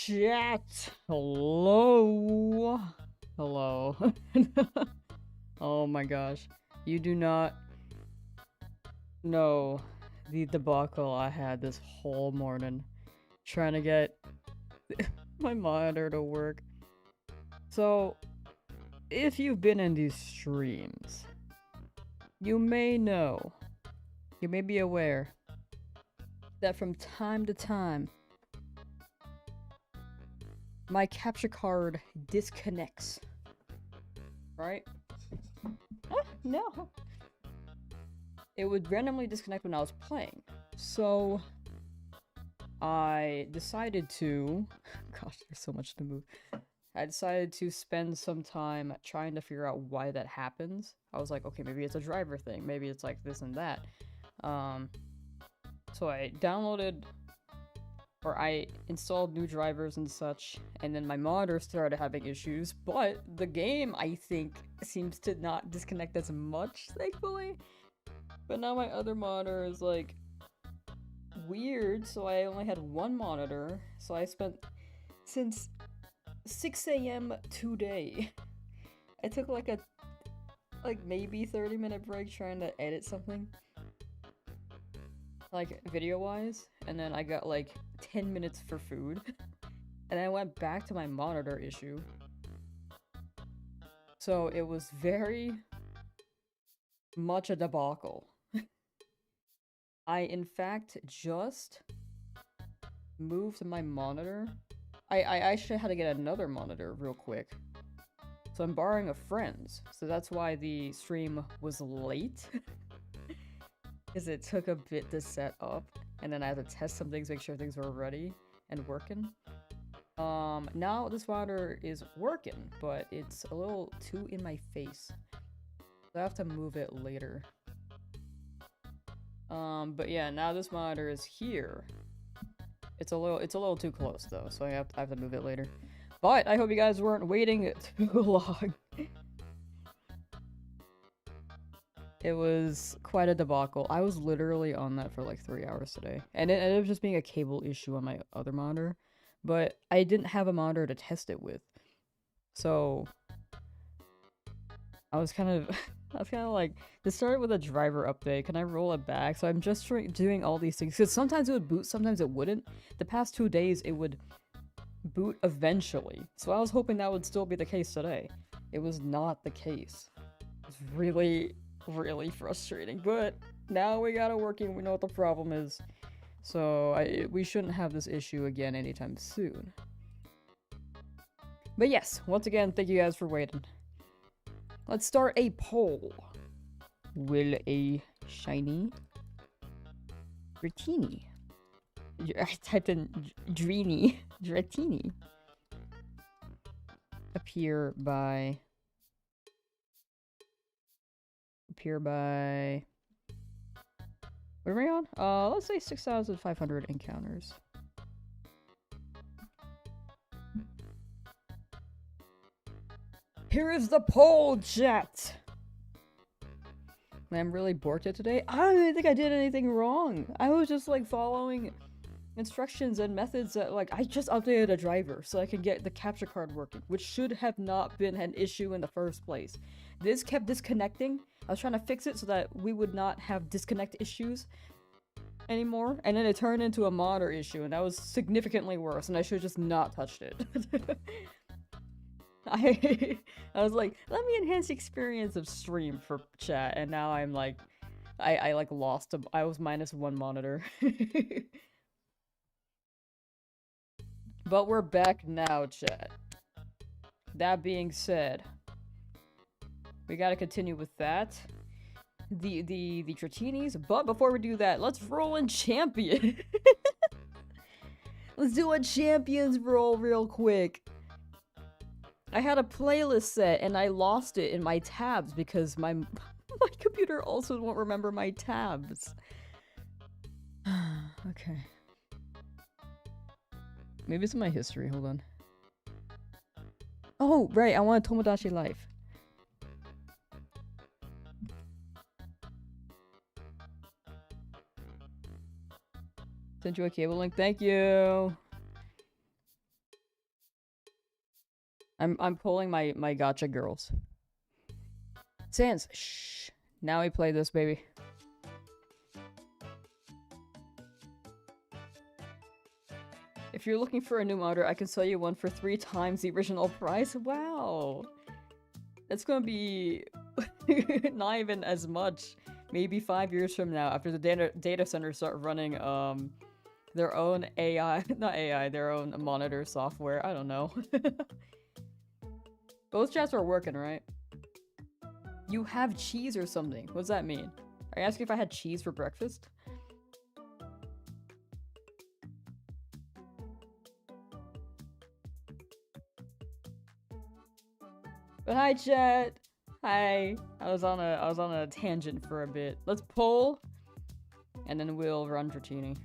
chat. Hello. Hello. Oh my gosh. You do not know the debacle I had this whole morning trying to get my monitor to work. So, if you've been in these streams, you may know, you may be aware that from time to time, my capture card disconnects. Right? Ah, no. It would randomly disconnect when I was playing. So I decided to gosh, there's so much to move. I decided to spend some time trying to figure out why that happens. I was like, okay, maybe it's a driver thing. Maybe it's like this and that. So I downloaded or I installed new drivers and such, and then my monitor started having issues, but the game, I think, seems to not disconnect as much, thankfully. But now my other monitor is, like, weird, so I only had one monitor, so I spent, since 6 a.m. today, I took, like, a, maybe 30-minute break trying to edit something. Like, video-wise, and then I got, like, 10 minutes for food. And I went back to my monitor issue. So it was very much a debacle. I, in fact, just moved my monitor. I actually had to get another monitor real quick. So I'm borrowing a friend's. So that's why the stream was late. Because it took a bit to set up. And then I had to test some things, make sure things were ready and working. Now this monitor is working, but it's a little too in my face. So I have to move it later. But yeah, now this monitor is here. It's a little too close though, so I have to move it later. But I hope you guys weren't waiting too long. It was quite a debacle. I was literally on that for like 3 hours today. And it ended up just being a cable issue on my other monitor. But I didn't have a monitor to test it with. So I was kind of like, this started with a driver update. Can I roll it back? So I'm just doing all these things. Because sometimes it would boot, sometimes it wouldn't. The past 2 days, it would boot eventually. So I was hoping that would still be the case today. It was not the case. It's really frustrating. But now we got it working. We know what the problem is. So we shouldn't have this issue again anytime soon. But yes, once again, thank you guys for waiting. Let's start a poll. Will a shiny Dratini, I typed in Dratini, appear by what are we on? Let's say 6,500 encounters. Here is the poll, chat! I'm really bored today. I don't even think I did anything wrong. I was just like following instructions and methods that like, I just updated a driver so I can get the capture card working, which should have not been an issue in the first place. This kept disconnecting. I was trying to fix it so that we would not have disconnect issues anymore, and then it turned into a monitor issue, and that was significantly worse, and I should have just not touched it. I was like, let me enhance the experience of stream for chat, and now I'm like, I like lost I was -1 monitor. But we're back now, chat. That being said, we gotta continue with that. The Dratinis, but before we do that, let's roll in champion. Let's do a champions roll real quick. I had a playlist set and I lost it in my tabs because my computer also won't remember my tabs. Okay. Maybe it's in my history, hold on. Oh, right, I want a Tomodachi Life. Send you a cable link, thank you! I'm pulling my gacha girls. Sans, shh. Now we play this, baby. If you're looking for a new modder, I can sell you one for 3 times the original price. Wow. That's gonna be not even as much. Maybe 5 years from now, after the data centers start running their own AI, not AI, their own monitor software. I don't know. Both chats are working, right? You have cheese or something. What does that mean? Are you asking if I had cheese for breakfast? But hi, chat. Hi. I was on a tangent for a bit. Let's pull, and then we'll run Dratini.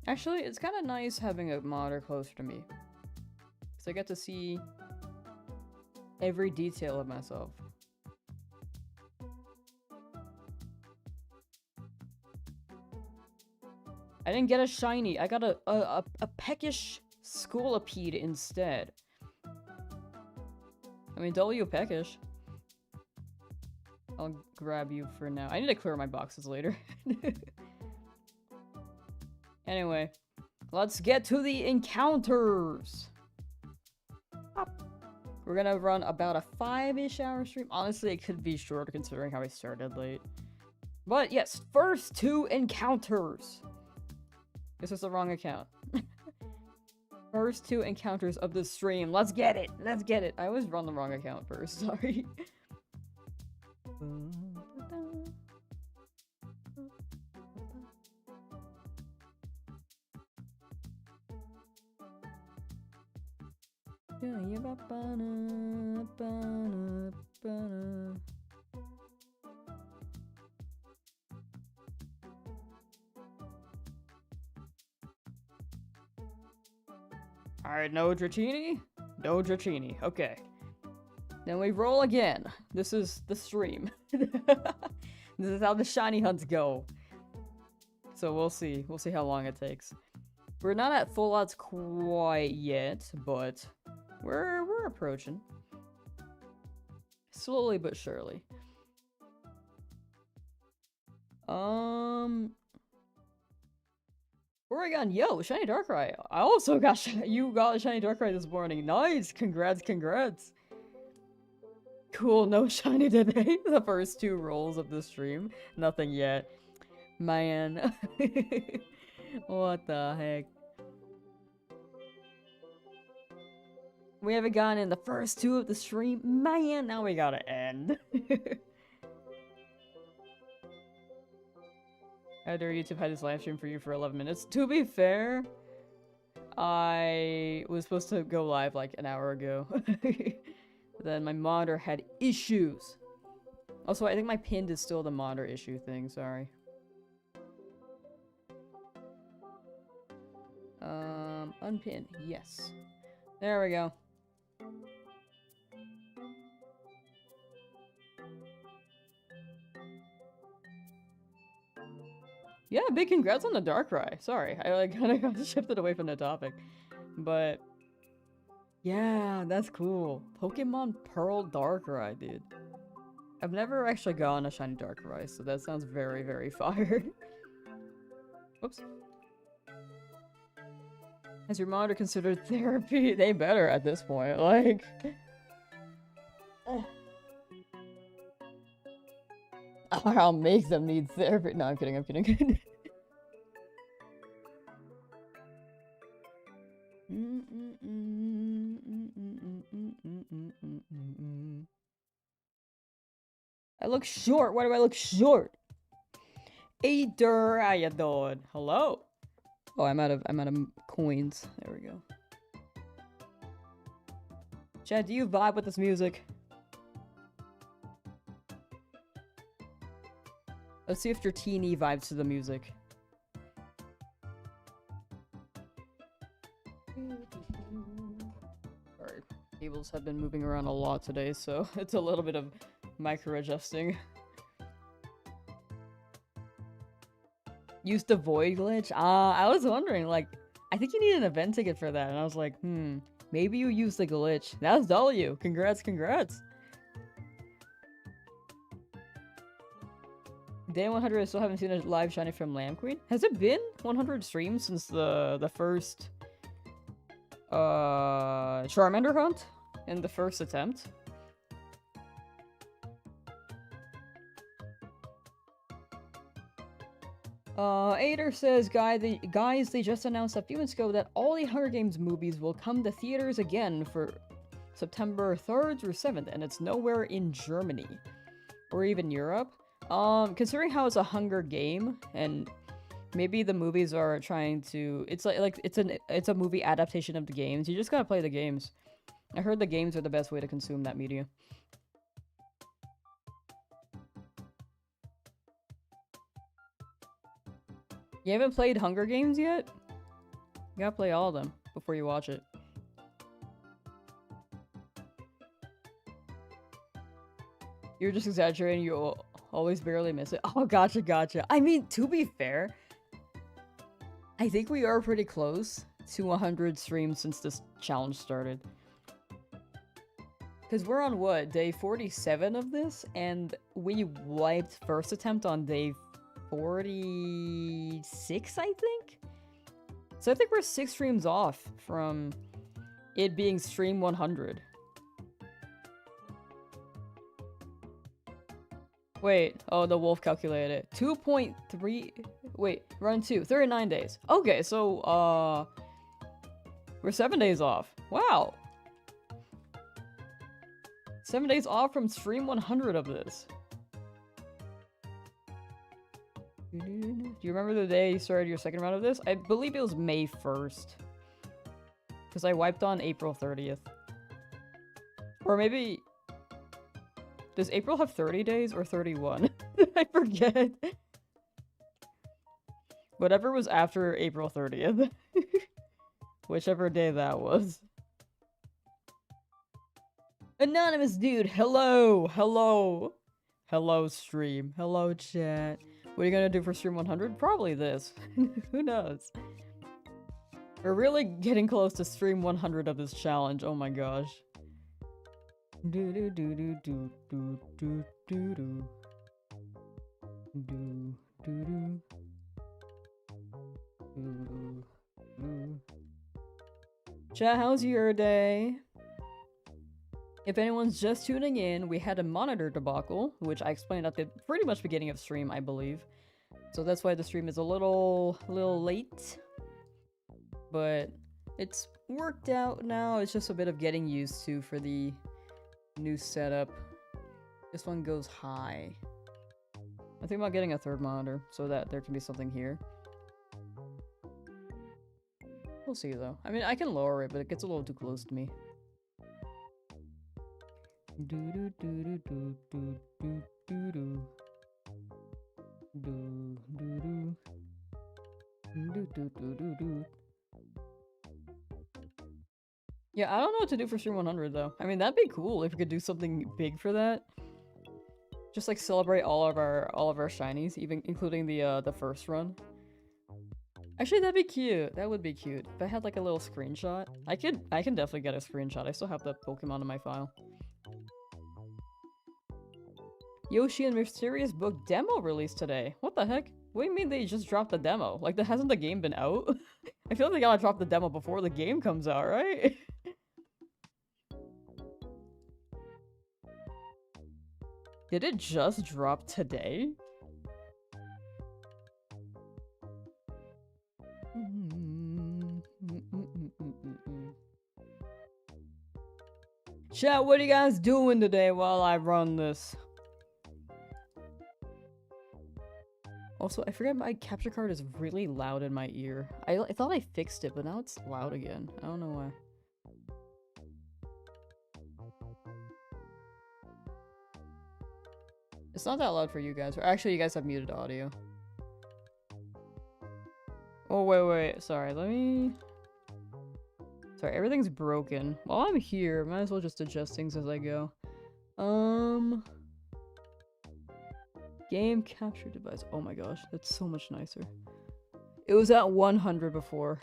Actually, it's kind of nice having a modder closer to me, because I get to see every detail of myself. I didn't get a shiny. I got a peckish Scolipede instead. I mean, W peckish. I'll grab you for now. I need to clear my boxes later. Anyway, let's get to the encounters. We're gonna run about a 5-ish hour stream. Honestly, it could be shorter considering how I started late. But yes, first 2 encounters. This is the wrong account. First 2 encounters of the stream. Let's get it. Let's get it. I always run the wrong account first. Sorry. Alright, no Dratini? No Dratini. Okay. Then we roll again. This is the stream. This is how the shiny hunts go. So we'll see. We'll see how long it takes. We're not at full odds quite yet, but we're approaching. Slowly but surely. Oregon, yo, shiny Darkrai. I also got you got a shiny Darkrai this morning. Nice, congrats. Cool, no shiny today. The first 2 rolls of the stream, nothing yet. Man, what the heck? We haven't gotten in the first 2 of the stream. Man, now we gotta end. After YouTube had his live stream for you for 11 minutes. To be fair, I was supposed to go live like an hour ago. But then my monitor had issues. Also, I think my pinned is still the monitor issue thing, sorry. Unpin, yes. There we go. Yeah, big congrats on the Darkrai. Sorry, I like kind of got shifted away from the topic. But yeah, that's cool. Pokemon Pearl Darkrai, dude. I've never actually gotten a shiny Darkrai, so that sounds very, very fire. Whoops. Has your monitor considered therapy? They better at this point, like... I'll make them need therapy. No, I'm kidding. I look short. Why do I look short? Eater, how you doing? Hello. Oh, I'm out of coins. There we go. Chad, do you vibe with this music? Let's see if Dratini vibes to the music. Sorry, cables have been moving around a lot today, so it's a little bit of micro-adjusting. Used the void glitch? I was wondering, like, I think you need an event ticket for that. And I was like, maybe you used the glitch. That's W. Congrats, congrats. Day 100, I still haven't seen a live shiny from LeafGreen. Has it been 100 streams since the first Charmander hunt in the first attempt? Ader says, guys, they just announced a few months ago that all the Hunger Games movies will come to theaters again for September 3rd through 7th, and it's nowhere in Germany. Or even Europe. Considering how it's a Hunger Game, and maybe the movies are trying to... It's like it's a movie adaptation of the games. You just gotta play the games. I heard the games are the best way to consume that media. You haven't played Hunger Games yet? You gotta play all of them before you watch it. You're just exaggerating, you always barely miss it. Oh, gotcha. I mean, to be fair, I think we are pretty close to 100 streams since this challenge started. Because we're on, what, day 47 of this? And we wiped first attempt on day 46, I think? So I think we're 6 streams off from it being stream 100. Wait, oh, the wolf calculated it. 2.3, wait, run 2, 39 days. Okay, so, we're 7 days off. Wow. 7 days off from stream 100 of this. Do you remember the day you started your second round of this? I believe it was May 1st. Because I wiped on April 30th. Or maybe... Does April have 30 days or 31? I forget. Whatever was after April 30th. Whichever day that was. Anonymous dude, hello! Hello! Hello, stream. Hello, chat. What are you gonna do for stream 100? Probably this. Who knows? We're really getting close to stream 100 of this challenge. Oh my gosh. Do do do do do do do do do do do do do. Chat, how's your day? If anyone's just tuning in, we had a monitor debacle, which I explained at the pretty much beginning of stream, I believe. So that's why the stream is a little late. But it's worked out now. It's just a bit of getting used to for the new setup. This one goes high. I think about getting a third monitor so that there can be something here. We'll see though. I mean, I can lower it, but it gets a little too close to me. Do do do do do do do do do do do do do do do. Yeah, I don't know what to do for stream 100 though. I mean, that'd be cool if we could do something big for that. Just like celebrate all of our shinies, even including the first run. Actually, that'd be cute. That would be cute. If I had like a little screenshot, I can definitely get a screenshot. I still have the Pokemon in my file. Yoshi and Mysterious Book demo released today. What the heck? What do you mean they just dropped the demo? Like, hasn't the game been out? I feel like they gotta drop the demo before the game comes out, right? Did it just drop today? Chat, what are you guys doing today while I run this? Also, I forget my capture card is really loud in my ear. I thought I fixed it, but now it's loud again. I don't know why. It's not that loud for you guys. Or actually, you guys have muted audio. Oh, wait. Sorry, let me... Sorry, everything's broken. While I'm here, might as well just adjust things as I go. Game capture device. Oh my gosh, that's so much nicer. It was at 100 before.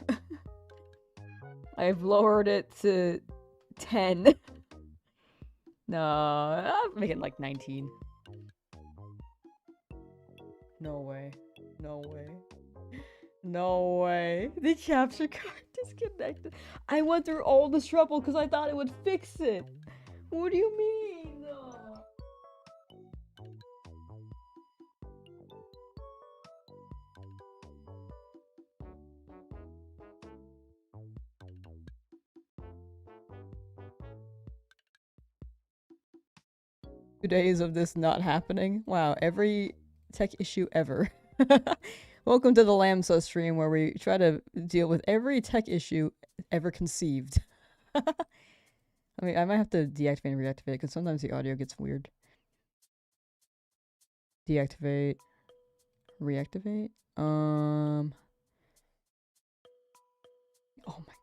I've lowered it to 10. No, I'll make it like 19. No way. No way. No way. The capture card disconnected. I went through all this trouble because I thought it would fix it. What do you mean? No. 2 days of this not happening. Wow, every tech issue ever. Welcome to the Lamsauce stream where we try to deal with every tech issue ever conceived. I mean, I might have to deactivate and reactivate because sometimes the audio gets weird. Deactivate. Reactivate. Oh my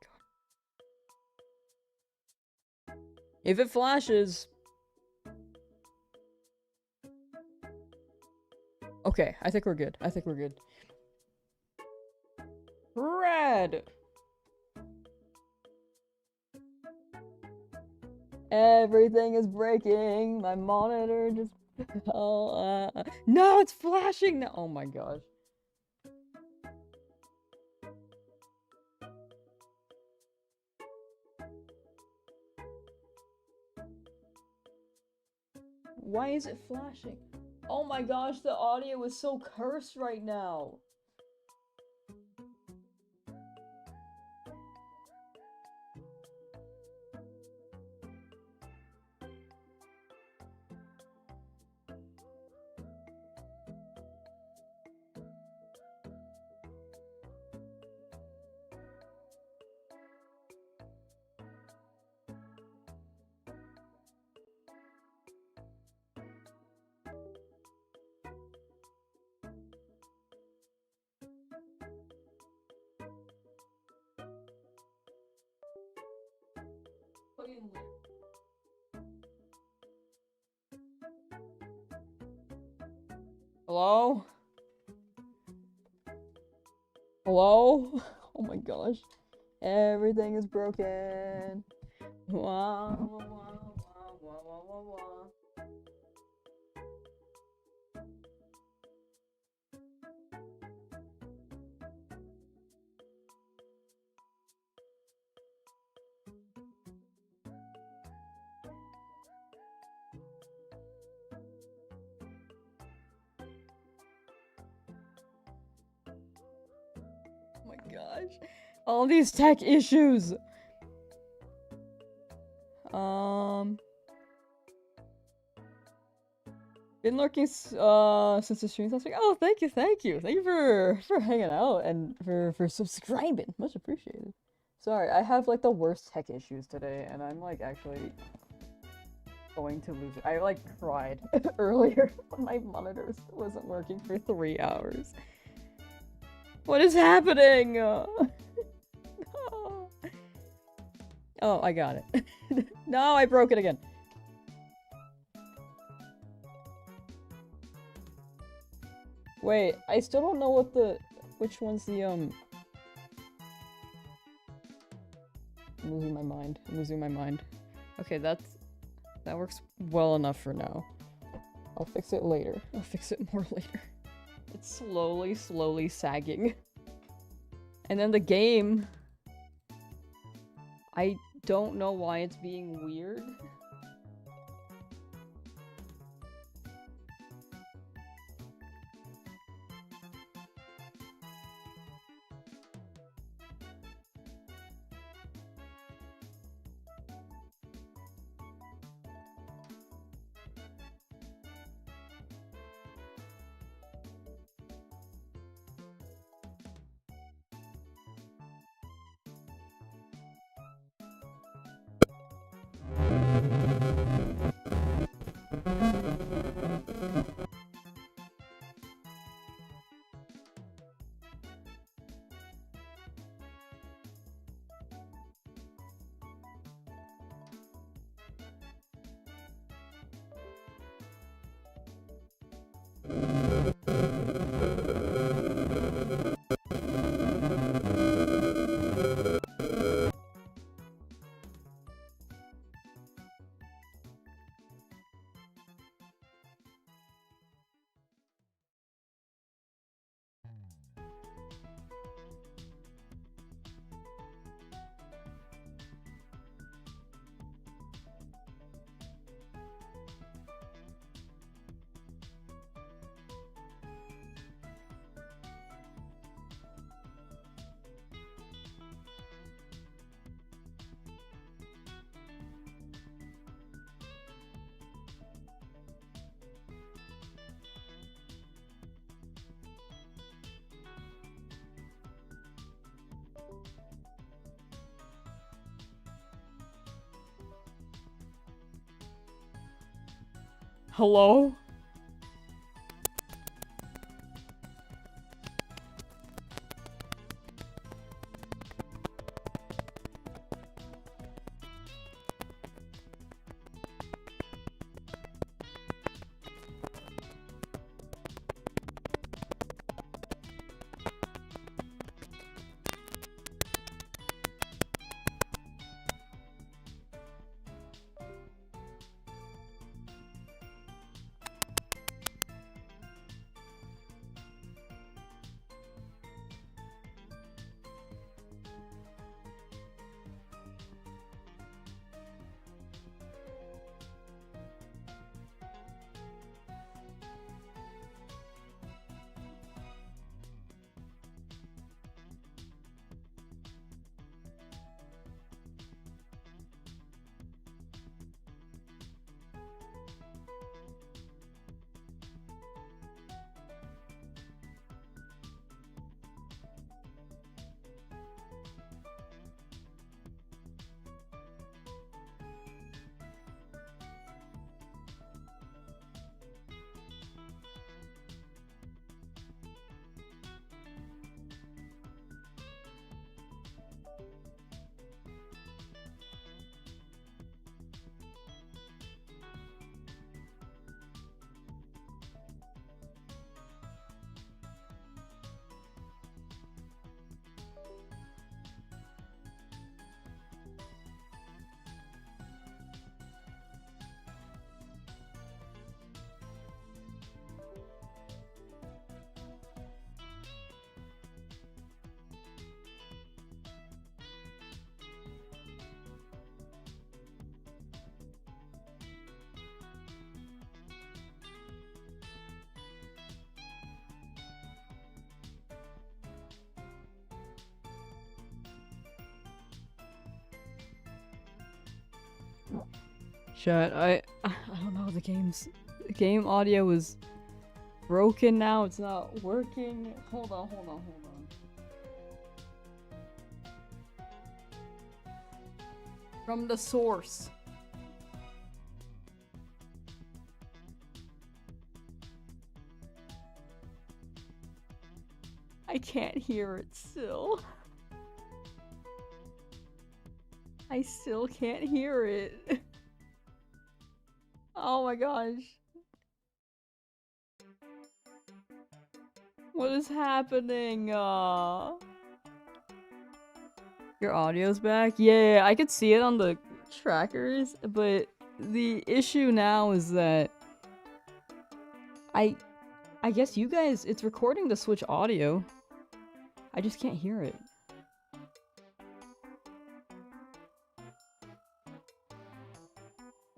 god. If it flashes... Okay, I think we're good. I think we're good. Red! Everything is breaking. My monitor just... Oh, no, it's flashing now! Oh my gosh. Why is it flashing? Oh my gosh, the audio is so cursed right now. Hello? Hello? Oh my gosh. Everything is broken. Wow, wow, wow, wow, wow, wow, wow. Oh my gosh. All these tech issues. Been lurking since the stream last week. Oh, thank you, thank you. Thank you for hanging out and for subscribing. Much appreciated. Sorry, I have like the worst tech issues today and I'm like actually going to lose it. I like cried earlier when my monitor wasn't working for 3 hours. What is happening? No. Oh, I got it. No, I broke it again. Wait, I still don't know what which one's the, I'm losing my mind. I'm losing my mind. Okay, that works well enough for now. I'll fix it later. I'll fix it more later. It's slowly sagging. And then the game... I don't know why it's being weird. Hello? Chat, I don't know, the game audio is broken now, it's not working. Hold on. From the source. I can't hear it still. I still can't hear it. Oh my gosh. What is happening? Your audio's back? Yeah, I could see it on the trackers, but the issue now is that I guess you guys, it's recording the Switch audio. I just can't hear it.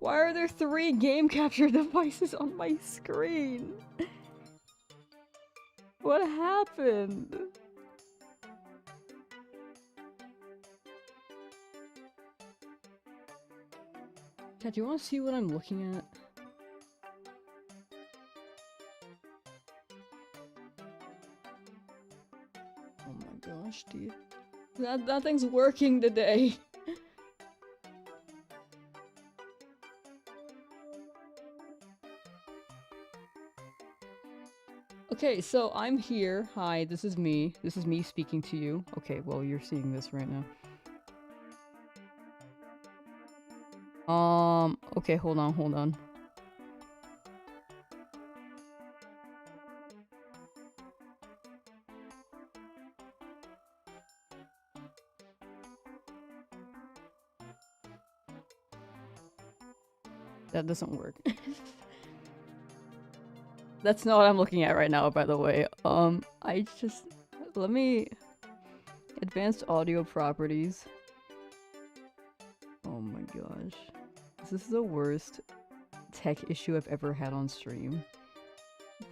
Why are there 3 game capture devices on my screen? What happened? Chat, do you want to see what I'm looking at? Oh my gosh, dude. Nothing's working today. Okay, so I'm here. Hi, this is me. This is me speaking to you. Okay, well, you're seeing this right now. Okay, hold on. That doesn't work. That's not what I'm looking at right now, by the way. Let me... Advanced audio properties. Oh my gosh. This is the worst tech issue I've ever had on stream.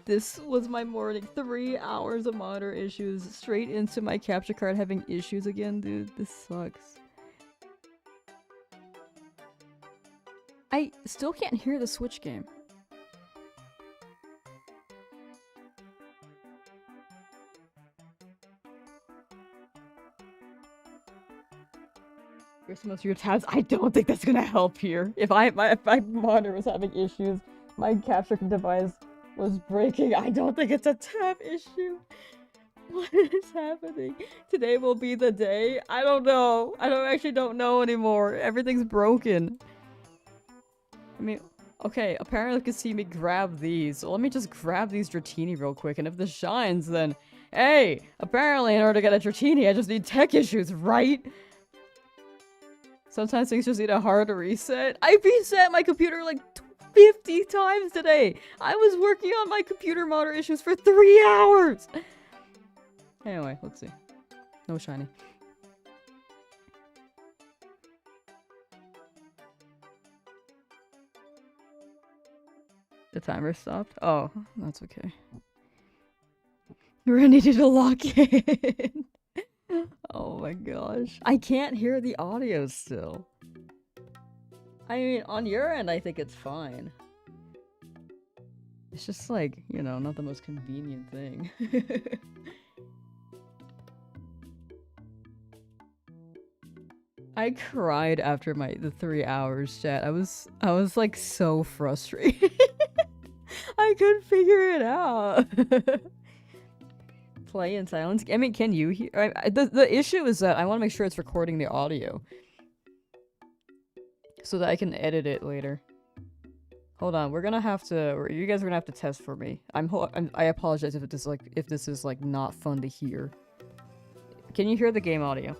This was my morning. 3 hours of monitor issues, straight into my capture card having issues again, dude. This sucks. I still can't hear the Switch game. Here's some of your tabs. I don't think that's gonna help here. If my monitor was having issues, My capture device was breaking. I don't think it's a tab issue. What is happening? Today will be the day. I don't know. I actually don't know anymore. Everything's broken. I mean, okay, apparently you can see me grab these. So let me just grab these Dratini real quick, and if this shines, then... Hey! Apparently in order to get a Dratini, I just need tech issues, right? Sometimes things just need a hard reset. I reset my computer like 50 times today! I was working on my computer monitor issues for 3 hours! Anyway, let's see. No shiny. The timer stopped? Oh, that's okay. We're gonna need to lock in. Oh my gosh. I can't hear the audio still. I mean, on your end, I think it's fine. It's just like, you know, not the most convenient thing. I cried after the 3 hours, chat. I was like so frustrated. I couldn't figure it out. Play in silence. I mean, can you hear? The issue is that I want to make sure it's recording the audio so that I can edit it later. Hold on, we're gonna have to. You guys are gonna have to test for me. I apologize if this is like not fun to hear. Can you hear the game audio?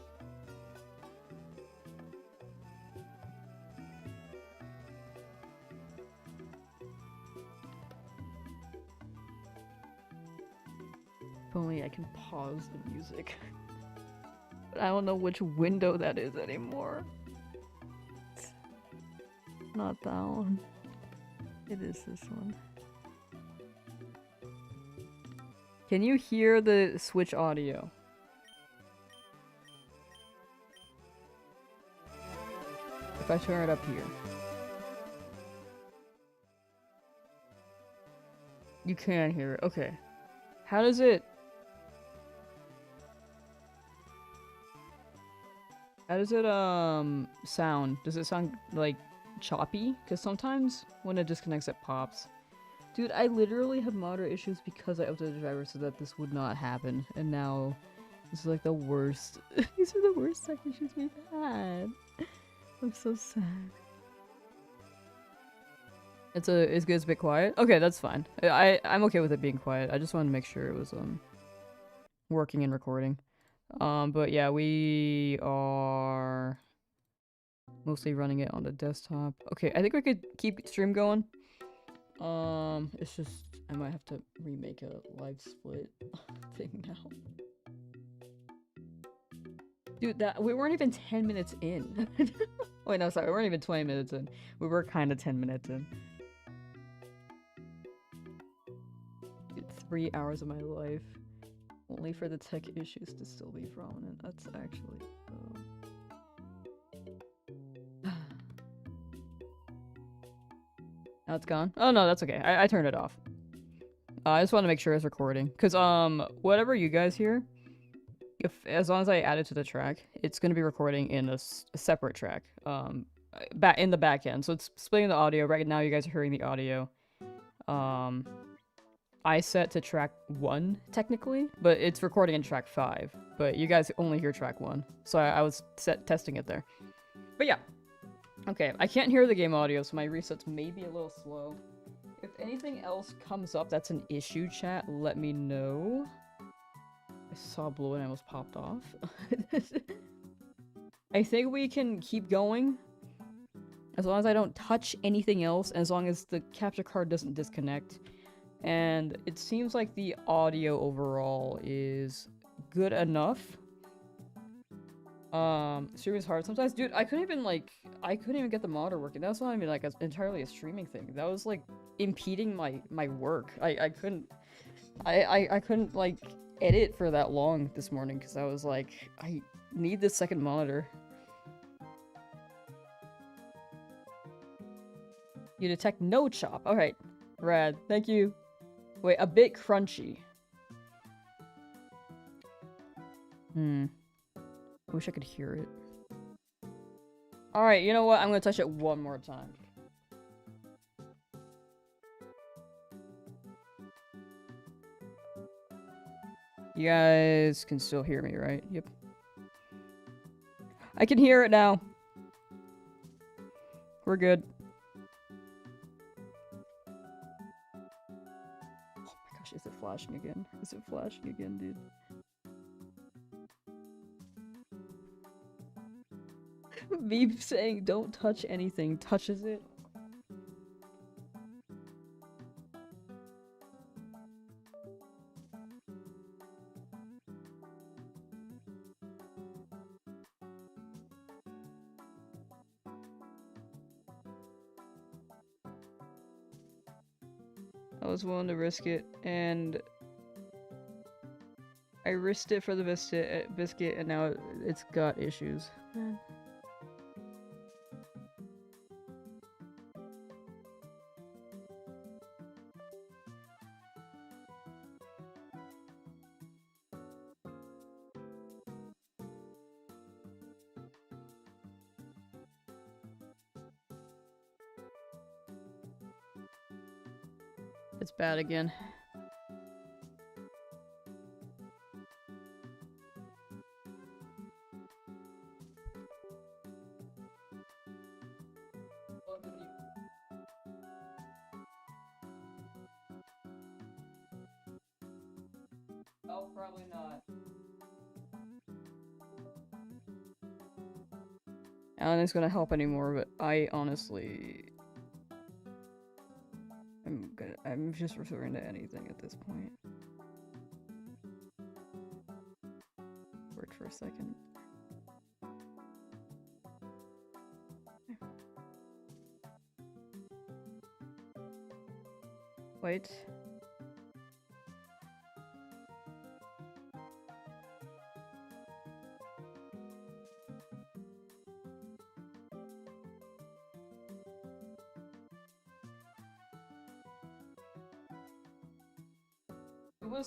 If only I can pause the music. But I don't know which window that is anymore. It's not that one. It is this one. Can you hear the Switch audio? If I turn it up here. You can hear it. Okay. How does it... sound? Does it sound, like, choppy? Because sometimes when it disconnects, it pops. Dude, I literally have moderate issues because I updated the driver so that this would not happen. And now, this is like the worst. These are the worst tech issues we've had. I'm so sad. It's a bit quiet? Okay, that's fine. I'm okay with it being quiet. I just wanted to make sure it was, working and recording. But yeah, we are mostly running it on the desktop. Okay, I think we could keep stream going. It's just, I might have to remake a live split thing now. Dude, we weren't even 10 minutes in. Wait, no, sorry, we weren't even 20 minutes in. We were kind of 10 minutes in. Dude, 3 hours of my life. Only for the tech issues to still be prominent. That's actually... Now it's gone? Oh no, that's okay. I turned it off. I just want to make sure it's recording. Because, whatever you guys hear, as long as I add it to the track, it's going to be recording in a separate track. In the back end. So it's splitting the audio. Right now you guys are hearing the audio. I set to track 1, technically, but it's recording in track 5. But you guys only hear track 1. So I was testing it there. But yeah. Okay, I can't hear the game audio, so my resets may be a little slow. If anything else comes up that's an issue, chat, let me know. I saw blue and I almost popped off. I think we can keep going. As long as I don't touch anything else, and as long as the capture card doesn't disconnect. And it seems like the audio overall is good enough. Streaming is hard sometimes. Dude, I couldn't even get the monitor working. That was not even like entirely a streaming thing. That was like impeding my work. I couldn't like edit for that long this morning because I was like, I need this second monitor. You detect no chop. Alright. Rad. Thank you. Wait, a bit crunchy. I wish I could hear it. Alright, you know what? I'm gonna touch it one more time. You guys can still hear me, right? Yep. I can hear it now. We're good. Oh my gosh, is it flashing again? Is it flashing again, dude? Me saying don't touch anything touches it. I was willing to risk it, and I risked it for the biscuit, and now it's got issues. Man. It's bad again. Oh, probably not. Alan is gonna help anymore, but I honestly... I'm just referring to anything at this point. Worked for a second. Wait.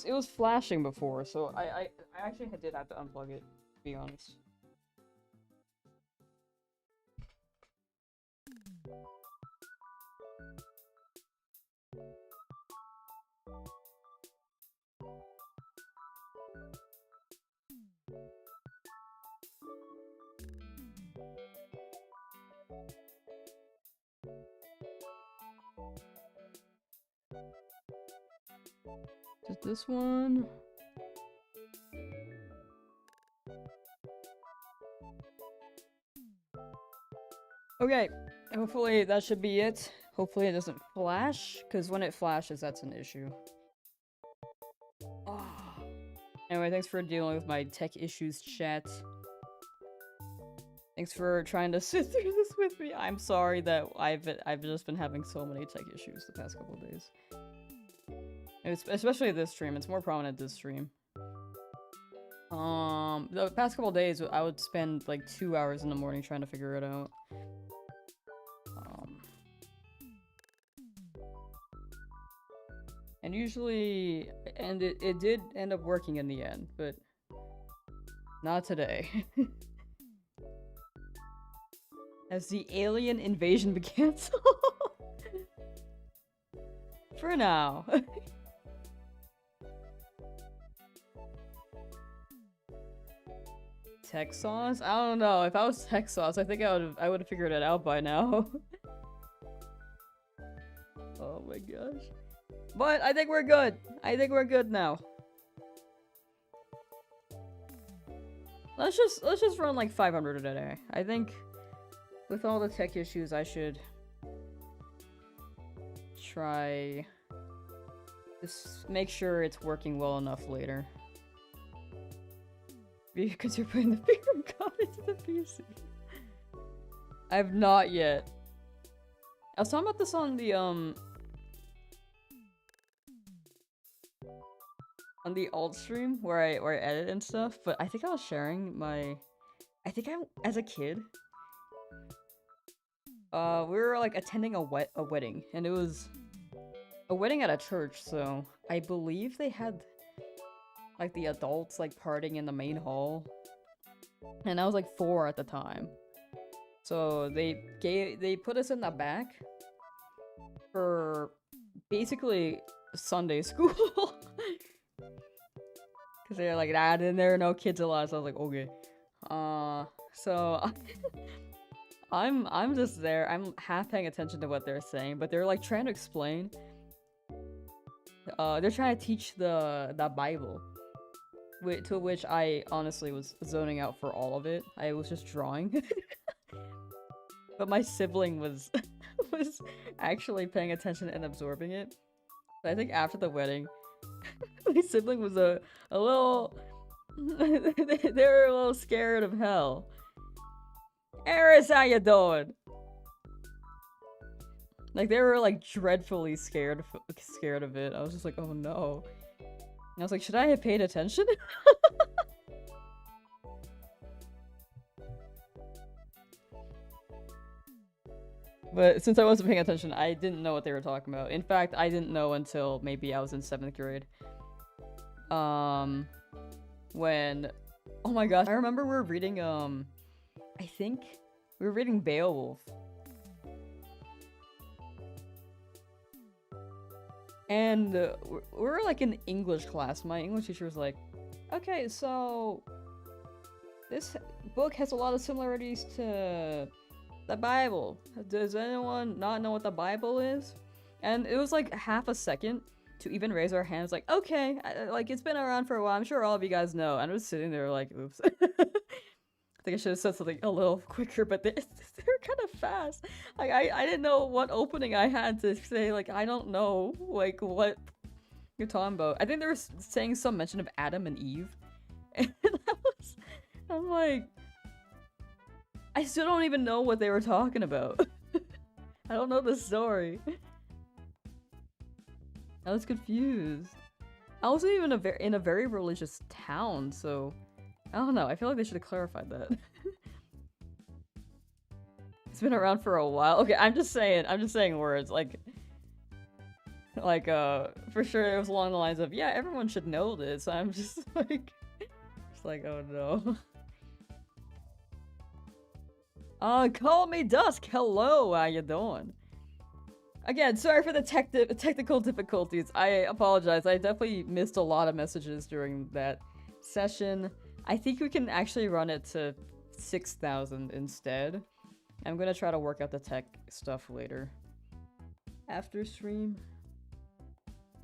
It was flashing before, so I actually did have to unplug it, to be honest. Just this one. Okay, hopefully that should be it. Hopefully it doesn't flash, because when it flashes, that's an issue. Oh. Anyway, thanks for dealing with my tech issues, chat. Thanks for trying to sit through this with me. I'm sorry that I've just been having so many tech issues the past couple of days. Especially this stream. It's more prominent this stream. The past couple of days, I would spend like 2 hours in the morning trying to figure it out. And usually, and it did end up working in the end, but not today. As the alien invasion began. For now. Tech sauce? I don't know. If I was tech sauce, I think I would have figured it out by now. Oh my gosh. But I think we're good. I think we're good now. Let's just run like 500 a day. I think with all the tech issues, I should try just make sure it's working well enough later. Because you're putting the finger god into the PC. I've not yet. I was talking about this on the alt stream where I edit and stuff, but I think I was sharing my as a kid we were like attending a wedding, and it was a wedding at a church, so I believe they had like the adults like partying in the main hall, and I was like 4 at the time, so they put us in the back for basically Sunday school. Because they're like, nah, there are no kids allowed. So I was like, okay. So I'm just there. I'm half paying attention to what they're saying, but they're like trying to explain. They're trying to teach the Bible, to which I honestly was zoning out for all of it. I was just drawing, but my sibling was was actually paying attention and absorbing it. But I think after the wedding, my sibling was a little. They were a little scared of hell. Eris, how you doing? Like, they were, like, dreadfully scared of it. I was just like, oh no. And I was like, should I have paid attention? But since I wasn't paying attention, I didn't know what they were talking about. In fact, I didn't know until maybe I was in 7th grade. When... Oh my gosh, I remember we were reading, I think we were reading Beowulf. And we were like in English class. My English teacher was like, okay, so this book has a lot of similarities to the Bible. Does anyone not know what the Bible is? And it was like half a second to even raise our hands like, okay, like it's been around for a while. I'm sure all of you guys know. And I was sitting there like, oops. I think I should have said something a little quicker, but they're kind of fast. Like, I didn't know what opening I had to say, like, I don't know, like, what you're talking about. I think they were saying some mention of Adam and Eve. And I'm like, I still don't even know what they were talking about. I don't know the story. I was confused. I wasn't even in a very religious town, so... I don't know, I feel like they should have clarified that. It's been around for a while. Okay, I'm just saying words, like, for sure it was along the lines of, yeah, everyone should know this. I'm just like, oh no. Call me Dusk, hello, how you doing? Again, sorry for the technical difficulties. I apologize, I definitely missed a lot of messages during that session. I think we can actually run it to 6,000 instead. I'm gonna try to work out the tech stuff later. After stream.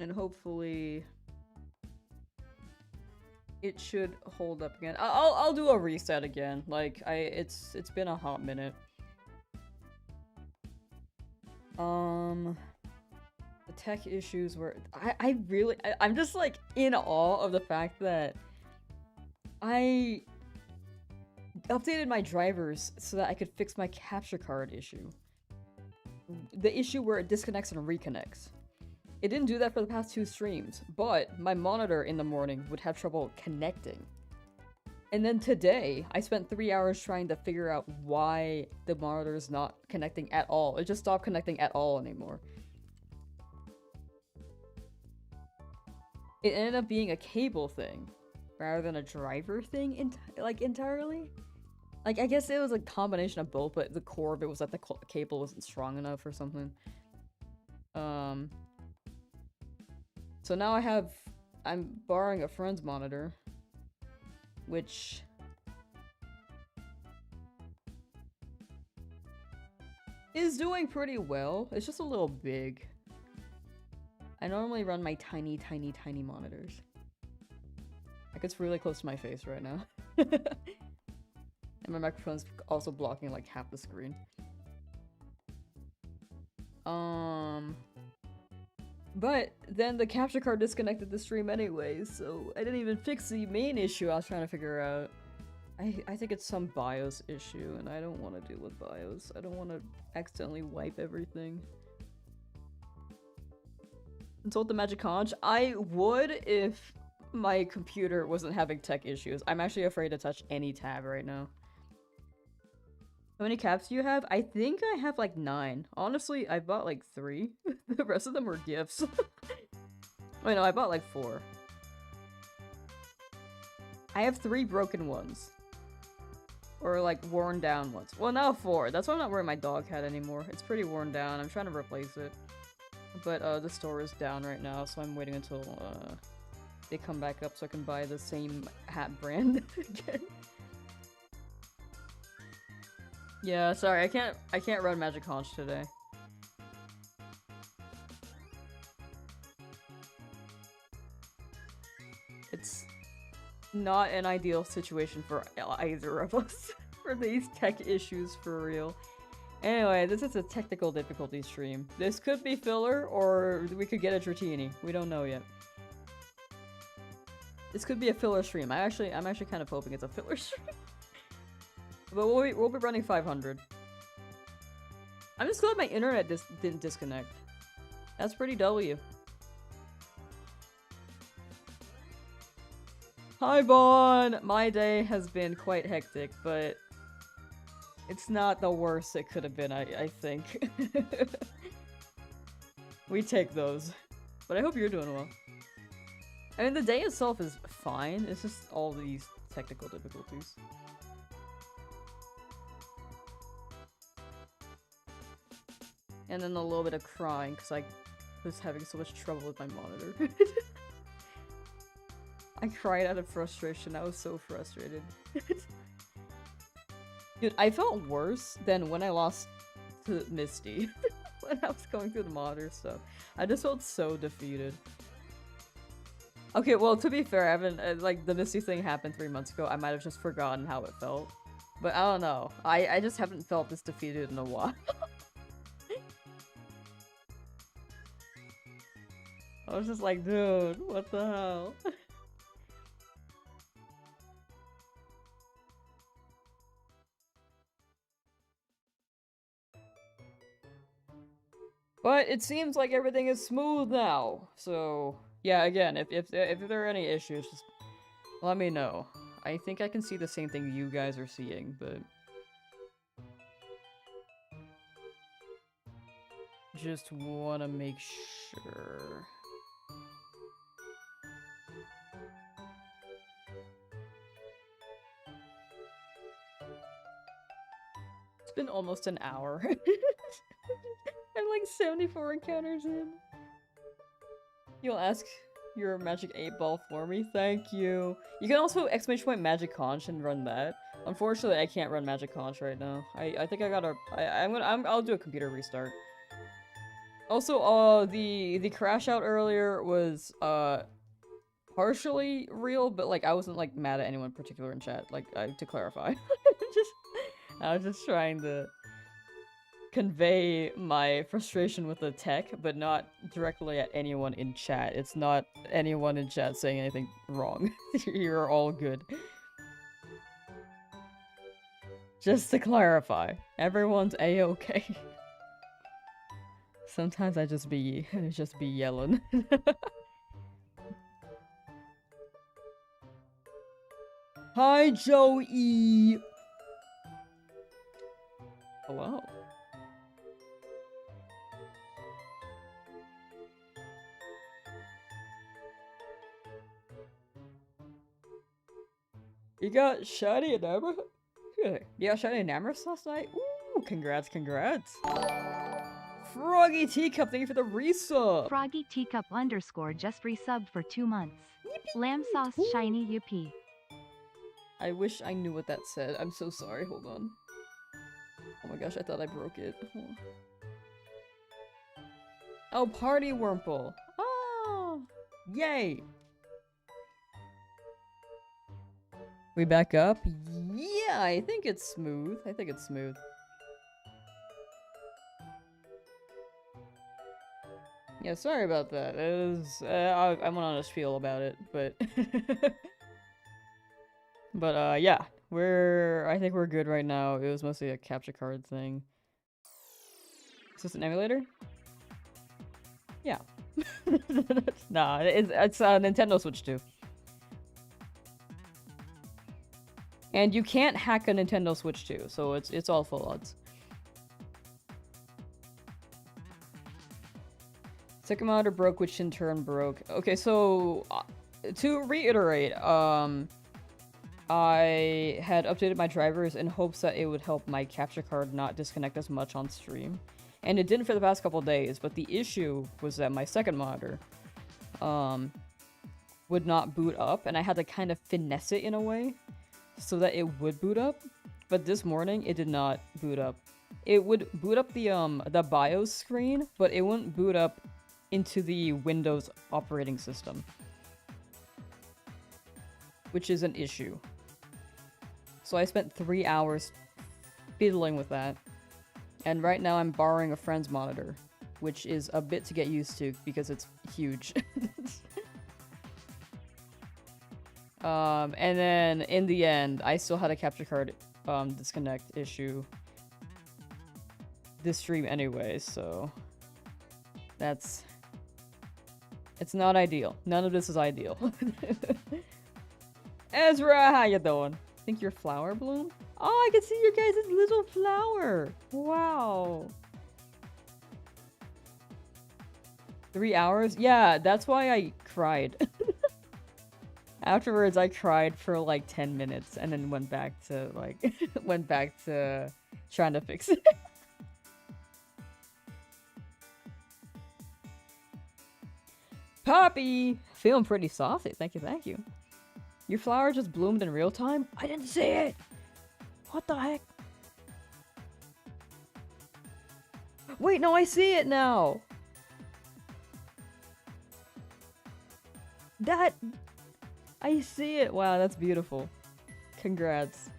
And hopefully... it should hold up again. I'll do a reset again. Like, it's been a hot minute. The tech issues were... I'm just like in awe of the fact that I updated my drivers so that I could fix my capture card issue. The issue where it disconnects and reconnects. It didn't do that for the past 2 streams, but my monitor in the morning would have trouble connecting. And then today, I spent 3 hours trying to figure out why the monitor is not connecting at all. It just stopped connecting at all anymore. It ended up being a cable thing, rather than a driver thing, entirely? Like, I guess it was a combination of both, but the core of it was that the cable wasn't strong enough or something. So now I'm borrowing a friend's monitor, which... is doing pretty well. It's just a little big. I normally run my tiny monitors. Like, it's really close to my face right now. And my microphone's also blocking like half the screen. But then the capture card disconnected the stream anyway, so I didn't even fix the main issue I was trying to figure out. I think it's some BIOS issue, and I don't want to deal with BIOS. I don't want to accidentally wipe everything. Insult the Magic Conch? I would if my computer wasn't having tech issues. I'm actually afraid to touch any tab right now. How many caps do you have? I think I have like 9. Honestly, I bought like 3. The rest of them were gifts. Wait, no, I bought like 4. I have 3 broken ones. Or like worn down ones. Well, now 4. That's why I'm not wearing my dog hat anymore. It's pretty worn down. I'm trying to replace it. But the store is down right now, so I'm waiting until they come back up so I can buy the same hat brand again. Yeah, sorry, I can't run Magic Conch today. It's not an ideal situation for either of us for these tech issues for real. Anyway, this is a technical difficulty stream. This could be filler, or we could get a Dratini. We don't know yet. This could be a filler stream. I'm actually kind of hoping it's a filler stream. But we'll be running 500. I'm just glad my internet didn't disconnect. That's pretty W. Hi, Vaughn! My day has been quite hectic, but it's not the worst it could have been, I think. We take those. But I hope you're doing well. I mean, the day itself is fine. It's just all these technical difficulties. And then a little bit of crying because I was having so much trouble with my monitor. I cried out of frustration. I was so frustrated. Dude, I felt worse than when I lost to Misty. When I was going through the monitor stuff. I just felt so defeated. Okay, well, to be fair, I haven't, like, the Misty thing happened 3 months ago. I might have just forgotten how it felt. But I don't know. I just haven't felt this defeated in a while. I was just like, dude, what the hell? But it seems like everything is smooth now. So, yeah, again, if there are any issues, just let me know. I think I can see the same thing you guys are seeing, but just want to make sure. It's been almost an hour. I'm like 74 encounters in. You'll ask your Magic 8-Ball for me? Thank you. You can also ! Magic Conch and run that. Unfortunately, I can't run Magic Conch right now. I think I gotta... I'll do a computer restart. Also, the crash out earlier was, partially real, but, like, I wasn't, like, mad at anyone particular in chat, like, to clarify. I was just trying to convey my frustration with the tech, but not directly at anyone in chat. It's not anyone in chat saying anything wrong. You're all good. Just to clarify, everyone's a-okay. Sometimes I just be yelling. Hi, Joey! Hello. You got Shiny and Amber? You got Shiny and Amherst last night? Ooh, congrats, congrats. Froggy Teacup, thank you for the resub. Froggy Teacup _ just resubbed for 2 months. Lamsauce Shiny UP. I wish I knew what that said. I'm so sorry. Hold on. Oh my gosh, I thought I broke it. Oh, Party Wurmple. Oh, yay. We back up? Yeah, I think it's smooth. I think it's smooth. Yeah, sorry about that. It was, I went on a spiel about it, but... but, yeah. I think we're good right now. It was mostly a capture card thing. Is this an emulator? Yeah. Nah, it's a Nintendo Switch 2. And you can't hack a Nintendo Switch 2, so it's all full odds. Second monitor broke, which in turn broke. Okay, so to reiterate, I had updated my drivers in hopes that it would help my capture card not disconnect as much on stream. And it didn't for the past couple days, but the issue was that my second monitor, would not boot up, and I had to kind of finesse it in a way so that it would boot up. But this morning, it did not boot up. It would boot up the BIOS screen, but it wouldn't boot up into the Windows operating system, which is an issue. So I spent 3 hours fiddling with that, and right now I'm borrowing a friend's monitor, which is a bit to get used to because it's huge. And then in the end, I still had a capture card disconnect issue this stream anyway, so it's not ideal. None of this is ideal. Ezra, how you doing? Think your flower bloom? Oh, I can see your guys' little flower. Wow. 3 hours? Yeah, that's why I cried. Afterwards, I cried for like 10 minutes and then went back to trying to fix it. Poppy! Feeling pretty saucy. Thank you, thank you. Your flower just bloomed in real time? I didn't see it! What the heck? Wait, no, I see it now! I see it! Wow, that's beautiful. Congrats.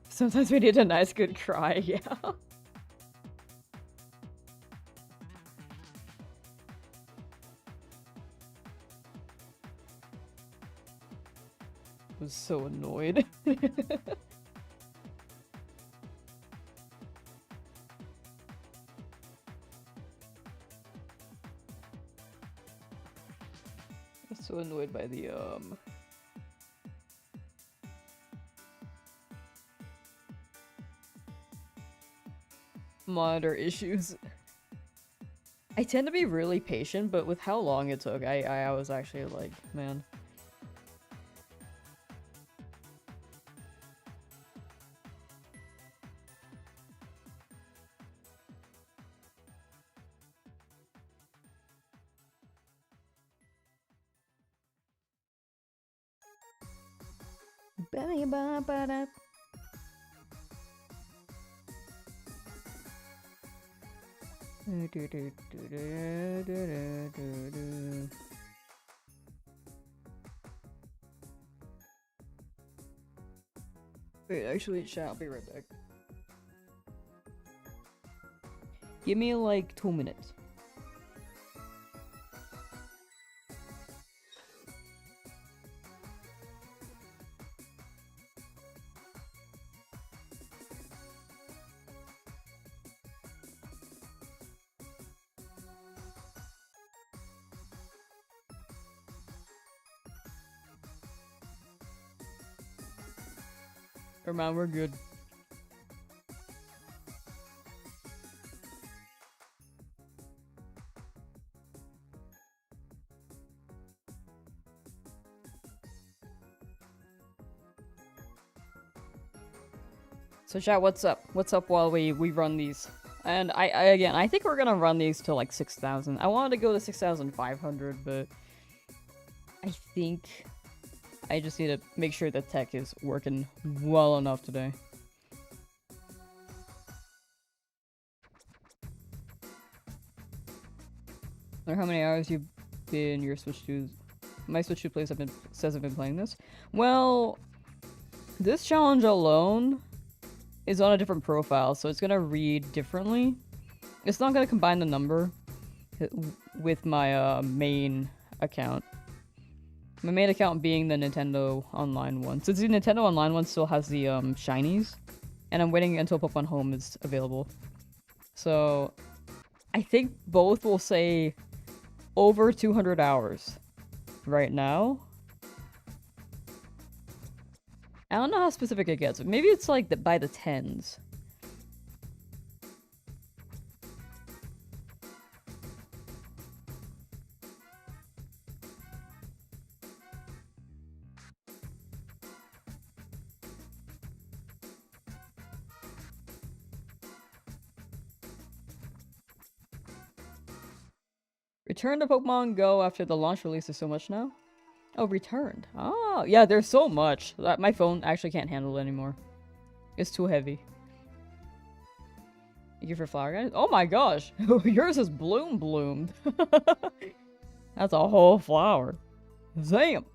Sometimes we need a nice good cry, yeah. I was so annoyed. So annoyed by the monitor issues. I tend to be really patient, but with how long it took, I was actually like, man. Wait, actually, chat, I'll be right back. Give me like 2 minutes. Man, we're good. So chat, what's up? What's up while we run these? And I think we're gonna run these to like 6,000. I wanted to go to 6,500, but I think I just need to make sure the tech is working well enough today. I wonder how many hours you've been your Switch 2. My Switch 2 plays says I've been playing this. Well, this challenge alone is on a different profile, so it's gonna read differently. It's not gonna combine the number with my main account. My main account being the Nintendo Online one. Since the Nintendo Online one still has the Shinies, and I'm waiting until Pokemon Home is available. So I think both will say over 200 hours right now. I don't know how specific it gets, but maybe it's like by the tens. Return to Pokemon Go after the launch release is so much now? Oh, returned. Oh, yeah, there's so much that my phone actually can't handle it anymore. It's too heavy. Thank you for flower guys. Oh my gosh, yours is bloomed. That's a whole flower. Damn.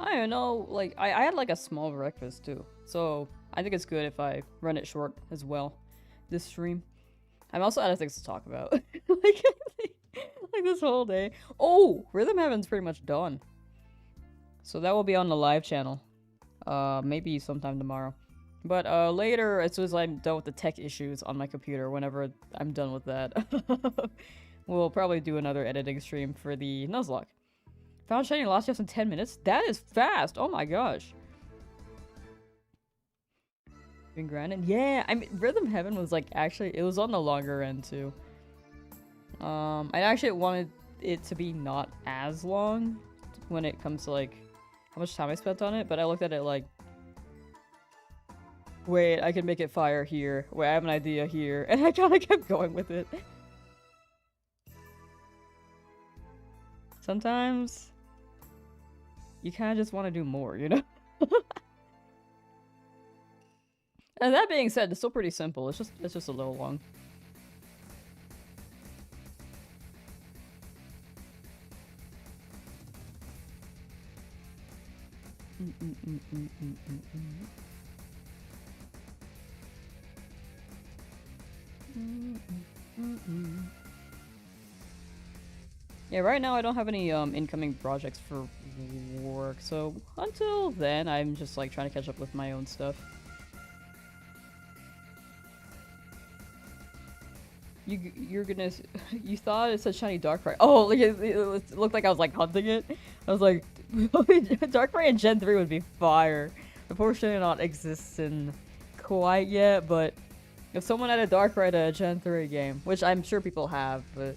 I don't know, like, I had like a small breakfast too, so I think it's good if I run it short as well, this stream. I'm also out of things to talk about. like, like this whole day. Oh, Rhythm Heaven's pretty much done. So that will be on the live channel. Maybe sometime tomorrow. But later, as soon as I'm done with the tech issues on my computer, whenever I'm done with that, we'll probably do another editing stream for the Nuzlocke. Found Shiny lost just in 10 minutes? That is fast! Oh my gosh. Been grinding? Yeah, I mean, Rhythm Heaven was like, actually, it was on the longer end too. I actually wanted it to be not as long when it comes to like, how much time I spent on it, but I looked at it like, wait, I can make it fire here. Wait, I have an idea here. And I kinda kept going with it. Sometimes you kind of just want to do more, you know? And that being said, it's still pretty simple. It's just a little long. Yeah, right now I don't have any incoming projects for work, so until then I'm just like trying to catch up with my own stuff. You're gonna you thought it said shiny Darkrai. Oh, like it looked like I was like hunting it. I was like, Darkrai in Gen 3 would be fire. Unfortunately, not existing quite yet, but if someone had a Darkrai to a Gen 3 game, which I'm sure people have, but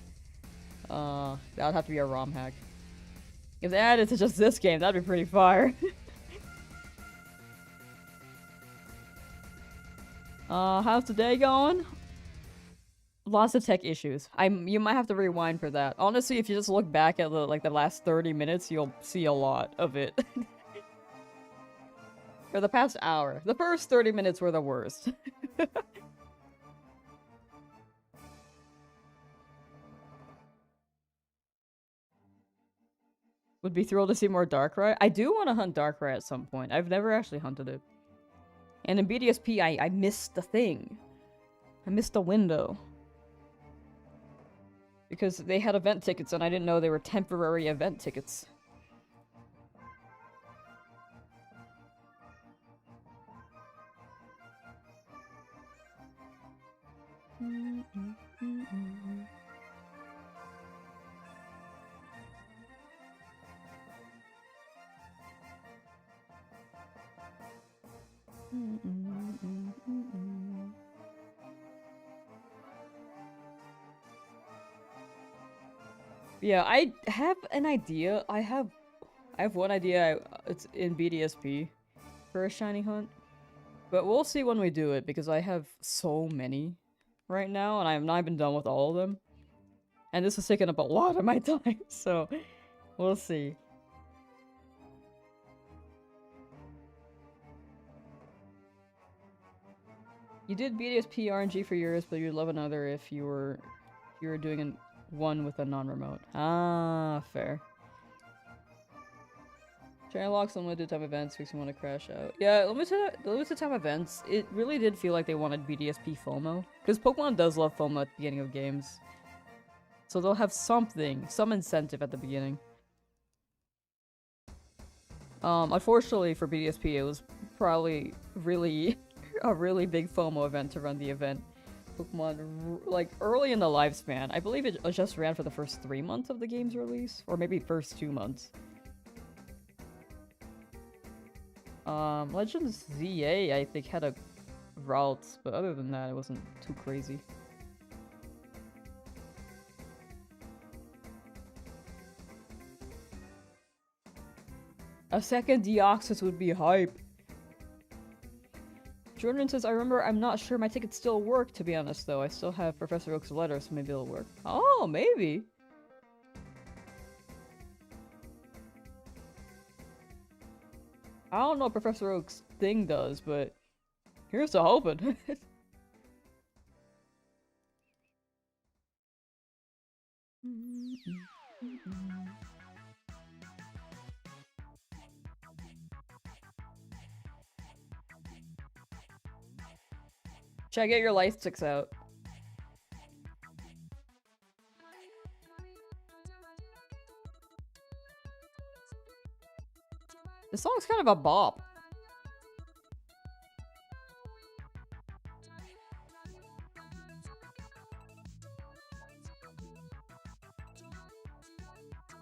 that would have to be a ROM hack. If they added to just this game, that'd be pretty fire. How's the day going? Lots of tech issues. You might have to rewind for that. Honestly, if you just look back at the last 30 minutes, you'll see a lot of it. For the past hour. The first 30 minutes were the worst. Would be thrilled to see more Darkrai. I do want to hunt Darkrai at some point. I've never actually hunted it. And in BDSP, I missed the thing. I missed the window. Because they had event tickets and I didn't know they were temporary event tickets. Yeah, I have an idea. I have one idea. It's in BDSP for a shiny hunt. But we'll see when we do it because I have so many right now and I have not even done with all of them. And this is taking up a lot of my time, so we'll see. You did BDSP RNG for yours, but you'd love another if you were doing one with a non-remote. Ah, fair. Channel locks, limited time events makes me want to crash out. Yeah, limited time events, it really did feel like they wanted BDSP FOMO. Because Pokemon does love FOMO at the beginning of games. So they'll have some incentive at the beginning. Unfortunately for BDSP, it was probably really a really big FOMO event to run the event. Pokemon, like, early in the lifespan. I believe it just ran for the first 3 months of the game's release, or maybe first 2 months. Legends ZA, I think, had a route, but other than that, it wasn't too crazy. A second Deoxys would be hype. Jordan says, I remember, I'm not sure my tickets still work, to be honest, though. I still have Professor Oak's letter, so maybe it'll work. Oh, maybe. I don't know what Professor Oak's thing does, but here's to hoping. Should I get your light sticks out? This song's kind of a bop.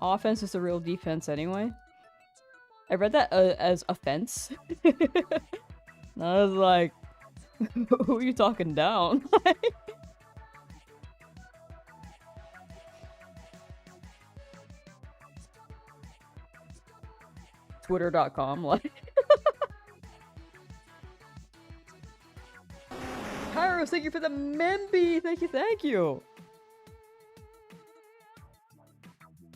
Offense is the real defense anyway. I read that as offense. And I was like, who are you talking down? Twitter.com, like. Kairos, thank you for the Memby! Thank you, thank you!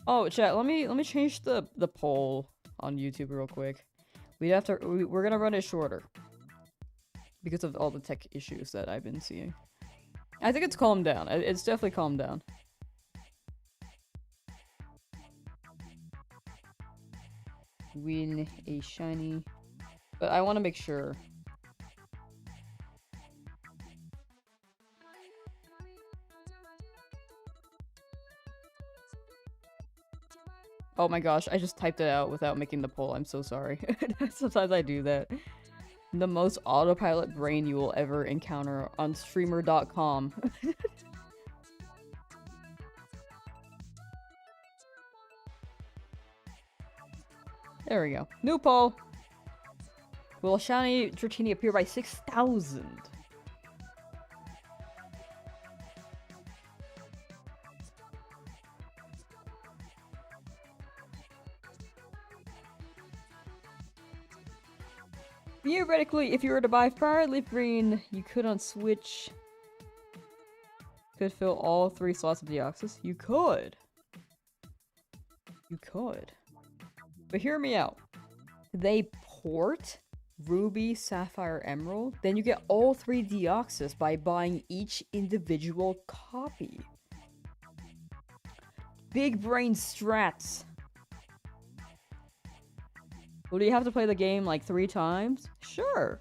Oh, chat, let me change the poll on YouTube real quick. We're gonna run it shorter. Because of all the tech issues that I've been seeing. I think it's calmed down. It's definitely calmed down. Win a shiny. But I want to make sure. Oh my gosh, I just typed it out without making the poll. I'm so sorry. Sometimes I do that. The most autopilot brain you will ever encounter on streamer.com. There we go. New poll! Will shiny Dratini appear by 6,000? Theoretically, if you were to buy FireRed LeafGreen, you could on Switch. Could fill all 3 slots of Deoxys. You could. You could. But hear me out. They port Ruby, Sapphire, Emerald, then you get all 3 Deoxys by buying each individual copy. Big brain strats. Well, do you have to play the game like 3 times? Sure.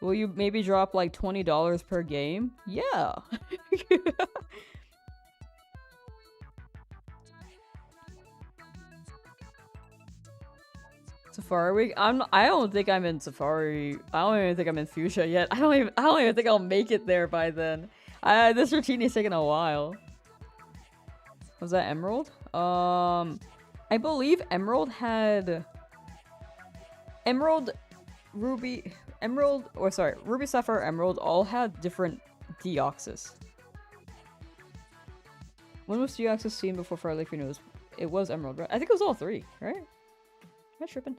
Will you maybe drop like $20 per game? Yeah. Safari Week? I don't think I'm in Safari. I don't even think I'm in Fuchsia yet. I don't even think I'll make it there by then. This routine is taking a while. Was that Emerald? I believe Emerald had... Ruby, Sapphire, Emerald all had different Deoxys. When was Deoxys seen before FireRed LeafGreen? It was Emerald, right? I think it was all 3, right? Am I tripping?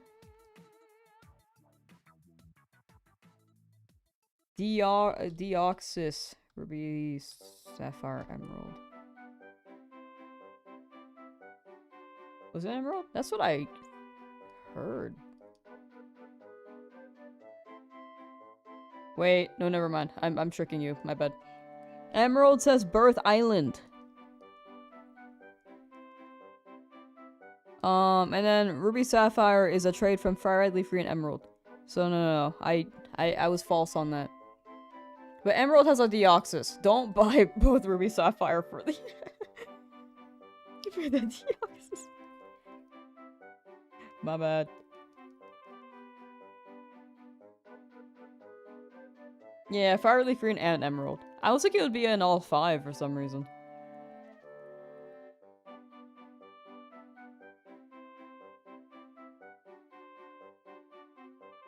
Deoxys, Ruby, Sapphire, Emerald. Was it Emerald? That's what I heard. Wait, no, never mind. I'm tricking you. My bad. Emerald says Birth Island. And then Ruby Sapphire is a trade from FireRed, LeafGreen, Emerald. So no. I was false on that. But Emerald has a Deoxys. Don't buy both Ruby Sapphire for the for the Deoxys. My bad. Yeah, FireRed, LeafGreen, and Emerald. I was thinking it would be in all 5 for some reason.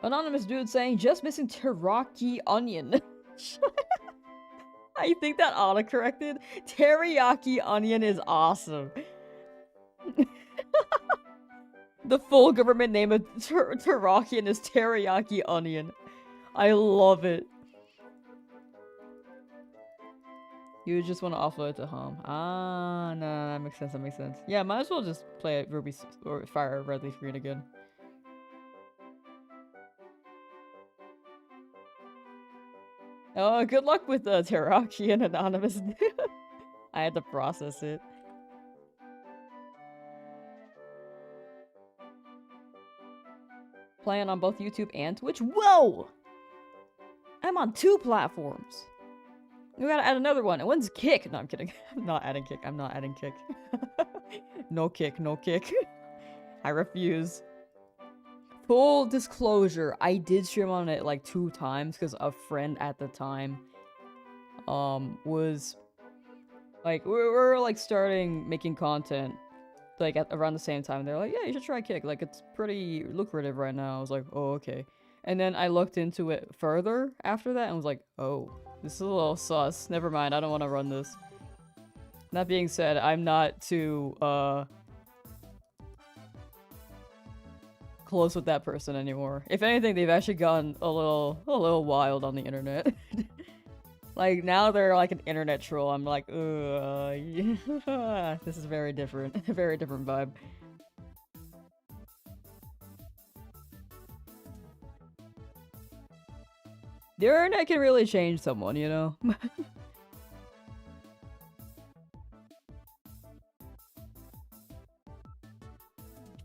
Anonymous dude saying, just missing teriyaki onion. I think that autocorrected. Teriyaki onion is awesome. The full government name of Terrakian is teriyaki onion. I love it. You just want to offload it to home. Ah, no, that makes sense. That makes sense. Yeah, might as well just play Ruby or FireRed, LeafGreen again. Oh, good luck with the Teriyaki and Anonymous. I had to process it. Playing on both YouTube and Twitch. Whoa! I'm on 2 platforms. We gotta add another one. And when's Kick? No, I'm kidding. I'm not adding Kick. I'm not adding Kick. No Kick. No Kick. I refuse. Full disclosure, I did stream on it like 2 times because a friend at the time was like, we were like starting making content like at around the same time. They're like, yeah, you should try Kick, like it's pretty lucrative right now. I was like, oh, okay. And then I looked into it further after that and was like, oh, this is a little sus. Never mind, I don't want to run this. That being said, I'm not too close with that person anymore. If anything, they've actually gotten a little wild on the internet. Like now they're like an internet troll. I'm like, yeah. This is very different. Very different vibe. The internet can really change someone, you know?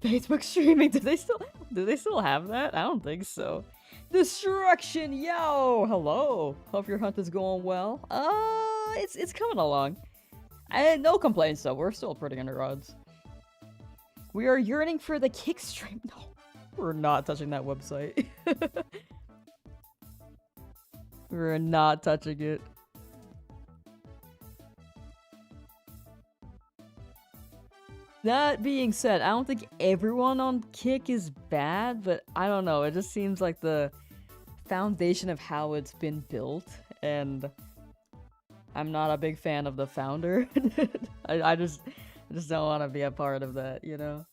Facebook streaming, do they still have that? I don't think so. Destruction, yo! Hello. Hope your hunt is going well. It's coming along. And no complaints though, we're still pretty under odds. We are yearning for the Kick stream. No, we're not touching that website. We're not touching it. That being said, I don't think everyone on Kick is bad, but I don't know, it just seems like the foundation of how it's been built, and I'm not a big fan of the founder. I just don't want to be a part of that, you know?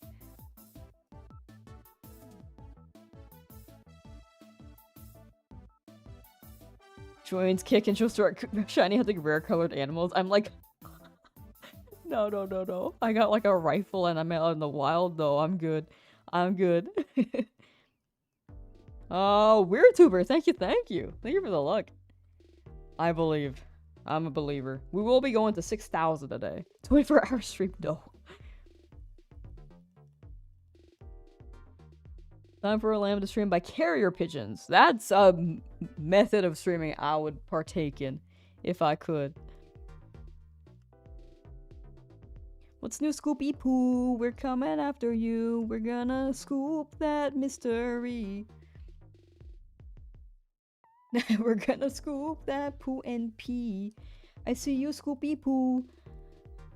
Joins Kick and she'll start shiny hunting rare colored animals. I'm like, no. I got like a rifle and I'm out in the wild though. I'm good. I'm good. Oh, WeirdTuber, thank you. Thank you for the luck. I believe. I'm a believer. We will be going to 6,000 a day. 24-hour stream, no. Time for a lambda stream by carrier pigeons. That's a method of streaming I would partake in if I could. What's new, Scoopy Poo? We're coming after you. We're gonna scoop that mystery. We're gonna scoop that poo and pee. I see you, Scoopy Poo.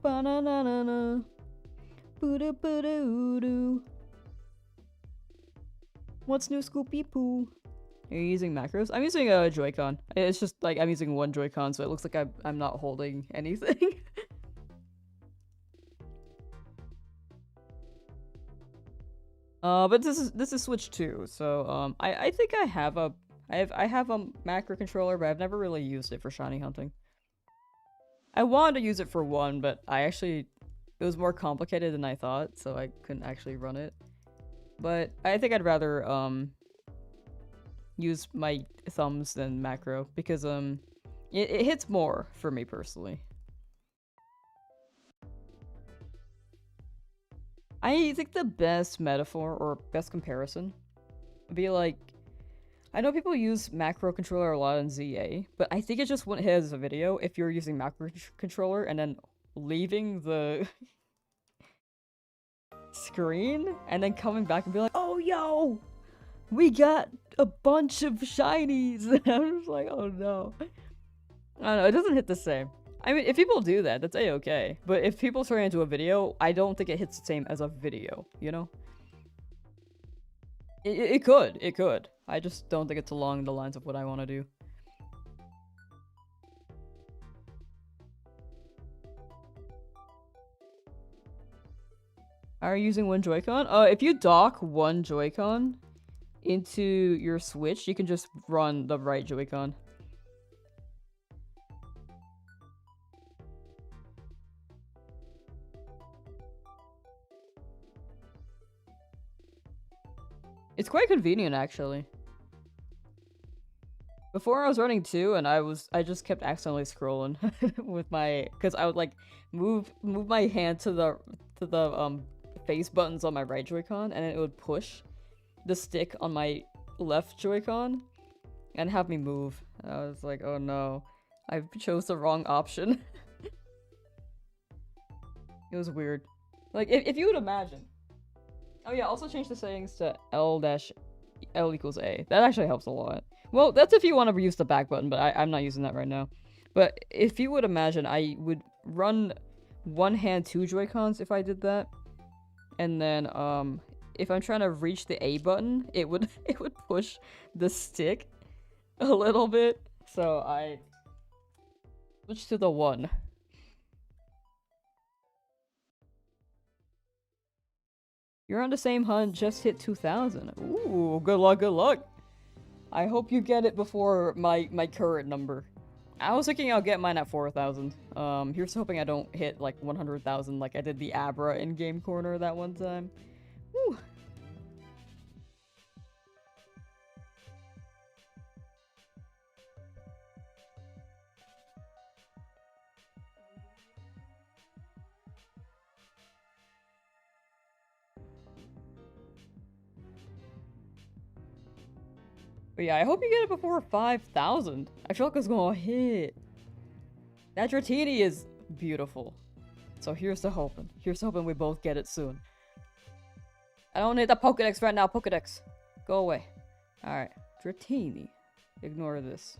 Ba-na-na-na-na. Boo-doo-boo-doo-doo. What's new, Scoopy Poo? Are you using macros? I'm using a Joy-Con. It's just like I'm using one Joy-Con, so it looks like I'm not holding anything. But this is Switch 2, so I think I have a macro controller, but I've never really used it for shiny hunting. I wanted to use it for one, but it was more complicated than I thought, so I couldn't actually run it. But I think I'd rather use my thumbs than macro because it hits more for me personally. I think the best metaphor or best comparison would be like, I know people use macro controller a lot in ZA, but I think it just wouldn't hit as a video if you're using macro controller and then leaving the screen and then coming back and be like, oh yo, we got a bunch of shinies. I'm just like, oh no. I don't know, it doesn't hit the same. I mean, if people do that, that's a-okay. But if people turn it into a video, I don't think it hits the same as a video, you know? It could. I just don't think it's along the lines of what I want to do. Are you using one Joy-Con? If you dock one Joy-Con into your Switch, you can just run the right Joy-Con. It's quite convenient, actually. Before I was running 2, and I just kept accidentally scrolling with my, because I would like move my hand to the face buttons on my right Joy-Con, and then it would push the stick on my left Joy-Con and have me move. I was like, oh no, I chose the wrong option. It was weird. Like, if you would imagine. Oh yeah, also change the settings to L equals A. That actually helps a lot. Well, that's if you want to use the back button, but I'm not using that right now. But if you would imagine, I would run one hand 2 Joy-Cons if I did that. And then, if I'm trying to reach the A button, it would push the stick a little bit. So I switched to the 1. You're on the same hunt, just hit 2,000. Ooh, good luck, good luck. I hope you get it before my current number. I was thinking I'll get mine at 4,000. Here's hoping I don't hit like 100,000 like I did the Abra in Game Corner that one time. Woo. But yeah, I hope you get it before 5,000. I feel like it's gonna hit. That Dratini is beautiful. So here's to hoping. Here's to hoping we both get it soon. I don't need the Pokedex right now, Pokedex. Go away. Alright, Dratini. Ignore this.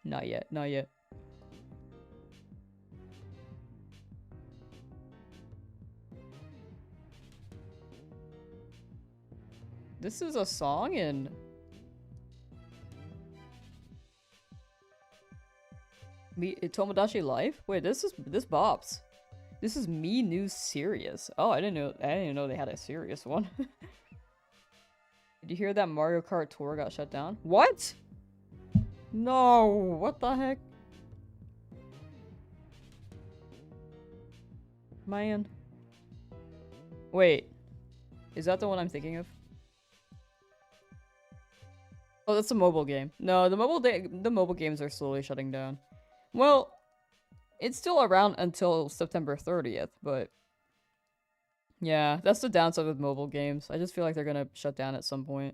Not yet, not yet. This is a song in... Tomodachi Life? Wait, this bops. This is Me New Serious. Oh, I didn't even know they had a serious one. Did you hear that Mario Kart Tour got shut down? What? No, what the heck? Man. Wait. Is that the one I'm thinking of? Oh, that's a mobile game. No, the mobile games are slowly shutting down. Well, it's still around until September 30th, but yeah, that's the downside with mobile games. I just feel like they're gonna shut down at some point.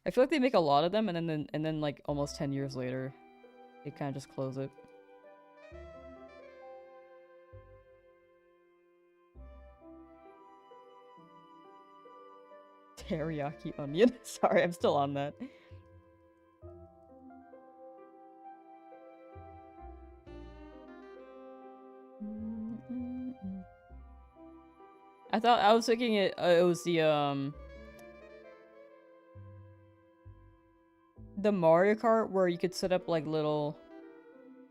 I feel like they make a lot of them, and then like almost 10 years later, they kind of just close it. Teriyaki onion. Sorry, I'm still on that. I was thinking it was the Mario Kart where you could set up like little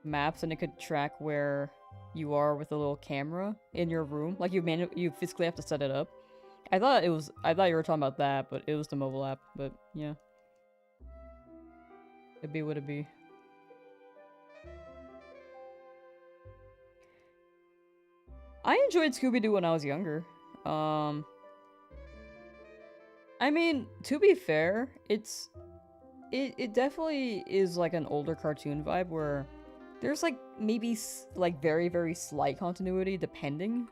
maps and it could track where you are with a little camera in your room. Like you physically have to set it up. I thought you were talking about that, but it was the mobile app, but yeah. It'd be what it be. I enjoyed Scooby-Doo when I was younger. I mean, to be fair, it definitely is like an older cartoon vibe where there's like maybe like very, very slight continuity depending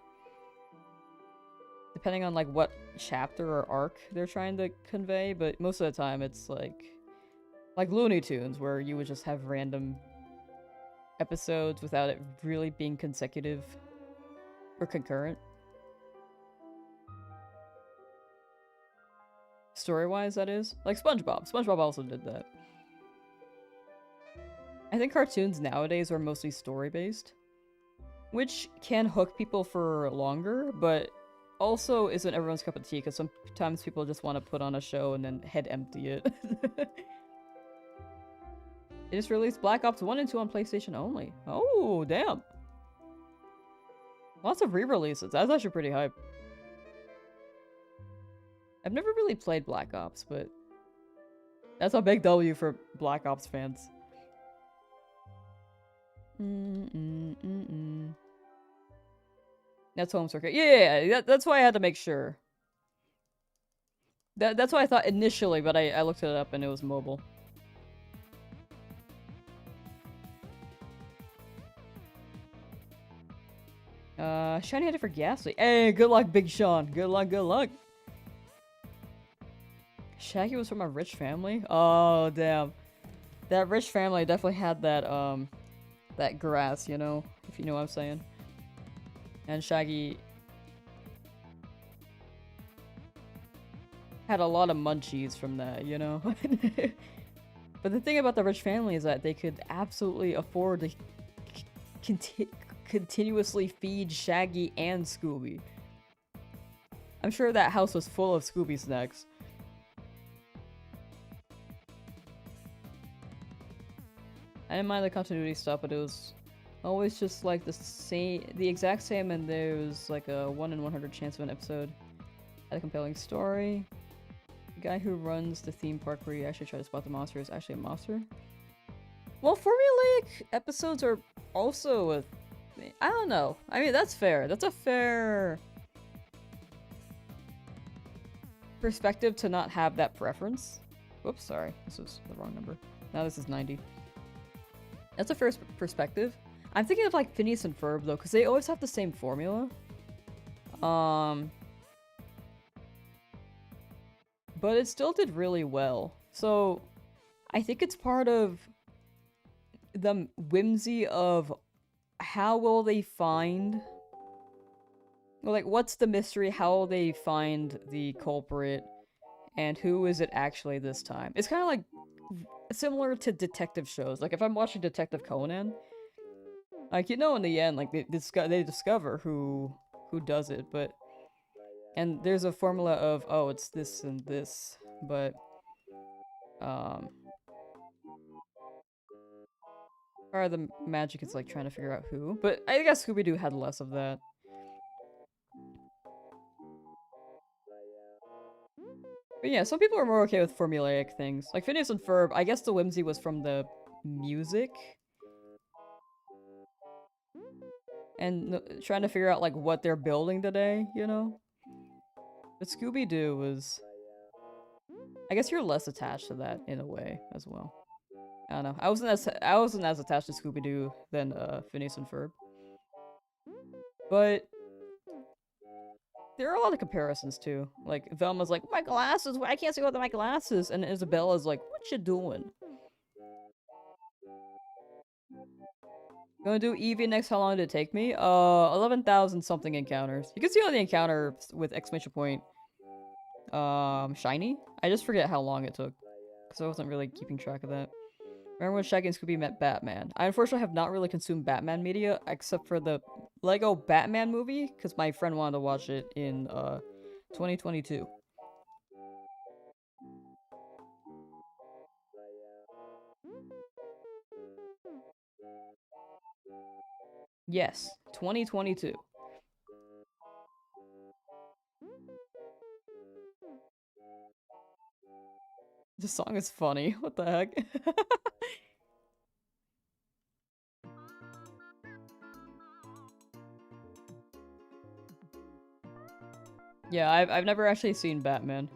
on like what chapter or arc they're trying to convey, but most of the time it's like Looney Tunes, where you would just have random episodes without it really being consecutive or concurrent. Story-wise, that is. Like SpongeBob. SpongeBob also did that. I think cartoons nowadays are mostly story-based, which can hook people for longer, but also isn't everyone's cup of tea, because sometimes people just want to put on a show and then head empty it. They just released Black Ops 1 and 2 on PlayStation only. Oh, damn. Lots of re-releases. That's actually pretty hype. I've never really played Black Ops, but that's a big W for Black Ops fans. That's home circuit. Yeah, that's why I had to make sure. That's why I thought initially, but I looked it up and it was mobile. Shiny headed for Ghastly. Hey, good luck, Big Sean. Good luck, good luck. Shaggy was from a rich family? Oh, damn. That rich family definitely had that, that grass, you know? If you know what I'm saying. And Shaggy had a lot of munchies from that, you know? But the thing about the rich family is that they could absolutely afford to continuously feed Shaggy and Scooby. I'm sure that house was full of Scooby snacks. I didn't mind the continuity stuff, but it was always just like the exact same, and there was like a 1 in 100 chance of an episode had a compelling story. The guy who runs the theme park where you actually try to spot the monster is actually a monster. Well, formulaic episodes are also I don't know. I mean, that's fair. That's a fair perspective to not have that preference. Whoops, sorry. This was the wrong number. Now this is 90. That's a fair perspective. I'm thinking of like Phineas and Ferb though, because they always have the same formula. But it still did really well. So I think it's part of the whimsy of how will they find, well, like, what's the mystery? How will they find the culprit? And who is it actually this time? It's kind of like similar to detective shows. Like, if I'm watching Detective Conan, like, you know, in the end, like, they discover who does it, but... And there's a formula of, oh, it's this and this, but... Or the magic is, like, trying to figure out who. But I guess Scooby-Doo had less of that. But yeah, some people are more okay with formulaic things. Like Phineas and Ferb, I guess the whimsy was from the music. And trying to figure out, like, what they're building today, you know? But Scooby-Doo was... I guess you're less attached to that, in a way, as well. I don't know. I wasn't as attached to Scooby-Doo than, Phineas and Ferb. But... there are a lot of comparisons, too. Like, Velma's like, my glasses! I can't see without my glasses! And Isabella's like, what you doing? Gonna do Eevee next, how long did it take me? 11,000 something encounters. You can see all the encounters with exclamation point. Shiny? I just forget how long it took. Because I wasn't really keeping track of that. Remember when Shaggy and Scooby met Batman? I unfortunately have not really consumed Batman media, except for the Lego Batman movie, because my friend wanted to watch it in, 2022. Yes, 2022. This song is funny. What the heck? Yeah, I've never actually seen Batman.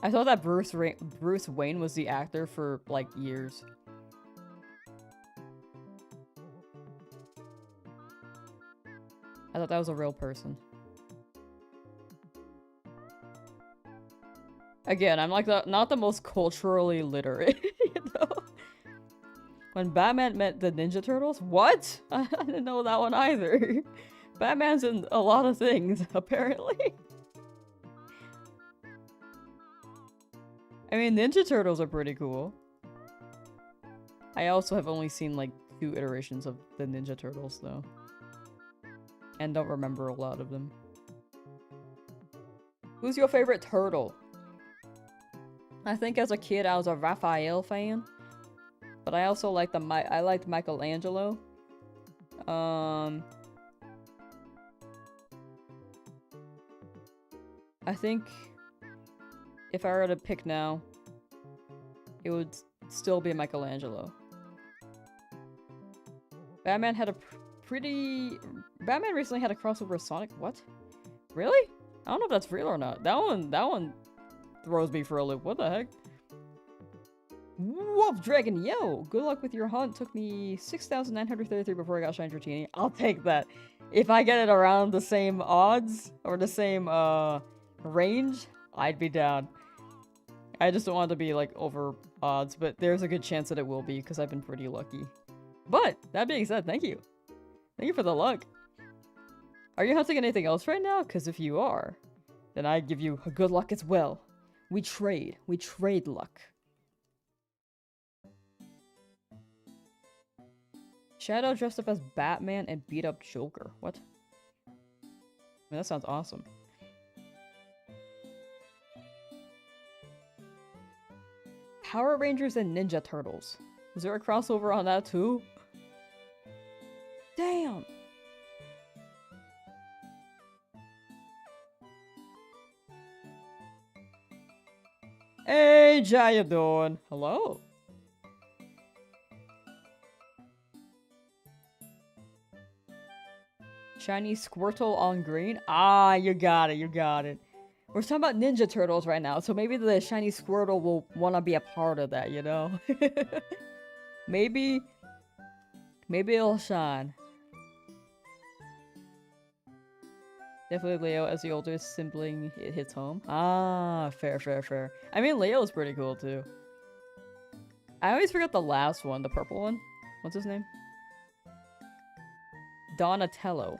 I thought that Bruce Wayne was the actor for, like, years. I thought that was a real person. Again, I'm like not the most culturally literate, you know? When Batman met the Ninja Turtles? What? I didn't know that one either. Batman's in a lot of things, apparently. I mean, Ninja Turtles are pretty cool. I also have only seen like 2 iterations of the Ninja Turtles, though. And don't remember a lot of them. Who's your favorite turtle? I think as a kid I was a Raphael fan. But I also liked I liked Michelangelo. I think if I were to pick now, it would still be Michelangelo. Batman had a Batman recently had a crossover with Sonic. What? Really? I don't know if that's real or not. That one throws me for a loop. What the heck? Wolf Dragon, yo! Good luck with your hunt. Took me 6,933 before I got Shiny Dratini. I'll take that. If I get it around the same odds, or the same, range, I'd be down. I just don't want it to be, like, over odds, but there's a good chance that it will be, because I've been pretty lucky. But, that being said, thank you. Thank you for the luck. Are you hunting anything else right now? Because if you are, then I give you a good luck as well. We trade luck. Shadow dressed up as Batman and beat up Joker. What? I mean, that sounds awesome. Power Rangers and Ninja Turtles. Was there a crossover on that too? Damn! Hey, how you doing? Hello? Shiny Squirtle on green? Ah, you got it. We're talking about Ninja Turtles right now, so maybe the Shiny Squirtle will want to be a part of that, you know? Maybe it'll shine. Definitely Leo as the oldest sibling, it hits home. Ah, fair. I mean, Leo's pretty cool, too. I always forget the last one, the purple one. What's his name? Donatello.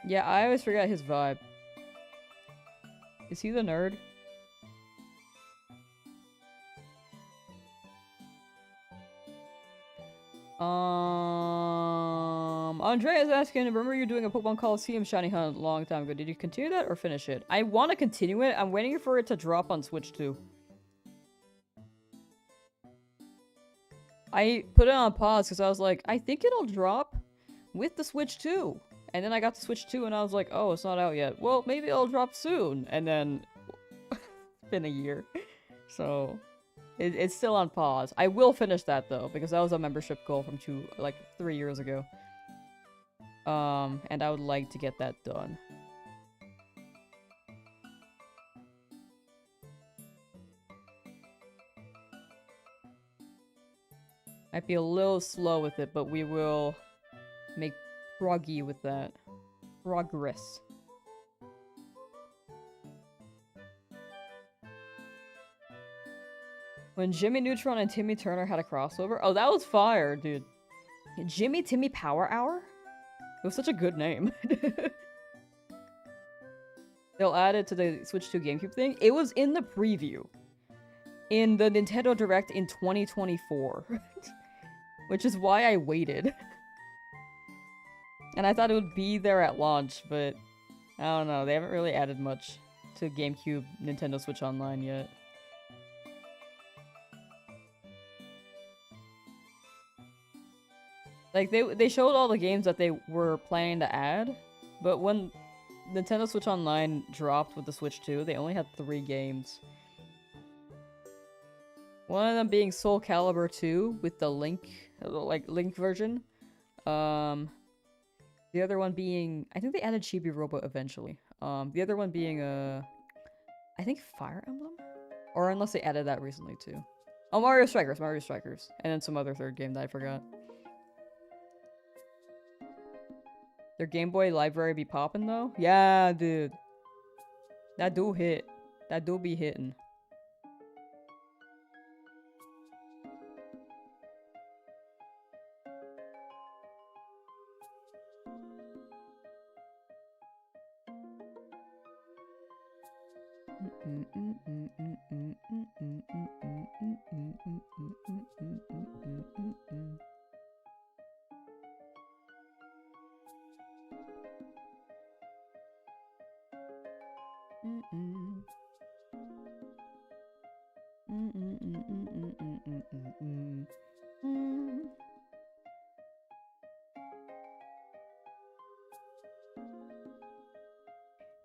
Yeah, I always forget his vibe. Is he the nerd? Andrea is asking, remember you doing a Pokemon Coliseum shiny hunt a long time ago. Did you continue that or finish it? I want to continue it. I'm waiting for it to drop on Switch 2. I put it on pause because I was like, I think it'll drop with the Switch 2. And then I got the Switch 2 and I was like, oh, it's not out yet. Well, maybe it'll drop soon. And then it's been a year. So it's still on pause. I will finish that though, because that was a membership goal from 3 years ago. And I would like to get that done. Might be a little slow with it, but we will make proggy with that. Progress. When Jimmy Neutron and Timmy Turner had a crossover? Oh, that was fire, dude. Jimmy Timmy Power Hour? It was such a good name. They'll add it to the Switch 2 GameCube thing. It was in the preview. In the Nintendo Direct in 2024. Which is why I waited. And I thought it would be there at launch, but I don't know. They haven't really added much to GameCube Nintendo Switch Online yet. Like, they showed all the games that they were planning to add, but when Nintendo Switch Online dropped with the Switch 2, they only had 3 games. One of them being Soul Calibur 2 with the Link version. The other one being, I think they added Chibi Robo eventually. The other one being I think Fire Emblem? Or unless they added that recently too. Oh, Mario Strikers, Mario Strikers. And then some other third game that I forgot. Their Game Boy library be popping though? Yeah, dude. That do hit. That do be hitting.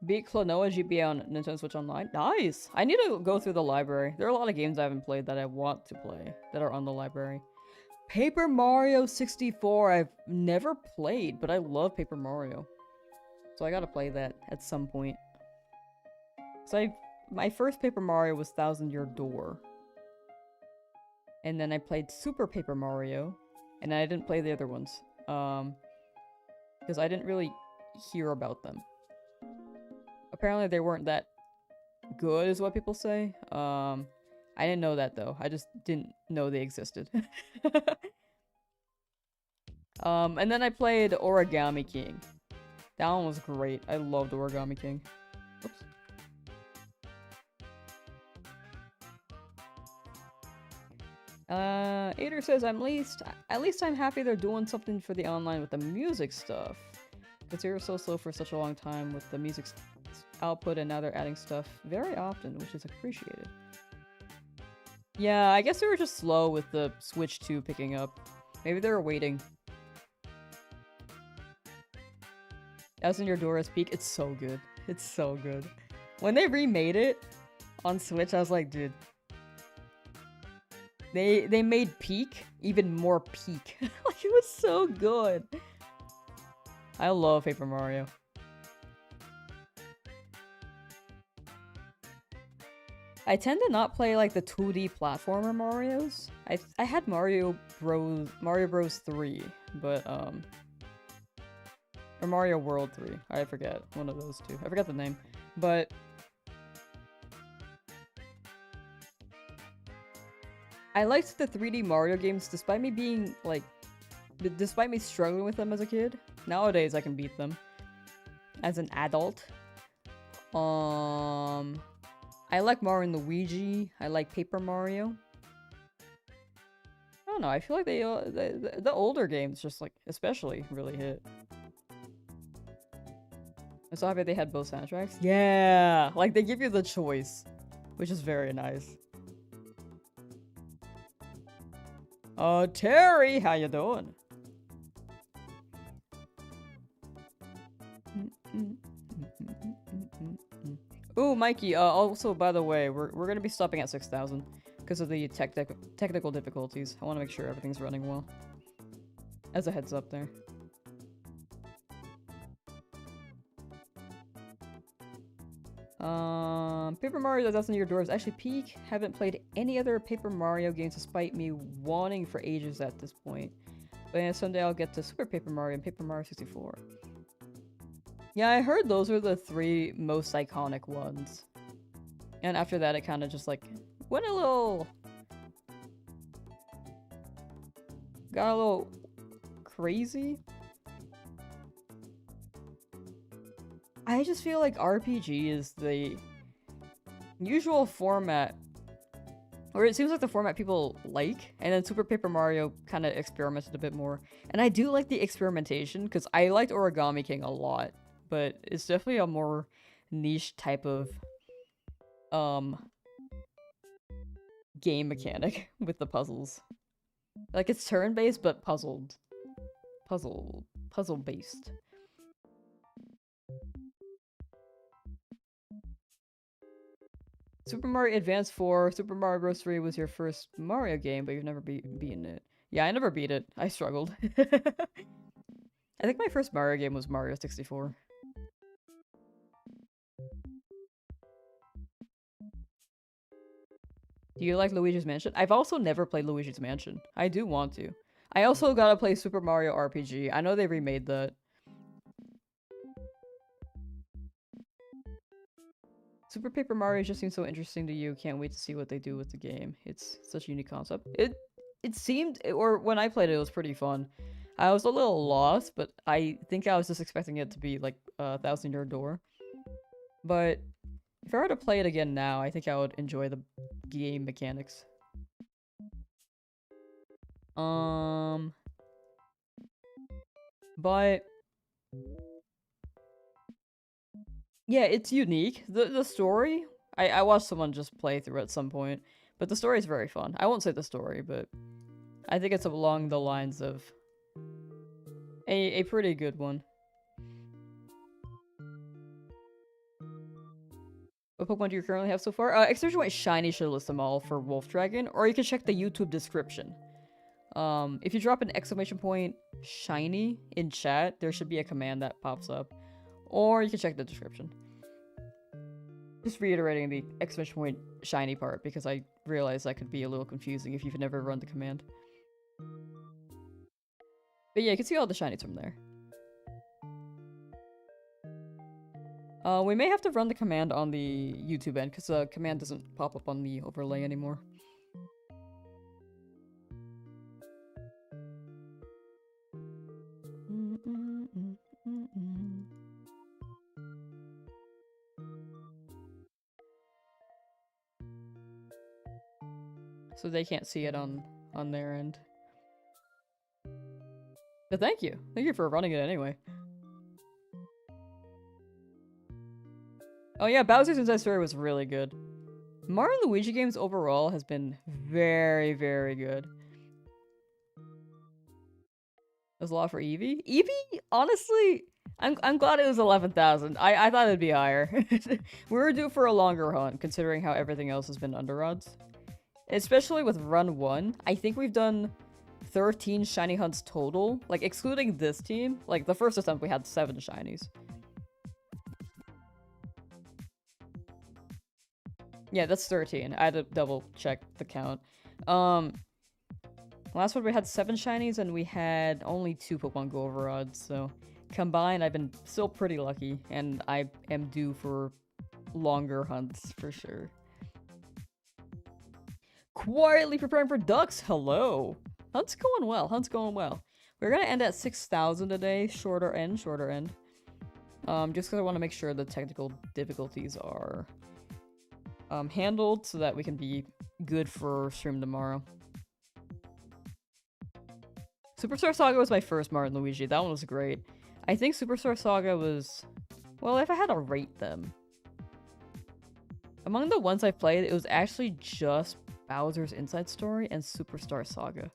Beat Klonoa GBA on Nintendo Switch Online. Nice! I need to go through the library. There are a lot of games I haven't played that I want to play that are on the library. Paper Mario 64 I've never played, but I love Paper Mario. So I gotta play that at some point. So my first Paper Mario was Thousand Year Door. And then I played Super Paper Mario. And I didn't play the other ones. Because I didn't really hear about them. Apparently they weren't that good is what people say. I didn't know that though. I just didn't know they existed. And then I played Origami King. That one was great. I loved Origami King. Oops. Ader says, at least I'm happy they're doing something for the online with the music stuff. Because they were so slow for such a long time with the music output, and now they're adding stuff very often, which is appreciated. Yeah, I guess they were just slow with the Switch 2 picking up. Maybe they were waiting. Thousand Year Door is peak. It's so good. It's so good. When they remade it on Switch, I was like, dude. They made peak even more peak. Like, it was so good. I love Paper Mario. I tend to not play like the 2D platformer Marios. I had Mario Bros 3, but or Mario World 3. I forget. One of those two. I forgot the name. But I liked the 3D Mario games despite me being like despite me struggling with them as a kid. Nowadays I can beat them as an adult. I like Mario and Luigi. I like Paper Mario. I don't know. I feel like the older games just like especially really hit. I'm so happy they had both soundtracks. Yeah, like they give you the choice, which is very nice. Terry, how you doing? Ooh, Mikey, also, by the way, we're gonna be stopping at 6,000 because of the technical difficulties. I want to make sure everything's running well. As a heads up there. Paper Mario The Thousand Year Door is actually peak. Haven't played any other Paper Mario games despite me wanting for ages at this point. But yeah, someday I'll get to Super Paper Mario and Paper Mario 64. Yeah, I heard those were the three most iconic ones. And after that, it kind of just like went a little... got a little crazy. I just feel like RPG is the usual format, or it seems like the format people like, and then Super Paper Mario kind of experimented a bit more. And I do like the experimentation, because I liked Origami King a lot, but it's definitely a more niche type of game mechanic with the puzzles. Like, it's turn-based, but puzzle-based. Super Mario Advance 4, Super Mario Bros. 3 was your first Mario game, but you've never beaten it. Yeah, I never beat it. I struggled. I think my first Mario game was Mario 64. Do you like Luigi's Mansion? I've also never played Luigi's Mansion. I do want to. I also gotta play Super Mario RPG. I know they remade that. Super Paper Mario just seems so interesting to you. Can't wait to see what they do with the game. It's such a unique concept. It seemed, or when I played it, it was pretty fun. I was a little lost, but I think I was just expecting it to be like a 1,000-year door. But if I were to play it again now, I think I would enjoy the game mechanics. But yeah, it's unique. The story, I watched someone just play through at some point, but the story is very fun. I won't say the story, but I think it's along the lines of a pretty good one. What Pokemon do you currently have so far? Extraction White Shiny should list them all for Wolf Dragon, or you can check the YouTube description. If you drop an exclamation point shiny in chat, there should be a command that pops up. Or you can check the description. Just reiterating the exclamation point shiny part, because I realize that could be a little confusing if you've never run the command. But yeah, you can see all the shinies from there. We may have to run the command on the YouTube end, because the command doesn't pop up on the overlay anymore. So they can't see it on their end. But thank you. Thank you for running it anyway. Oh yeah, Bowser's Inside Story was really good. Mario and Luigi games overall has been very, very good. There's a lot for Eevee. Eevee, honestly, I'm glad it was 11,000. I thought it'd be higher. We were due for a longer hunt, considering how everything else has been under odds. Especially with run 1. I think we've done 13 shiny hunts total. Like, excluding this team. Like, the first attempt we had 7 shinies. Yeah, that's 13. I had to double check the count. Last one we had 7 shinies and we had only 2 Pokemon Go over odds, so combined I've been still pretty lucky, and I am due for longer hunts for sure. Quietly preparing for ducks. Hello. Hunt's going well. Hunt's going well. We're gonna end at 6,000 today. Shorter end. Shorter end. Just because I want to make sure the technical difficulties are handled so that we can be good for stream tomorrow. Superstar Saga was my first Mario and Luigi. That one was great. I think Superstar Saga was... Well, if I had to rate them... Among the ones I've played, it was actually just Bowser's Inside Story and Superstar Saga.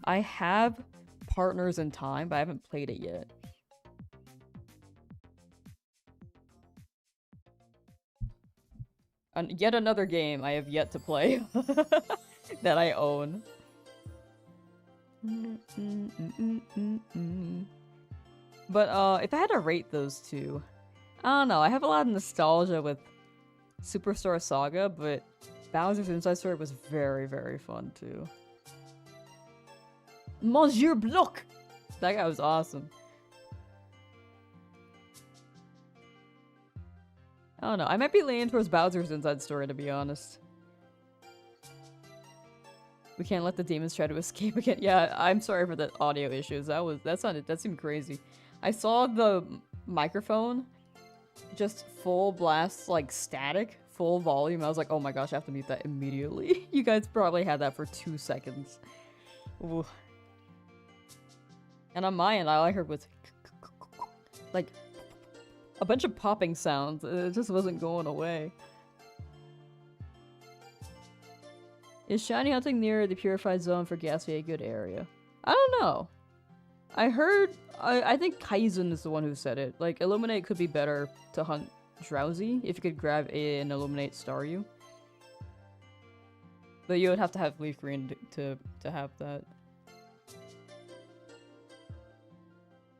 I have Partners in Time, but I haven't played it yet. And yet another game I have yet to play that I own. But if I had to rate those two, I don't know. I have a lot of nostalgia with Superstar Saga, but Bowser's Inside Story was very, very fun too. Monsieur Block! That guy was awesome. I don't know. I might be leaning towards Bowser's Inside Story, to be honest. We can't let the demons try to escape again. Yeah, I'm sorry for the audio issues. That seemed crazy. I saw the microphone just full blast, like static, full volume. I was like, oh my gosh, I have to mute that immediately. You guys probably had that for 2 seconds. Ooh. And on my end, all I heard was like a bunch of popping sounds. It just wasn't going away. Is shiny hunting near the purified zone for Gassy a good area? I don't know. I heard... I think Kaizen is the one who said it. Like, Illuminate could be better to hunt Drowzee if you could grab an Illuminate Staryu. But you would have to have LeafGreen to have that.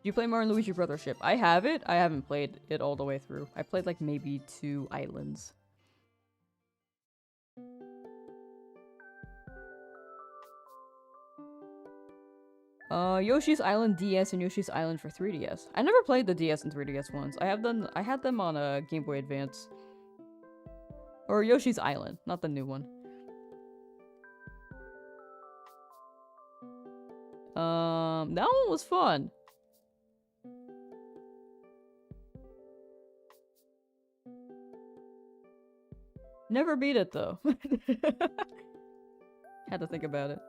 you play Mario and Luigi Brothership? I have it. I haven't played it all the way through. I played like maybe 2 islands. Yoshi's Island DS and Yoshi's Island for 3DS. I never played the DS and 3DS ones. I had them on a Game Boy Advance. Or Yoshi's Island, not the new one. That one was fun. Never beat it though. Had to think about it.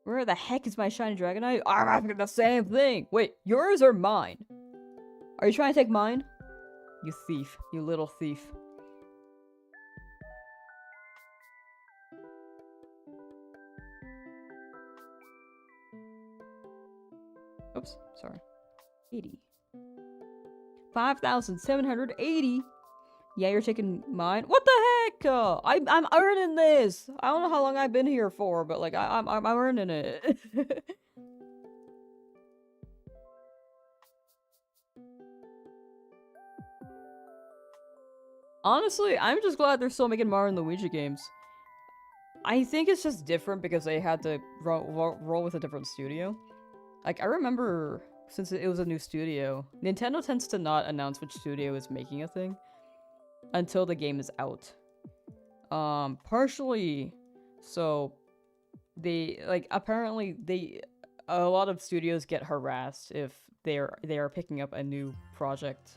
Where the heck is my shiny Dragonite? I'm asking the same thing! Wait, yours or mine? Are you trying to take mine? You thief. You little thief. Oops, sorry. 80. 5,780? Yeah, you're taking mine? What the heck? I'm earning this! I don't know how long I've been here for, but like, I'm earning it. Honestly, I'm just glad they're still making Mario and Luigi games. I think it's just different because they had to roll with a different studio. Like, I remember, since it was a new studio, Nintendo tends to not announce which studio is making a thing until the game is out. Partially, so they, like, apparently a lot of studios get harassed if they are picking up a new project.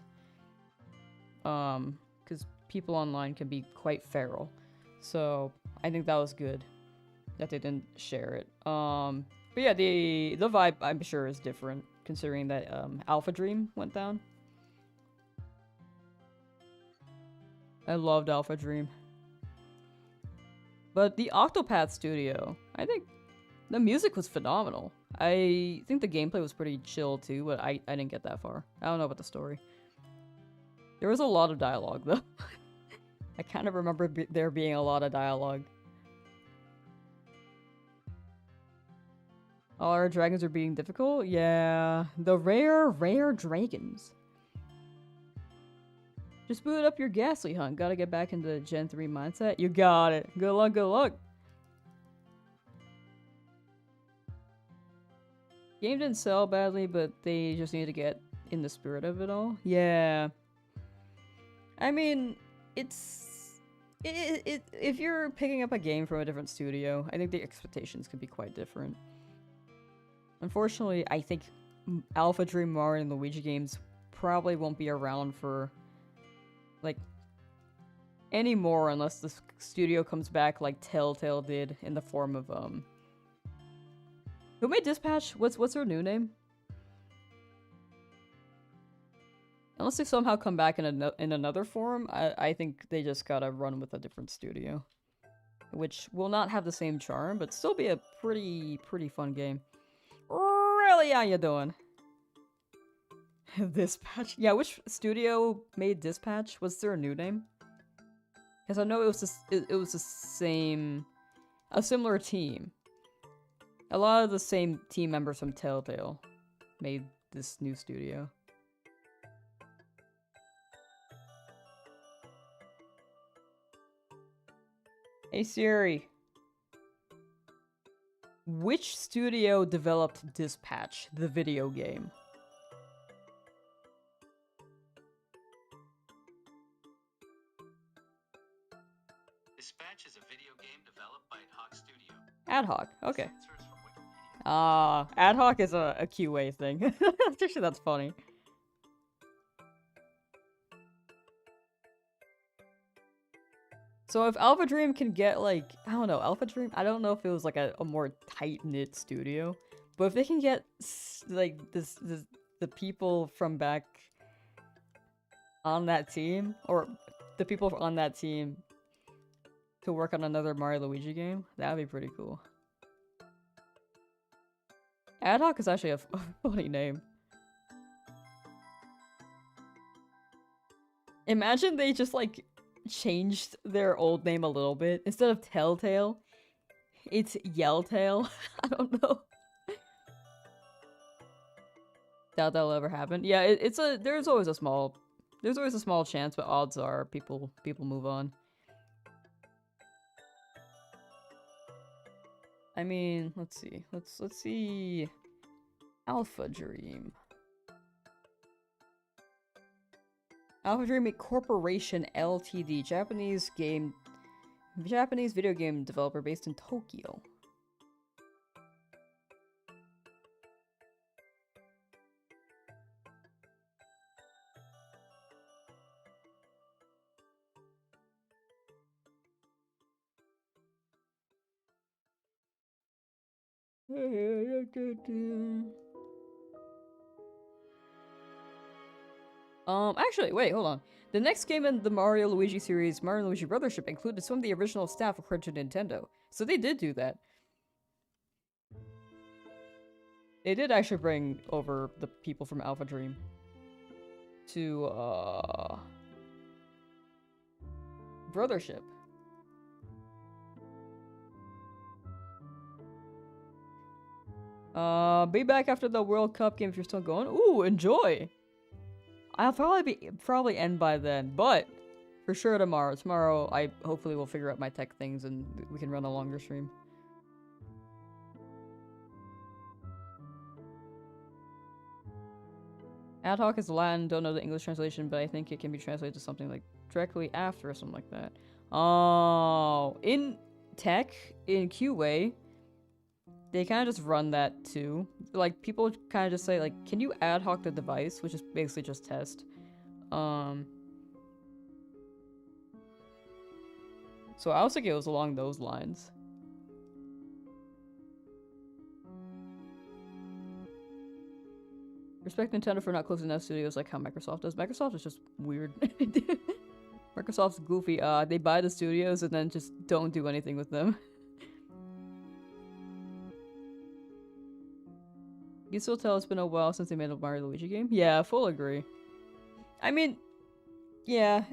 Because people online can be quite feral. So, I think that was good that they didn't share it. But yeah, the vibe, I'm sure, is different, considering that, Alpha Dream went down. I loved Alpha Dream. But the Octopath Studio, I think the music was phenomenal. I think the gameplay was pretty chill too, but I didn't get that far. I don't know about the story. There was a lot of dialogue, though. I kind of remember there being a lot of dialogue. All our dragons are being difficult? Yeah. The rare dragons. Just boot up your Ghastly Hunt. Gotta get back into Gen 3 mindset. You got it. Good luck, good luck. Game didn't sell badly, but they just need to get in the spirit of it all. Yeah. I mean, if you're picking up a game from a different studio, I think the expectations could be quite different. Unfortunately, I think Alpha Dream Mario and Luigi games probably won't be around for, like, anymore unless the studio comes back like Telltale did in the form of, Who made Dispatch? What's their new name? Unless they somehow come back in another form, I think they just gotta run with a different studio. Which will not have the same charm, but still be a pretty fun game. Really, how you doing? Dispatch? Yeah, which studio made Dispatch? Was there a new name? Because I know it was the same... a similar team. A lot of the same team members from Telltale made this new studio. Hey Siri. Which studio developed Dispatch, the video game? Dispatch is a video game developed by Ad Studio. Ad Hoc, okay. Ad Hoc is a QA thing. Actually, that's funny. So if Alpha Dream can get, like, I don't know, Alpha Dream, I don't know if it was like a more tight-knit studio, but if they can get, like, the people from back on that team, or the people on that team to work on another Mario Luigi game. That'd be pretty cool. Ad hoc is actually a funny name. Imagine they just like changed their old name a little bit. Instead of Telltale, it's Yelltale. I don't know. Doubt that'll ever happen. Yeah, there's always a small chance, but odds are people move on. I mean, let's see. Let's see. Alpha Dream. Alpha Dream Corporation Ltd. Japanese video game developer based in Tokyo. Actually, wait, hold on. The next game in the Mario Luigi series, Mario Luigi Brothership, included some of the original staff according to Nintendo. So they did do that. They did actually bring over the people from Alpha Dream to, Brothership. Be back after the World Cup game if you're still going. Ooh, enjoy! I'll probably end by then, but for sure tomorrow. Tomorrow, I hopefully will figure out my tech things and we can run a longer stream. Ad hoc is Latin, don't know the English translation, but I think it can be translated to something like directly after or something like that. Oh, in tech, in QA, they kind of just run that too. Like, people kind of just say, like, can you ad hoc the device? Which is basically just test. So I was thinking it was along those lines. Respect Nintendo for not closing down studios like how Microsoft does. Microsoft is just weird. Microsoft's goofy. They buy the studios and then just don't do anything with them. You still tell it's been a while since they made a Mario Luigi game? Yeah, full agree. I mean, yeah,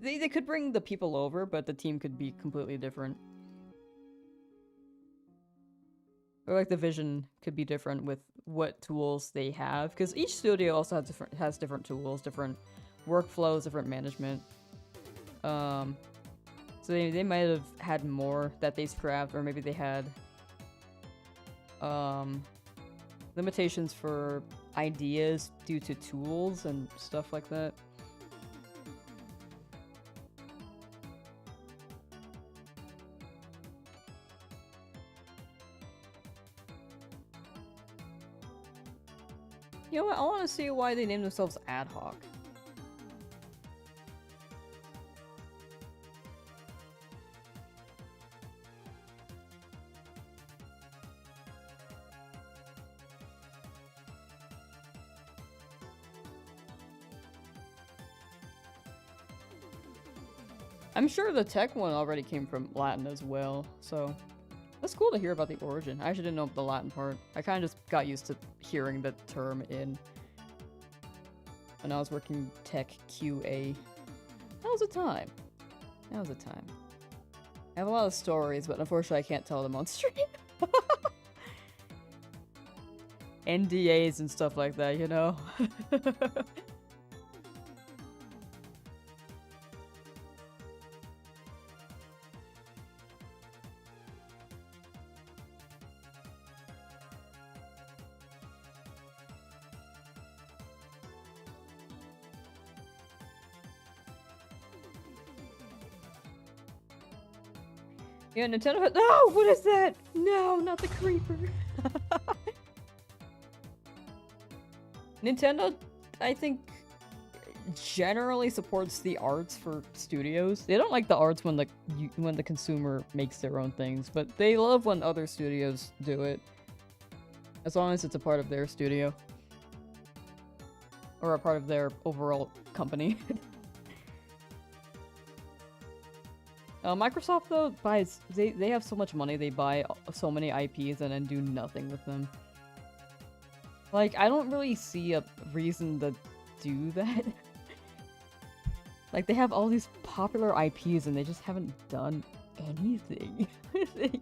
they could bring the people over, but the team could be completely different. Or like the vision could be different with what tools they have, because each studio also has different tools, different workflows, different management. So they might have had more that they scrapped, or maybe they had limitations for ideas due to tools and stuff like that. You know what? I want to see why they named themselves Ad Hoc. I'm sure the tech one already came from Latin as well, so that's cool to hear about the origin. I actually didn't know the Latin part. I kind of just got used to hearing the term when I was working tech QA. That was a time. That was a time. I have a lot of stories, but unfortunately I can't tell them on stream. NDAs and stuff like that, you know? Yeah, Nintendo had— no! What is that? No, not the creeper. Nintendo, I think, generally supports the arts for studios. They don't like the arts when the consumer makes their own things, but they love when other studios do it. As long as it's a part of their studio. Or a part of their overall company. Microsoft though buys they have so much money, they buy so many IPs and then do nothing with them. Like, I don't really see a reason to do that. Like, they have all these popular IPs and they just haven't done anything.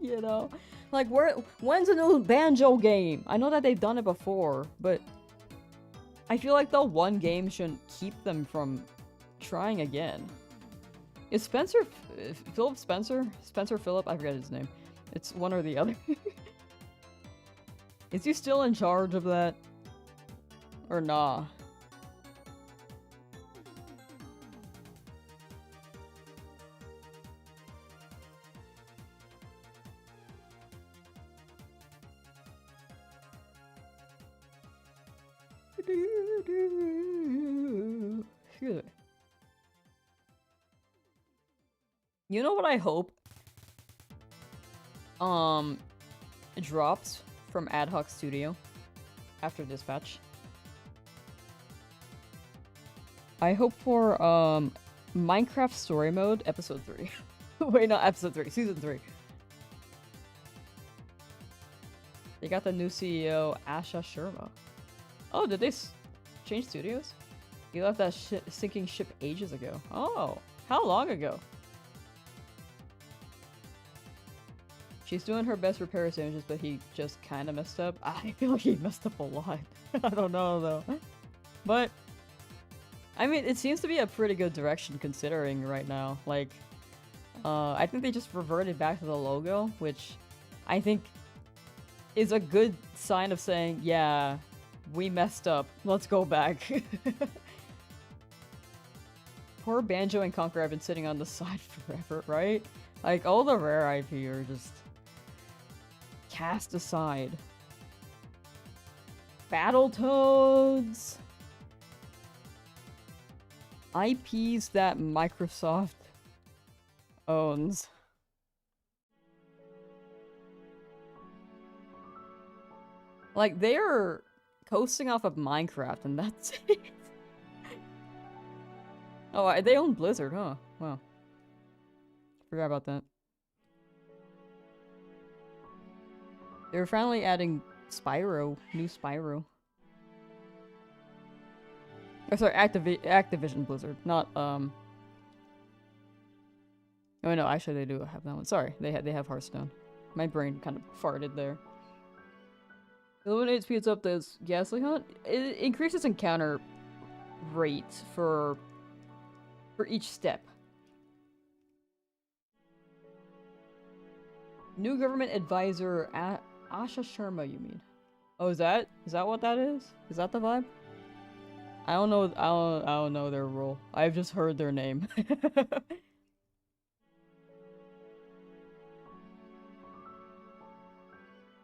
You know? Like, when's a new Banjo game? I know that they've done it before, but I feel like the one game shouldn't keep them from trying again. Is Philip Spencer? Spencer Phillip? I forget his name. It's one or the other. Is he still in charge of that? Or nah? Excuse me. You know what I hope? It drops from Ad Hoc Studio after Dispatch. I hope for Minecraft Story Mode Episode 3. Wait, not Episode 3, Season 3. They got the new CEO, Asha Sharma. Oh, did they change studios? You left that sinking ship ages ago. Oh, how long ago? She's doing her best repair sandwiches, but he just kind of messed up. I feel like he messed up a lot. I don't know, though. But, I mean, it seems to be a pretty good direction considering right now. Like, I think they just reverted back to the logo, which I think is a good sign of saying, yeah, we messed up. Let's go back. Poor Banjo and Conqueror have been sitting on the side forever, right? Like, all the rare IP are just cast aside. Battletoads! IPs that Microsoft owns. Like, they're coasting off of Minecraft, and that's it. Oh, they own Blizzard, huh? Wow. Forgot about that. They're finally adding Spyro, new Spyro. Oh, sorry, Activision Blizzard, not, Oh no, actually they do have that one. Sorry, they have Hearthstone. My brain kind of farted there. Illuminate speeds up the Ghastly Hunt. It increases encounter rate for each step. New government advisor Asha Sharma, you mean? Oh, is that what that is? Is that the vibe? I don't know. I don't know their role. I've just heard their name.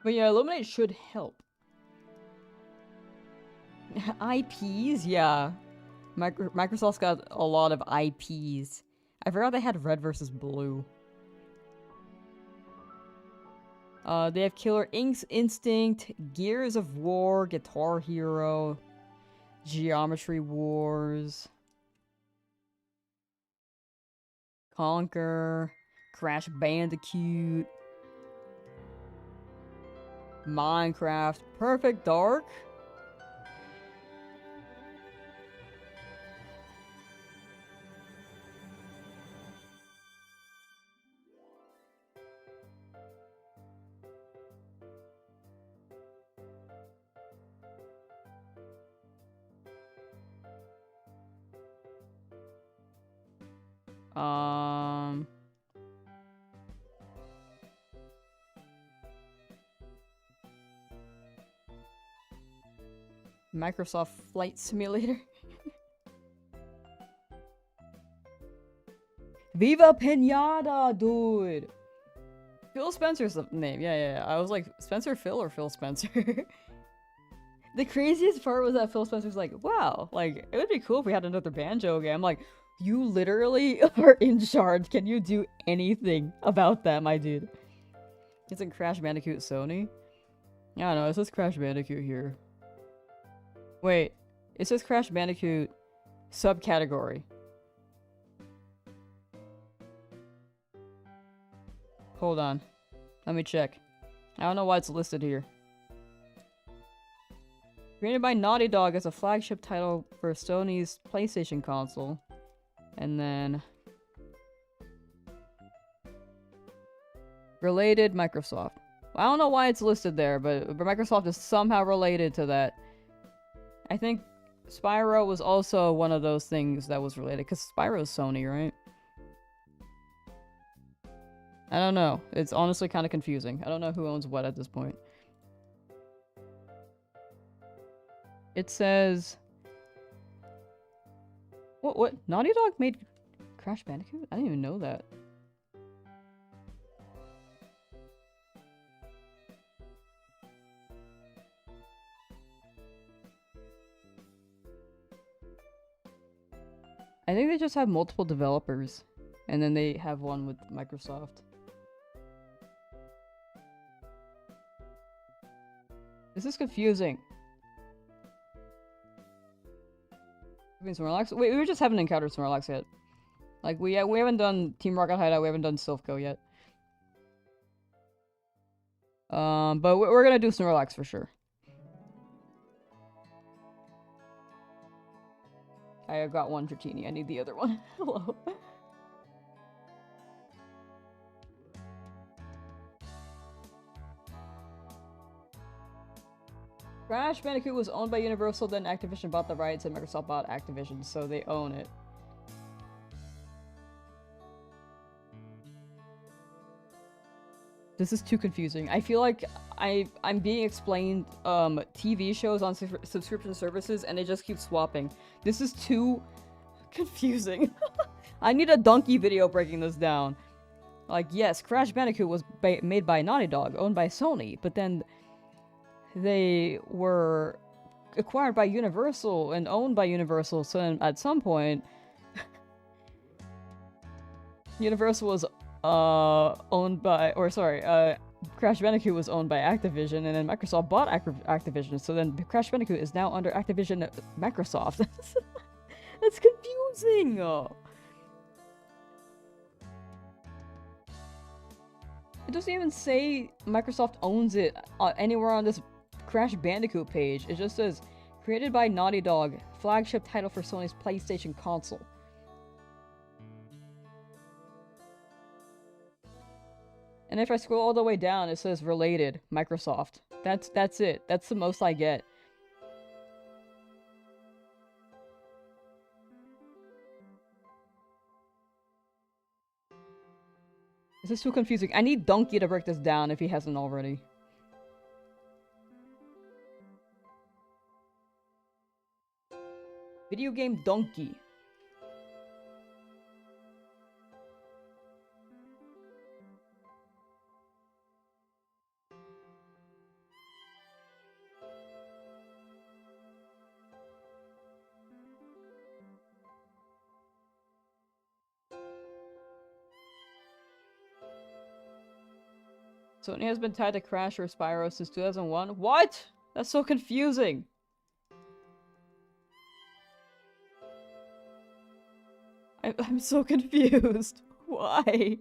But yeah, Illuminate should help. IPs, yeah. Microsoft's got a lot of IPs. I forgot they had Red versus Blue. They have Killer Instinct, Gears of War, Guitar Hero, Geometry Wars, Conquer, Crash Bandicoot, Minecraft, Perfect Dark. Microsoft Flight Simulator. Viva Pinata, dude! Phil Spencer's the name. Yeah. I was like, Spencer Phil or Phil Spencer? The craziest part was that Phil Spencer's like, wow, like, it would be cool if we had another Banjo game. I'm like, you literally are in charge. Can you do anything about that, my dude? Isn't Crash Bandicoot Sony? I don't know, it says Crash Bandicoot here. Wait, it says Crash Bandicoot subcategory. Hold on. Let me check. I don't know why it's listed here. Created by Naughty Dog as a flagship title for Sony's PlayStation console. And then... related Microsoft. I don't know why it's listed there, but Microsoft is somehow related to that. I think Spyro was also one of those things that was related, because Spyro's Sony, right? I don't know. It's honestly kind of confusing. I don't know who owns what at this point. It says... What? Naughty Dog made Crash Bandicoot? I didn't even know that. I think they just have multiple developers, and then they have one with Microsoft. This is confusing. Snorlax? Wait, we just haven't encountered Snorlax yet. Like, we haven't done Team Rocket Hideout, we haven't done Silphco yet. But we're gonna do Snorlax for sure. I got one Dratini, I need the other one. Hello. Crash Bandicoot was owned by Universal, then Activision bought the rights and Microsoft bought Activision, so they own it. This is too confusing. I feel like I'm being explained TV shows on subscription services and they just keep swapping. This is too confusing. I need a donkey video breaking this down. Like, yes, Crash Bandicoot was made by Naughty Dog, owned by Sony, but then they were acquired by Universal and owned by Universal, so then at some point Universal was owned by, or sorry, Crash Bandicoot was owned by Activision, and then Microsoft bought Activision, so then Crash Bandicoot is now under Activision Microsoft. That's confusing! It doesn't even say Microsoft owns it anywhere on this Crash Bandicoot page. It just says, created by Naughty Dog, flagship title for Sony's PlayStation console. And if I scroll all the way down, it says related, Microsoft. That's it. That's the most I get. This is too confusing. I need Donkey to break this down if he hasn't already. Video game Donkey. Sony has been tied to Crash or Spyro since 2001. What? That's so confusing. I'm so confused. Why?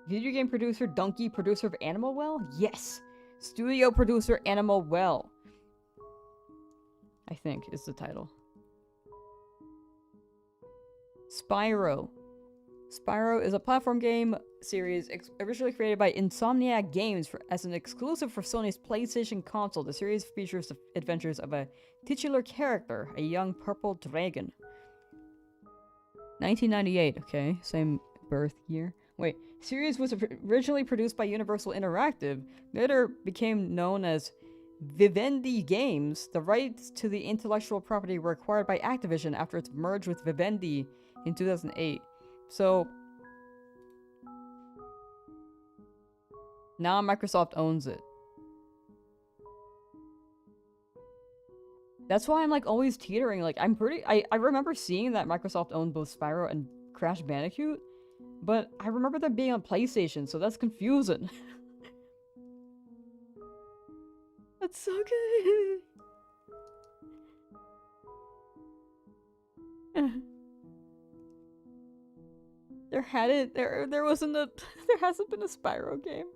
Video game producer Donkey, producer of Animal Well? Yes! Studio producer Animal Well. I think is the title. Spyro. Spyro is a platform game series originally created by Insomniac Games as an exclusive for Sony's PlayStation console. The series features the adventures of a titular character, a young purple dragon. 1998, okay, same birth year. Wait, series was originally produced by Universal Interactive, later became known as Vivendi Games. The rights to the intellectual property were acquired by Activision after its merge with Vivendi in 2008. So now Microsoft owns it. That's why I'm like always teetering. Like I remember seeing that Microsoft owned both Spyro and Crash Bandicoot, but I remember them being on PlayStation, so that's confusing. That's so good. There hadn't there wasn't a there hasn't been a Spyro game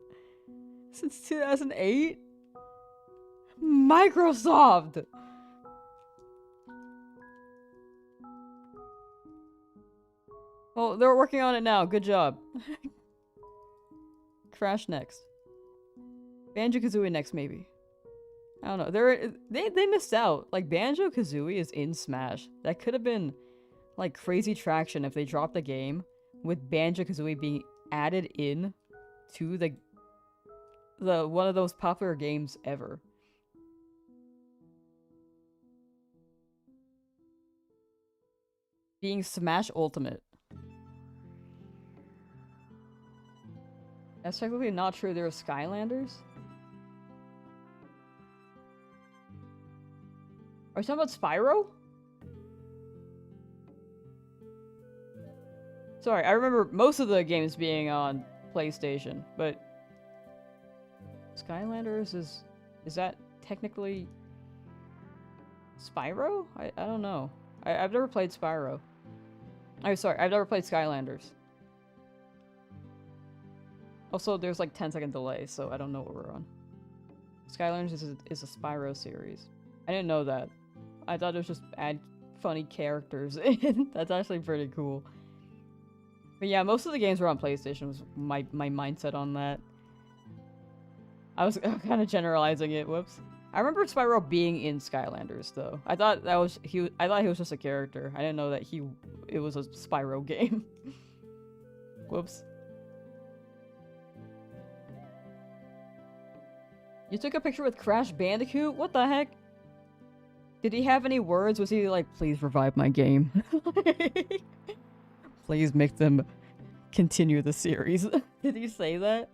since 2008. Microsoft. Oh, they're working on it now. Good job. Crash next. Banjo-Kazooie next, maybe. I don't know. They missed out. Like, Banjo-Kazooie is in Smash. That could have been, like, crazy traction if they dropped the game with Banjo-Kazooie being added in to the one of those popular games ever. Being Smash Ultimate. That's technically not true. There are Skylanders. Are you talking about Spyro? Sorry, I remember most of the games being on PlayStation, but Skylanders is that technically Spyro? I don't know. I've never played Spyro. Oh, sorry, I've never played Skylanders. Also, there's like 10-second delay, so I don't know what we're on. Skylanders is a Spyro series. I didn't know that. I thought it was just add funny characters in. That's actually pretty cool. But yeah, most of the games were on PlayStation was my mindset on that. I was kind of generalizing it, whoops. I remember Spyro being in Skylanders though. I thought that was I thought he was just a character. I didn't know that it was a Spyro game. Whoops. You took a picture with Crash Bandicoot? What the heck? Did he have any words? Was he like, please revive my game? Please make them continue the series. Did he say that?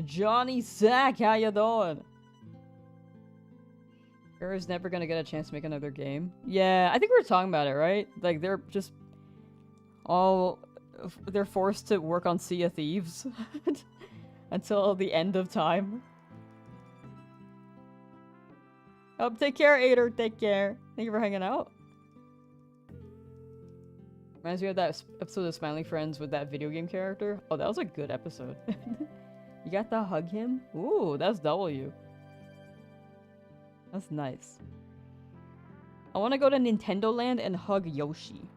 Johnny Sack, how you doing? Era's never gonna get a chance to make another game. Yeah, I think we were talking about it, right? Like, they're just all... They're forced to work on Sea of Thieves. Until the end of time. Oh, take care, Ader. Take care. Thank you for hanging out. Reminds me of that episode of Smiling Friends with that video game character. Oh, that was a good episode. You got to hug him? Ooh, that's W. That's nice. I want to go to Nintendo Land and hug Yoshi.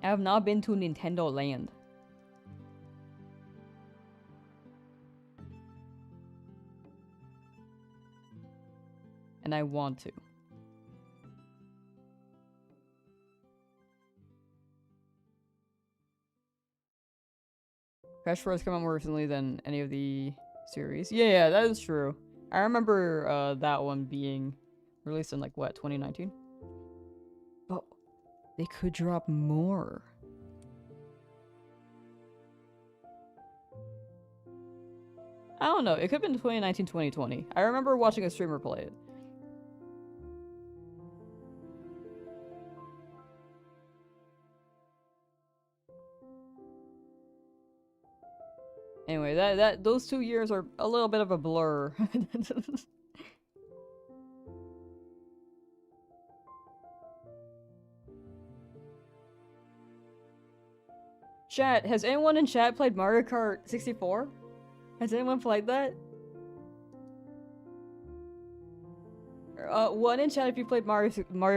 I have not been to Nintendo Land. And I want to. Crash 4 has come out more recently than any of the series. Yeah, that is true. I remember that one being released in like, what, 2019? But they could drop more. I don't know. It could have been 2019, 2020. I remember watching a streamer play it. Anyway, those 2 years are a little bit of a blur. Chat, has anyone in chat played Mario Kart 64? Has anyone played that? One in chat if you played Mario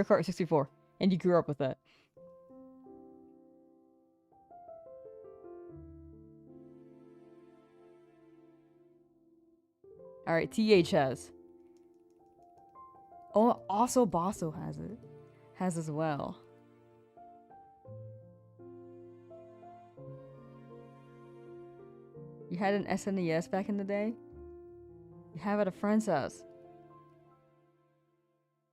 Kart 64 and you grew up with that. Alright, TH has. Oh, also Basso has it. Has as well. You had an SNES back in the day? You have it at a friend's house.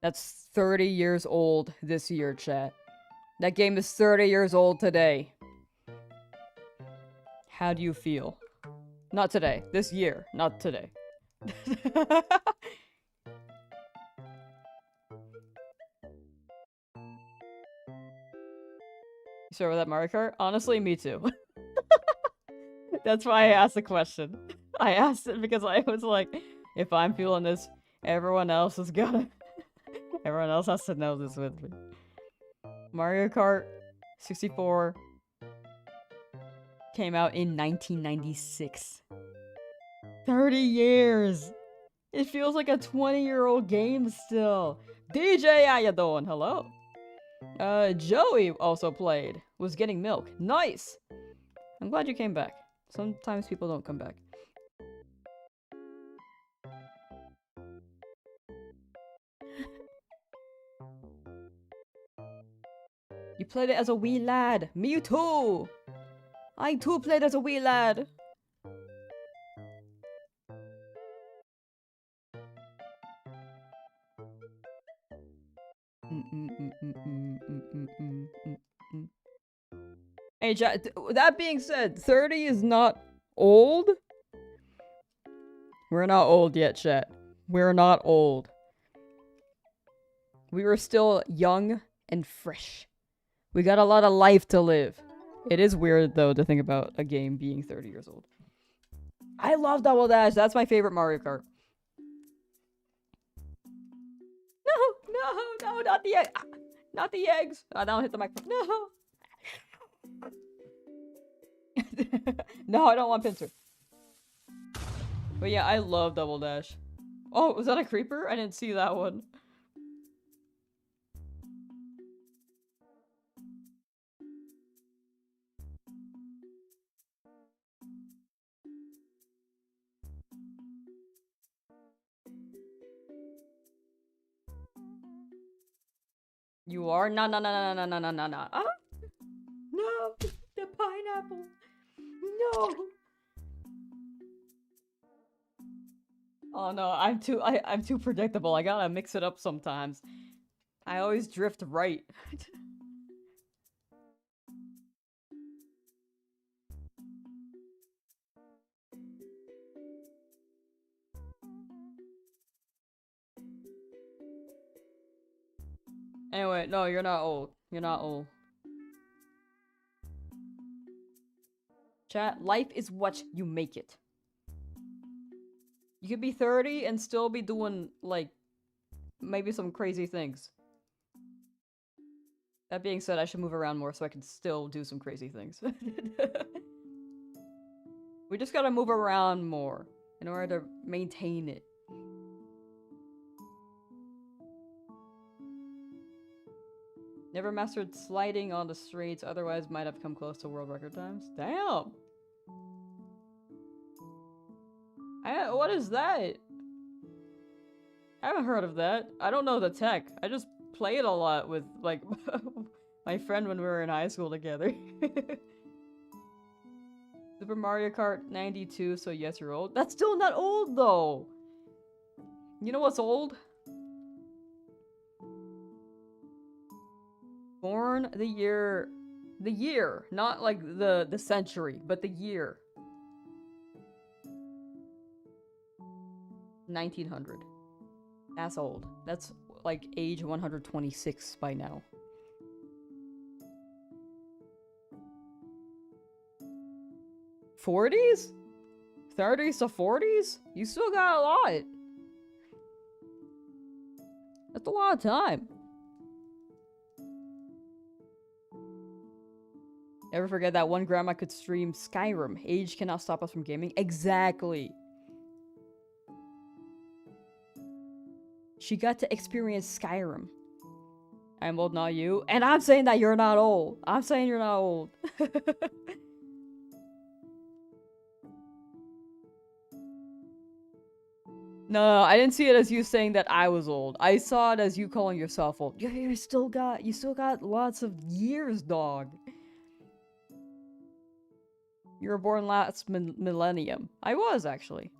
That's 30 years old this year, chat. That game is 30 years old today. How do you feel? Not today. This year. Not today. You start with that Mario Kart? Honestly, me too. That's why I asked the question. I asked it because I was like, if I'm feeling this Everyone else is gonna... Everyone else has to know this with me. Mario Kart 64 came out in 1996. 30 years! It feels like a 20-year-old game still. DJ, how you doing? Hello. Joey also played. Was getting milk. Nice! I'm glad you came back. Sometimes people don't come back. You played it as a wee lad. Me too! I too played as a wee lad. Hey, chat, that being said, 30 is not old. We're not old yet, chat. We're not old. We were still young and fresh. We got a lot of life to live. It is weird, though, to think about a game being 30 years old. I love Double Dash. That's my favorite Mario Kart. No, not the egg. Not the eggs. I don't hit the microphone. No. No, I don't want pincer. But yeah, I love Double Dash. Oh, was that a creeper? I didn't see that one. You are? No. Ah! No! The pineapple! No! Oh no, I'm too predictable. I gotta mix it up sometimes. I always drift right. Anyway, no, you're not old. You're not old. Chat, life is what you make it. You could be 30 and still be doing, like, maybe some crazy things. That being said, I should move around more so I can still do some crazy things. We just gotta move around more in order to maintain it. Never mastered sliding on the streets, otherwise might have come close to world record times. Damn! What is that? I haven't heard of that. I don't know the tech. I just played a lot with, like, my friend when we were in high school together. Super Mario Kart 92, so yes, you're old. That's still not old, though! You know what's old? Born the year, not like the century, but the year. 1900. That's old. That's like age 126 by now. '40s? 30s to 40s? You still got a lot. That's a lot of time. Never forget that one grandma could stream Skyrim. Age cannot stop us from gaming. Exactly. She got to experience Skyrim. I'm old, not you. And I'm saying that you're not old. I'm saying you're not old. No, I didn't see it as you saying that I was old. I saw it as you calling yourself old. You still got lots of years, dog. You were born last millennium. I was, actually.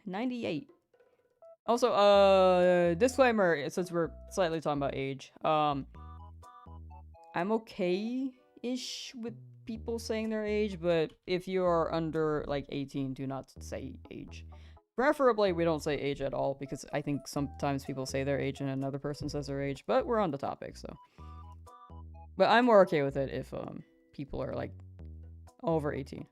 98. Also, disclaimer, since we're slightly talking about age. I'm okay-ish with people saying their age, but if you are under, like, 18, do not say age. Preferably, we don't say age at all, because I think sometimes people say their age and another person says their age, but we're on the topic, so. But I'm more okay with it if, people are, like, over 18.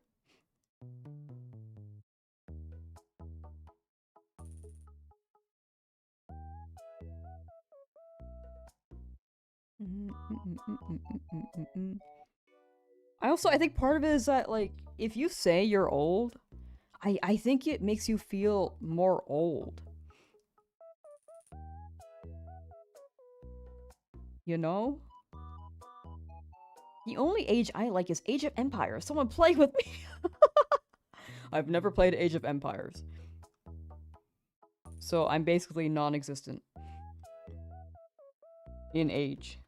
I think part of it is that, like, if you say you're old, I think it makes you feel more old. You know? The only age I like is Age of Empires. Someone play with me! I've never played Age of Empires. So I'm basically non-existent. In age.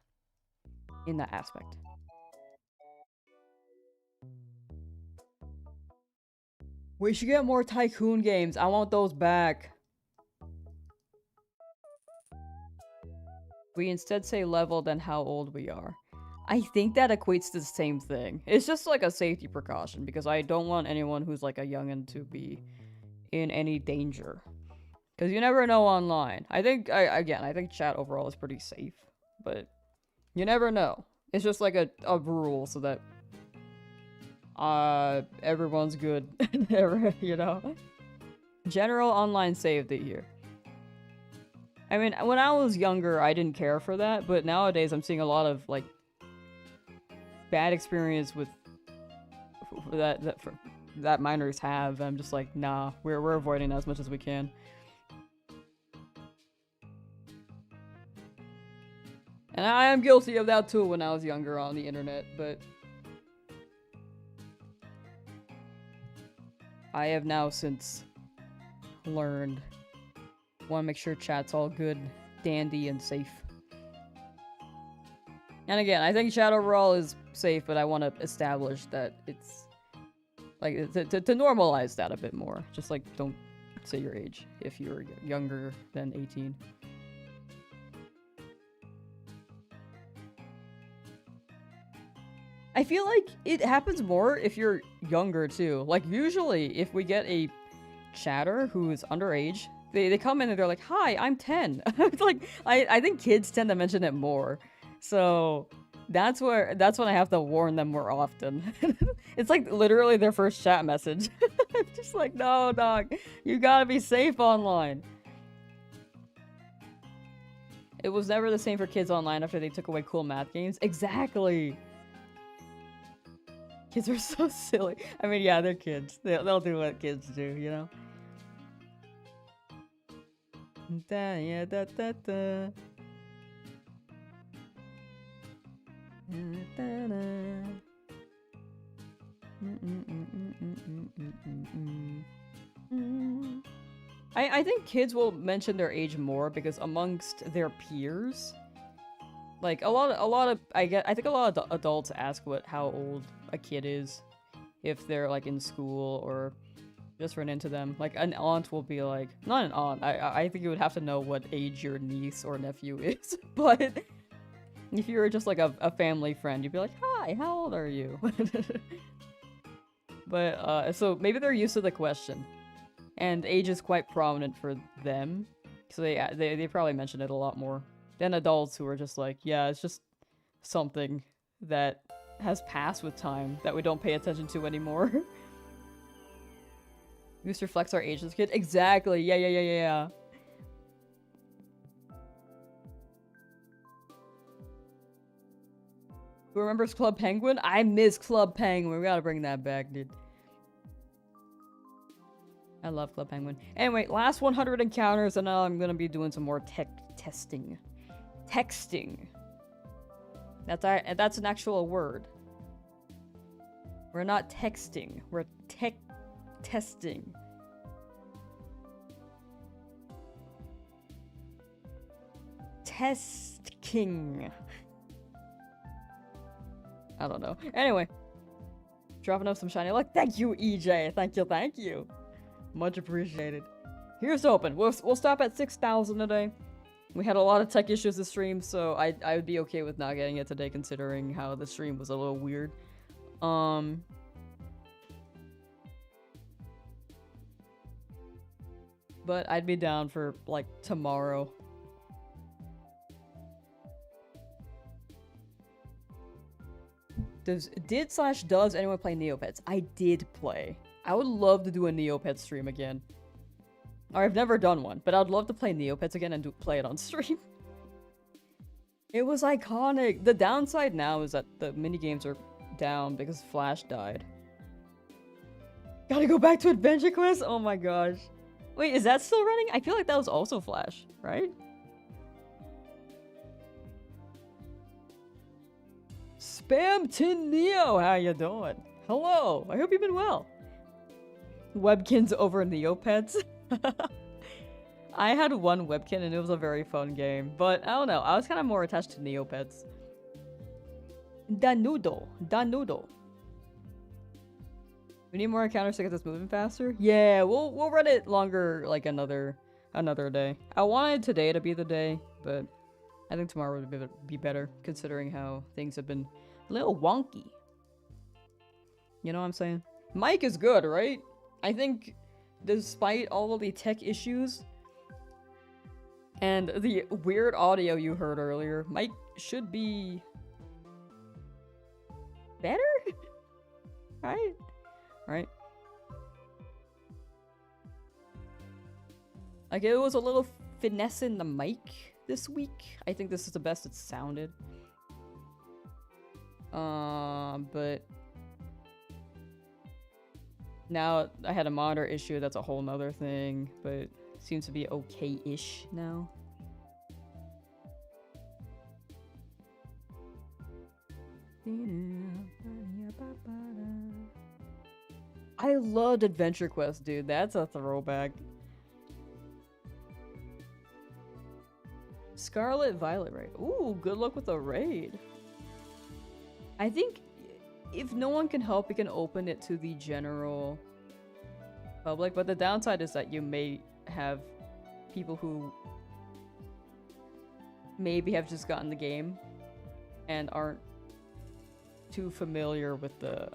In that aspect. We should get more Tycoon games. I want those back. We instead say level than how old we are. I think that equates to the same thing. It's just like a safety precaution because I don't want anyone who's like a youngin' to be in any danger. Because you never know online. I think, I think chat overall is pretty safe. But you never know. It's just like a rule so that everyone's good. You know? General online safety here. I mean, when I was younger, I didn't care for that, but nowadays I'm seeing a lot of, like, bad experience with that minors have. I'm just like, nah, we're avoiding that as much as we can. And I am guilty of that too when I was younger on the internet, but I have now since learned. Want to make sure chat's all good, dandy, and safe. And again, I think chat overall is safe, but I want to establish that it's like to normalize that a bit more. Just like don't say your age if you're younger than 18. I feel like it happens more if you're younger too. Like usually if we get a chatter who is underage, they come in and they're like, "Hi, I'm 10." Like I think kids tend to mention it more. So that's when I have to warn them more often. It's like literally their first chat message. I'm just like, "No, dog. You got to be safe online." It was never the same for kids online after they took away cool math games. Exactly. Kids are so silly. I mean, yeah, they're kids. They'll do what kids do, you know? Da, yeah, da, da, da. Da, da. I think kids will mention their age more because amongst their peers, like a lot of I think a lot of adults ask how old a kid is if they're like in school or just run into them. Like an aunt will be like, not an aunt, I think you would have to know what age your niece or nephew is, but if you were just like a family friend, you'd be like, "Hi, how old are you?" But so maybe they're used to the question, and age is quite prominent for them, so they probably mention it a lot more than adults who are just like, yeah, it's just something that has passed with time that we don't pay attention to anymore. We used to reflect our age as a kid. Exactly. Yeah. Who remembers Club Penguin? I miss Club Penguin. We gotta bring that back, dude. I love Club Penguin. Anyway, last 100 encounters, and now I'm gonna be doing some more testing. Texting. That's an actual word. We're not texting. We're testing. Testing. I don't know. Anyway. Dropping up some shiny luck. Thank you, EJ. Thank you. Much appreciated. Here's hoping. We'll stop at 6,000 today. We had a lot of tech issues this stream, so I would be okay with not getting it today considering how the stream was a little weird. But I'd be down for, like, tomorrow. Does anyone play Neopets? I did play. I would love to do a Neopets stream again. Or I've never done one, but I'd love to play Neopets again and play it on stream. It was iconic. The downside now is that the minigames are down because Flash died. Gotta go back to Adventure Quest? Oh my gosh. Wait, is that still running? I feel like that was also Flash, right? Spam Tin Neo, how you doing? Hello, I hope you've been well. Webkins over Neopets. I had one Webkin and it was a very fun game, but I don't know, I was kind of more attached to Neopets. Danudo. We need more encounters to get this moving faster? Yeah, we'll run it longer, like another day. I wanted today to be the day, but I think tomorrow would be better, considering how things have been a little wonky. You know what I'm saying? Mike is good, right? I think, despite all of the tech issues and the weird audio you heard earlier, Mike should be better? Right? Right? Like, it was a little finesse in the mic this week. I think this is the best it's sounded. But now I had a monitor issue, that's a whole nother thing, but it seems to be okay-ish now. I loved Adventure Quest, dude. That's a throwback. Scarlet Violet raid. Ooh, good luck with the raid. I think if no one can help, we can open it to the general public, but the downside is that you may have people who maybe have just gotten the game and aren't too familiar with the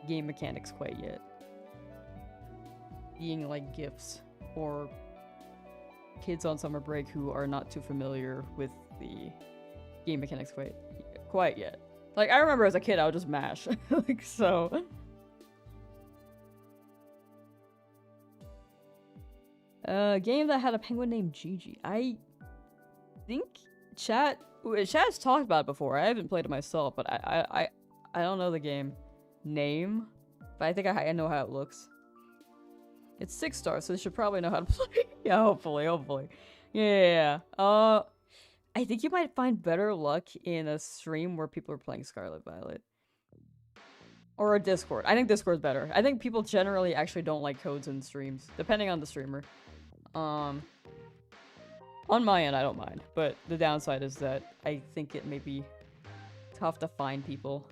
game mechanics quite yet. Being like gifts or kids on summer break who are not too familiar with the game mechanics quite yet. Like, I remember as a kid I would just mash. Like, so game that had a penguin named Gigi. I think chat's talked about it before. I haven't played it myself, but I don't know the game name, but I think I know how it looks. It's 6 stars, so they should probably know how to play. Yeah, hopefully. Yeah. I think you might find better luck in a stream where people are playing Scarlet Violet. Or a Discord. I think Discord's better. I think people generally actually don't like codes in streams, depending on the streamer. On my end, I don't mind, but the downside is that I think it may be tough to find people,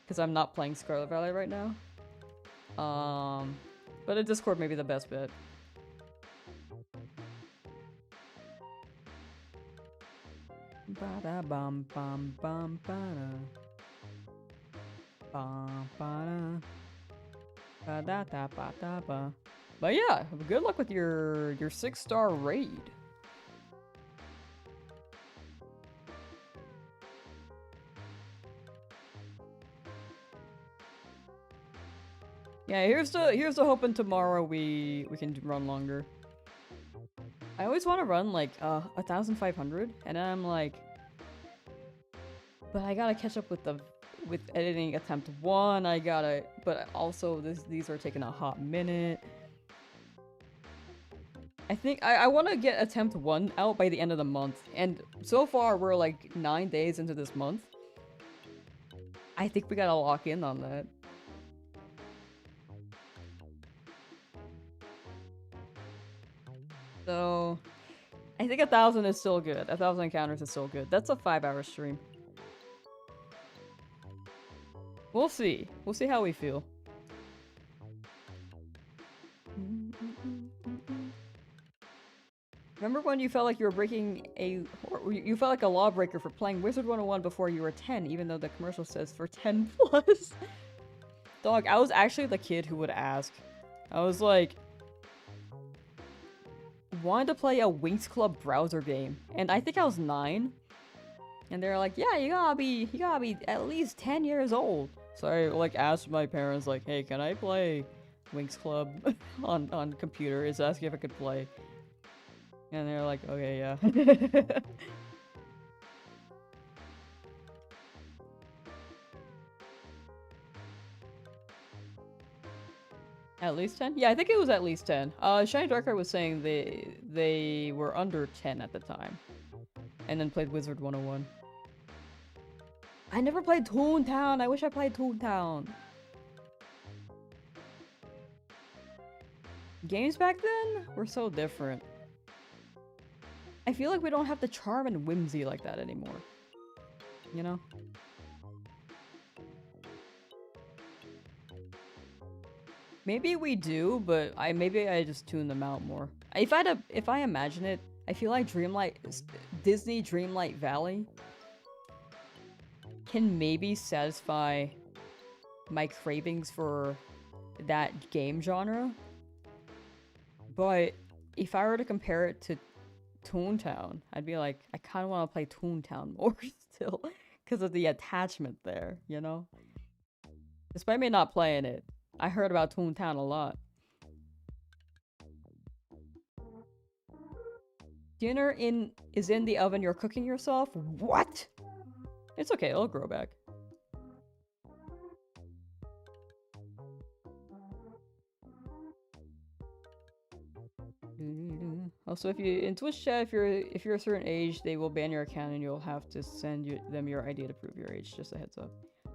because I'm not playing Scarlet Violet right now. But a Discord may be the best bet. But yeah, good luck with your 6-star raid. Yeah, here's the hoping tomorrow we can run longer. I always want to run like 1,500, and then I'm like, but I gotta catch up with editing attempt 1. But also these are taking a hot minute. I think I want to get attempt 1 out by the end of the month, and so far we're like 9 days into this month. I think we gotta lock in on that. So, I think 1,000 is still good. 1,000 encounters is still good. That's a 5-hour stream. We'll see. We'll see how we feel. Remember when you felt like you were you felt like a lawbreaker for playing Wizard 101 before you were 10, even though the commercial says for 10 plus? Dog, I was actually the kid who would ask. I was like, wanted to play a Winx Club browser game, and I think I was 9, and they're like, yeah, you gotta be at least 10 years old. So I like asked my parents, like, hey, can I play Winx Club on computer? Is asking if I could play, and they're like, okay, yeah. At least 10? Yeah, I think it was at least 10. Shiny Darkrai was saying they were under 10 at the time. And then played Wizard 101. I never played Toontown! I wish I played Toontown! Games back then were so different. I feel like we don't have the charm and whimsy like that anymore. You know? Maybe we do, but maybe I just tune them out more. If I imagine it, I feel like Disney Dreamlight Valley can maybe satisfy my cravings for that game genre. But if I were to compare it to Toontown, I'd be like, I kind of want to play Toontown more still because of the attachment there, you know? Despite me not playing it, I heard about Toontown a lot. Dinner is in the oven, you're cooking yourself? What? It's okay, it'll grow back. Also, if you in Twitch chat, if you're a certain age, they will ban your account and you'll have to send them your ID to prove your age. Just a heads up.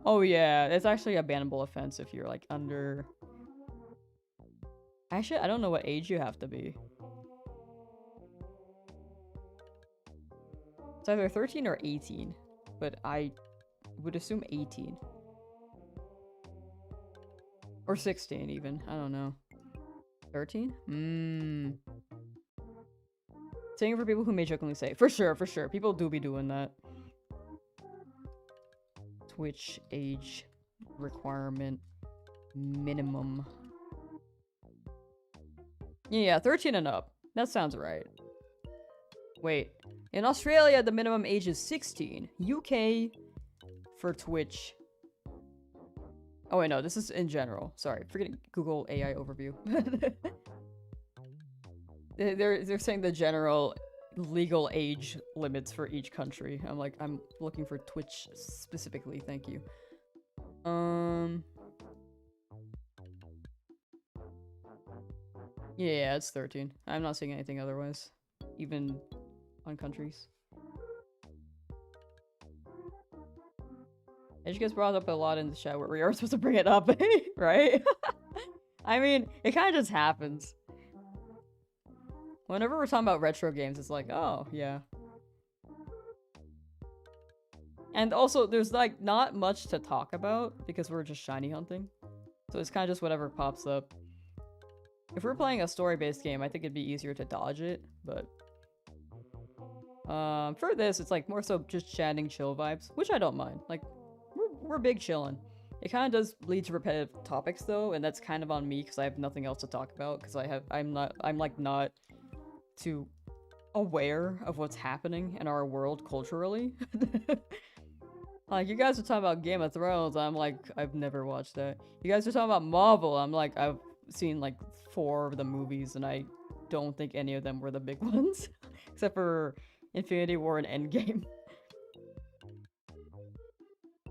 Oh yeah, it's actually a bannable offense if you're like under. Actually, I don't know what age you have to be. It's either 13 or 18, but I would assume 18. Or 16 even, I don't know. 13? Saying it for people who may jokingly say. For sure, for sure. People do be doing that. Twitch age requirement minimum. Yeah, 13 and up. That sounds right. Wait. In Australia, the minimum age is 16. UK for Twitch. Oh wait, no, this is in general. Sorry, forget Google AI overview. They're saying the general legal age limits for each country. I'm like, I'm looking for Twitch specifically, thank you. Yeah, it's 13. I'm not seeing anything otherwise. Even on countries. It just gets brought up a lot in the chat where we are supposed to bring it up, right? I mean, it kind of just happens. Whenever we're talking about retro games, it's like, oh, yeah. And also, there's like not much to talk about because we're just shiny hunting. So it's kind of just whatever pops up. If we're playing a story-based game, I think it'd be easier to dodge it, but... for this, it's like more so just chatting chill vibes, which I don't mind. Like, we're big chillin'. It kind of does lead to repetitive topics though, and that's kind of on me because I have nothing else to talk about because I'm not too aware of what's happening in our world culturally. Like, you guys are talking about Game of Thrones, I'm like, I've never watched that. You guys are talking about Marvel, I'm like, I've seen like 4 of the movies and I don't think any of them were the big ones. Except for Infinity War and Endgame.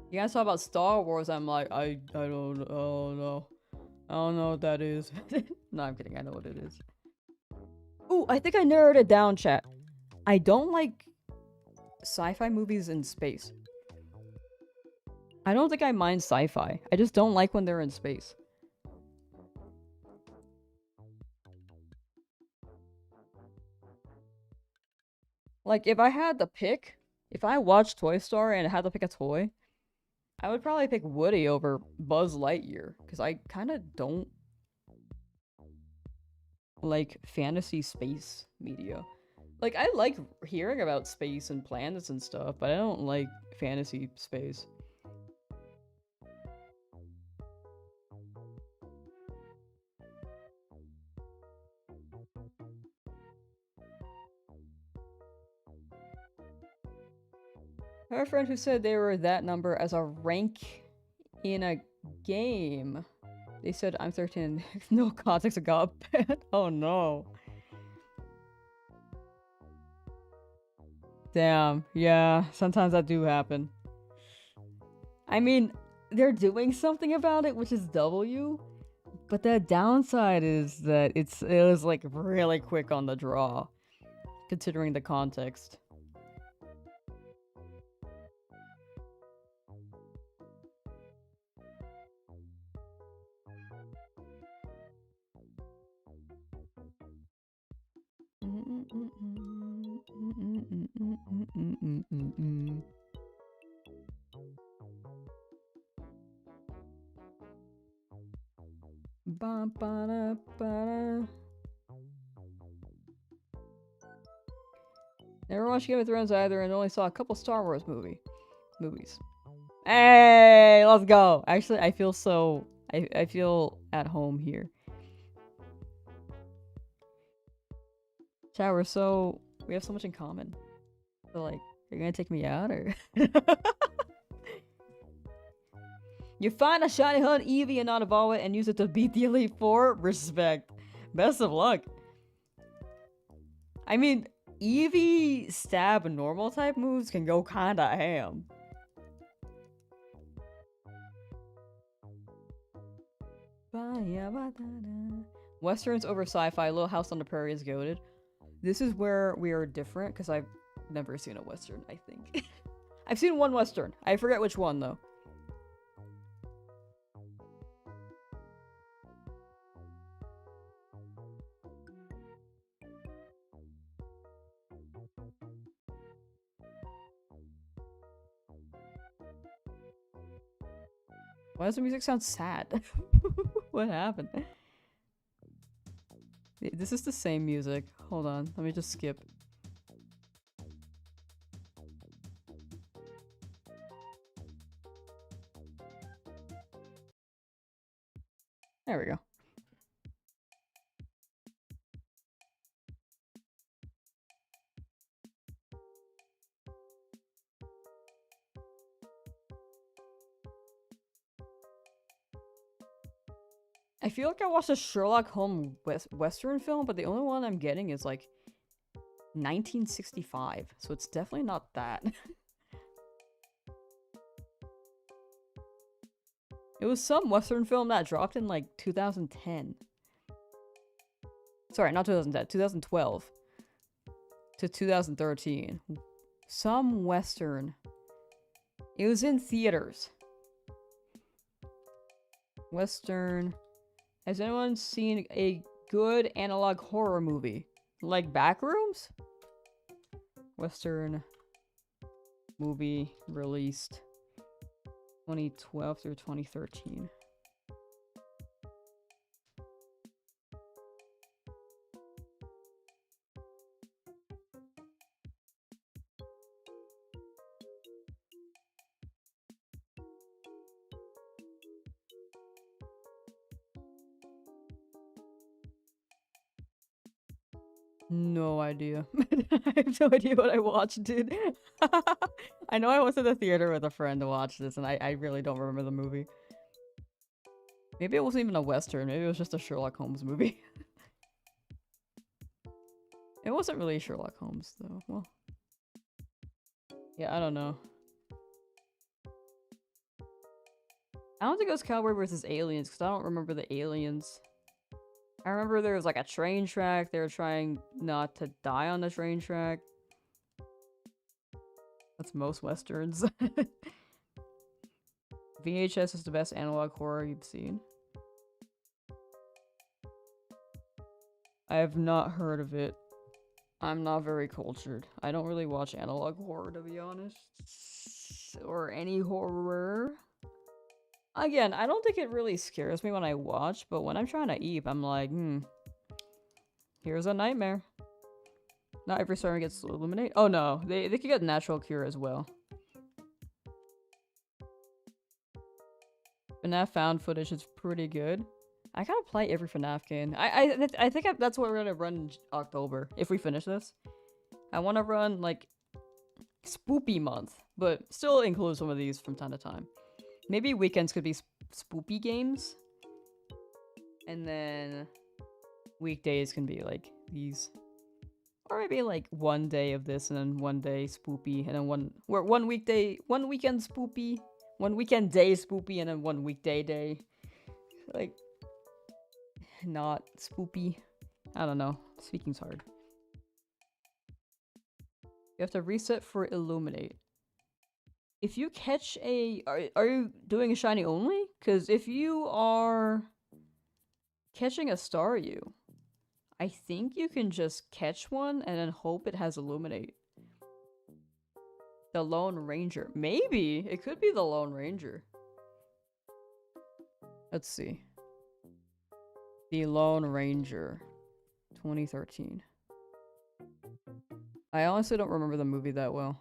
You guys talk about Star Wars, I'm like, I don't know. I don't know what that is. No, I'm kidding, I know what it is. Ooh, I think I narrowed it down, chat. I don't like sci-fi movies in space. I don't think I mind sci-fi. I just don't like when they're in space. Like, if I had to pick, if I watched Toy Story and I had to pick a toy, I would probably pick Woody over Buzz Lightyear, because I kind of don't like fantasy space media. Like, I like hearing about space and planets and stuff, but I don't like fantasy space. I have a friend who said they were that number as a rank in a game. They said I'm 13. No context, I got banned. Oh no. Damn, yeah, sometimes that do happen. I mean, they're doing something about it, which is W, But the downside is that it was like really quick on the draw, considering the context. Never watched Game of Thrones either, and only saw a couple Star Wars movies. Hey, let's go! Actually, I feel so... I feel at home here. Chat, we have so much in common. So, like, you're gonna take me out, or...? You find a shiny hunt Eevee and not evolve it and use it to beat the Elite Four? Respect. Best of luck. I mean, Eevee stab normal type moves can go kinda ham. Westerns over sci-fi. Little House on the Prairie is goated. This is where we are different, because I've never seen a Western, I think. I've seen one Western. I forget which one, though. Why does the music sound sad? What happened? This is the same music. Hold on, let me just skip. There we go. I feel like I watched a Sherlock Holmes Western film, but the only one I'm getting is like 1965, so it's definitely not that. It was some Western film that dropped in like 2010. Sorry, not 2010, 2012 to 2013. Some Western. It was in theaters. Western. Has anyone seen a good analog horror movie? Like Backrooms? Western movie released 2012 through 2013. No idea. I have no idea what I watched, dude. I know I was at the theater with a friend to watch this, and I really don't remember the movie. Maybe it wasn't even a Western. Maybe it was just a Sherlock Holmes movie. It wasn't really Sherlock Holmes, though. Well, yeah, I don't know. I don't think it was Cowboy versus Aliens, because I don't remember the aliens. I remember there was like a train track. They were trying not to die on the train track. That's most Westerns. VHS is the best analog horror you've seen. I have not heard of it. I'm not very cultured. I don't really watch analog horror, to be honest. Or any horror. Again, I don't think it really scares me when I watch, but when I'm trying to eat, I'm like, here's a nightmare. Not every story gets illuminated. Oh no, they could get natural cure as well. FNAF found footage is pretty good. I gotta play every FNAF game. I think that's what we're gonna run in October, if we finish this. I want to run, like, Spoopy month, but still include some of these from time to time. Maybe weekends could be spoopy games. And then weekdays can be like these. Or maybe like one day of this and then one day spoopy and then one weekend spoopy, one weekend day spoopy and then one weekday day. Like, not spoopy. I don't know. Speaking's hard. You have to reset for Illuminate. If you catch a... Are you doing a shiny only? Because if you are catching a Staryu, I think you can just catch one and then hope it has Illuminate. The Lone Ranger. Maybe! It could be the Lone Ranger. Let's see. The Lone Ranger. 2013. I honestly don't remember the movie that well.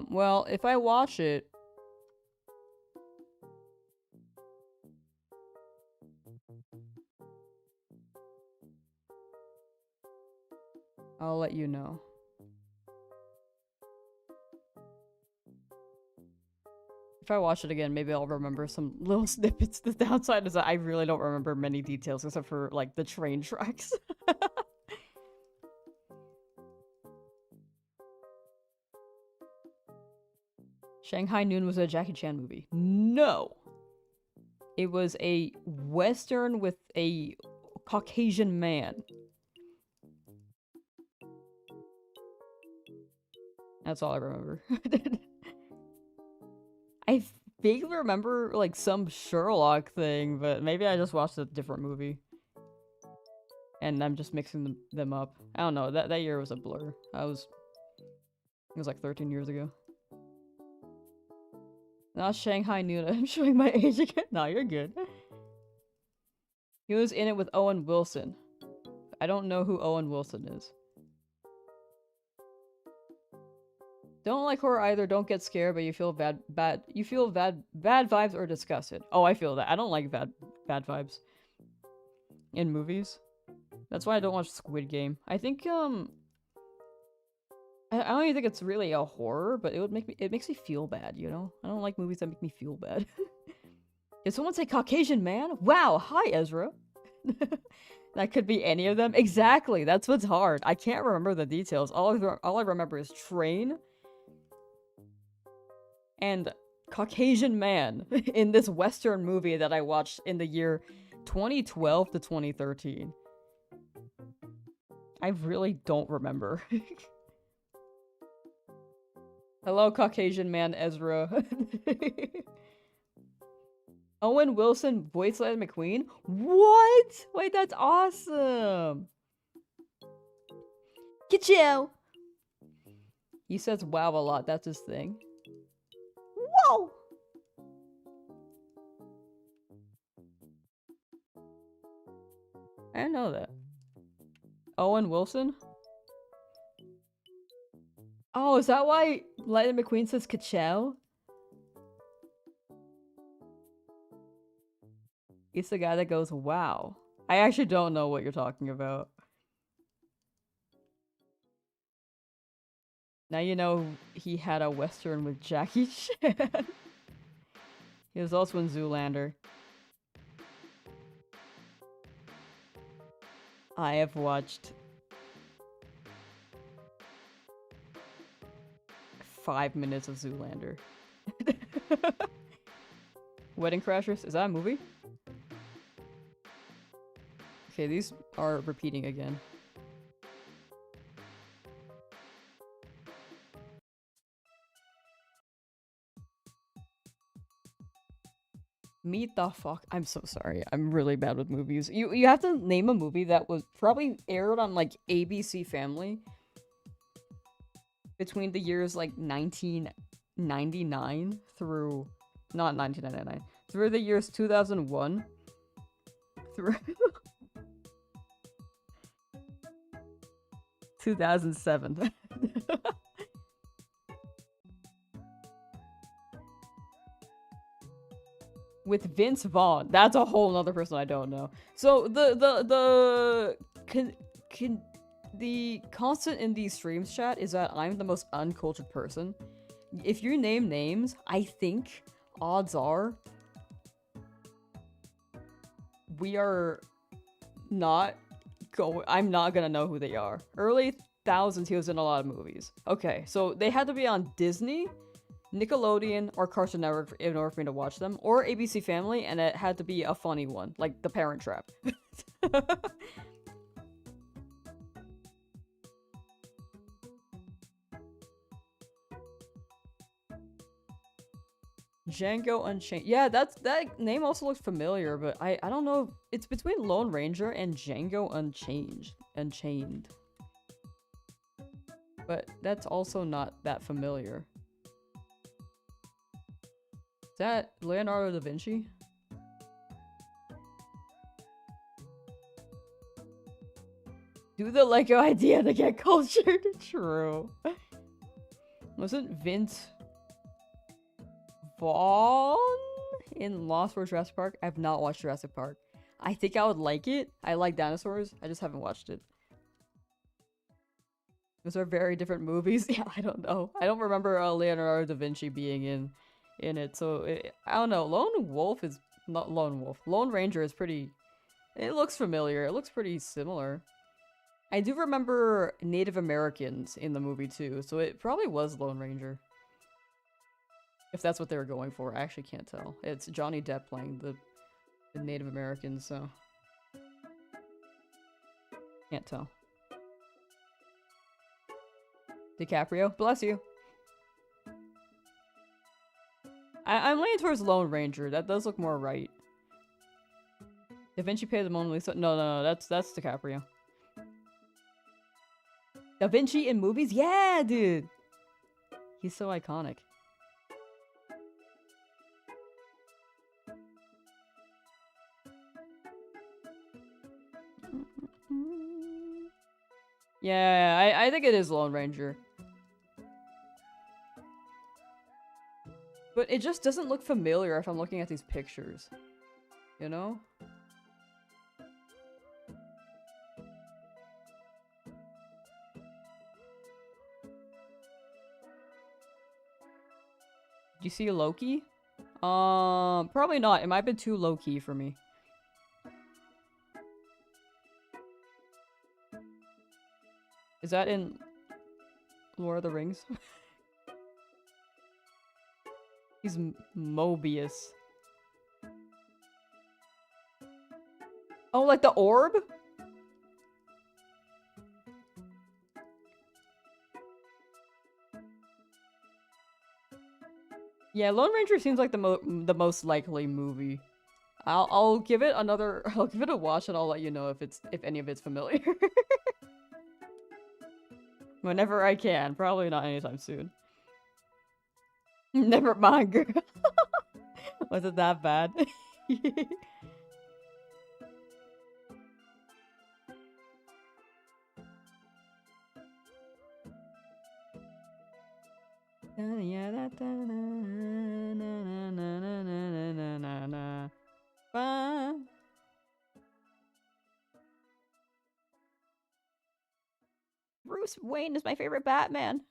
Well, if I watch it... I'll let you know. If I watch it again, maybe I'll remember some little snippets. The downside is that I really don't remember many details except for, like, the train tracks. Shanghai Noon was a Jackie Chan movie. No! It was a Western with a Caucasian man. That's all I remember. I vaguely remember, like, some Sherlock thing, but maybe I just watched a different movie. And I'm just mixing them up. I don't know, that year was a blur. It was like 13 years ago. Not Shanghai Noon. I'm showing my age again. No, you're good. He was in it with Owen Wilson. I don't know who Owen Wilson is. Don't like horror either. Don't get scared, but you feel bad vibes or disgusted. Oh, I feel that. I don't like bad vibes in movies. That's why I don't watch Squid Game. I think I don't even think it's really a horror, but it makes me feel bad, you know? I don't like movies that make me feel bad. Did someone say Caucasian man? Wow, hi Ezra. That could be any of them. Exactly, that's what's hard. I can't remember the details. All I remember is train and Caucasian man in this Western movie that I watched in the year 2012 to 2013. I really don't remember. Hello, Caucasian man Ezra. Owen Wilson voiced Lightning McQueen? What? Wait, that's awesome. Get you. He says wow a lot. That's his thing. Whoa! I didn't know that. Owen Wilson? Oh, is that why Lightning McQueen says ka-chow? He's the guy that goes, wow. I actually don't know what you're talking about. Now you know he had a Western with Jackie Chan. He was also in Zoolander. I have watched 5 minutes of Zoolander. Wedding Crashers? Is that a movie? Okay, these are repeating again. Meet the fuck. I'm so sorry. I'm really bad with movies. You have to name a movie that was probably aired on like ABC Family between the years like 1999 through not 1999 through the years 2001 through 2007. With Vince Vaughn. That's a whole nother person I don't know. So the constant in these streams chat is that I'm the most uncultured person. If you name names, I think odds are we are not I'm not gonna know who they are. Early thousands he was in a lot of movies. Okay, so they had to be on Disney, Nickelodeon or Cartoon Network in order for me to watch them, or ABC Family, and it had to be a funny one, like The Parent Trap. Django Unchained. Yeah, that name also looks familiar, but I don't know. It's between Lone Ranger and Django Unchained. But that's also not that familiar. Is that Leonardo da Vinci? Do the Lego idea to get cultured. True. Wasn't Vince Vaughn in Lost World Jurassic Park? I have not watched Jurassic Park. I think I would like it. I like dinosaurs. I just haven't watched it. Those are very different movies. Yeah, I don't know. I don't remember Leonardo da Vinci being in it. So I don't know. Lone Wolf is not Lone Wolf. Lone Ranger is pretty. It looks familiar. It looks pretty similar. I do remember Native Americans in the movie too, so it probably was Lone Ranger. If that's what they were going for, I actually can't tell. It's Johnny Depp playing the Native Americans, so can't tell. DiCaprio, bless you. I'm leaning towards Lone Ranger. That does look more right. Da Vinci paid the Mona Lisa. No, that's DiCaprio. Da Vinci in movies? Yeah, dude! He's so iconic. Yeah, I think it is Lone Ranger. But it just doesn't look familiar if I'm looking at these pictures. You know? You see Loki? Probably not. It might have been too low-key for me. Is that in Lord of the Rings? He's Mobius. Oh, like the orb? Yeah, Lone Ranger seems like the most likely movie. I'll give it I'll give it a watch and I'll let you know if any of it's familiar. Whenever I can. Probably not anytime soon. Never mind, girl. Was it that bad? Bruce Wayne is my favorite Batman.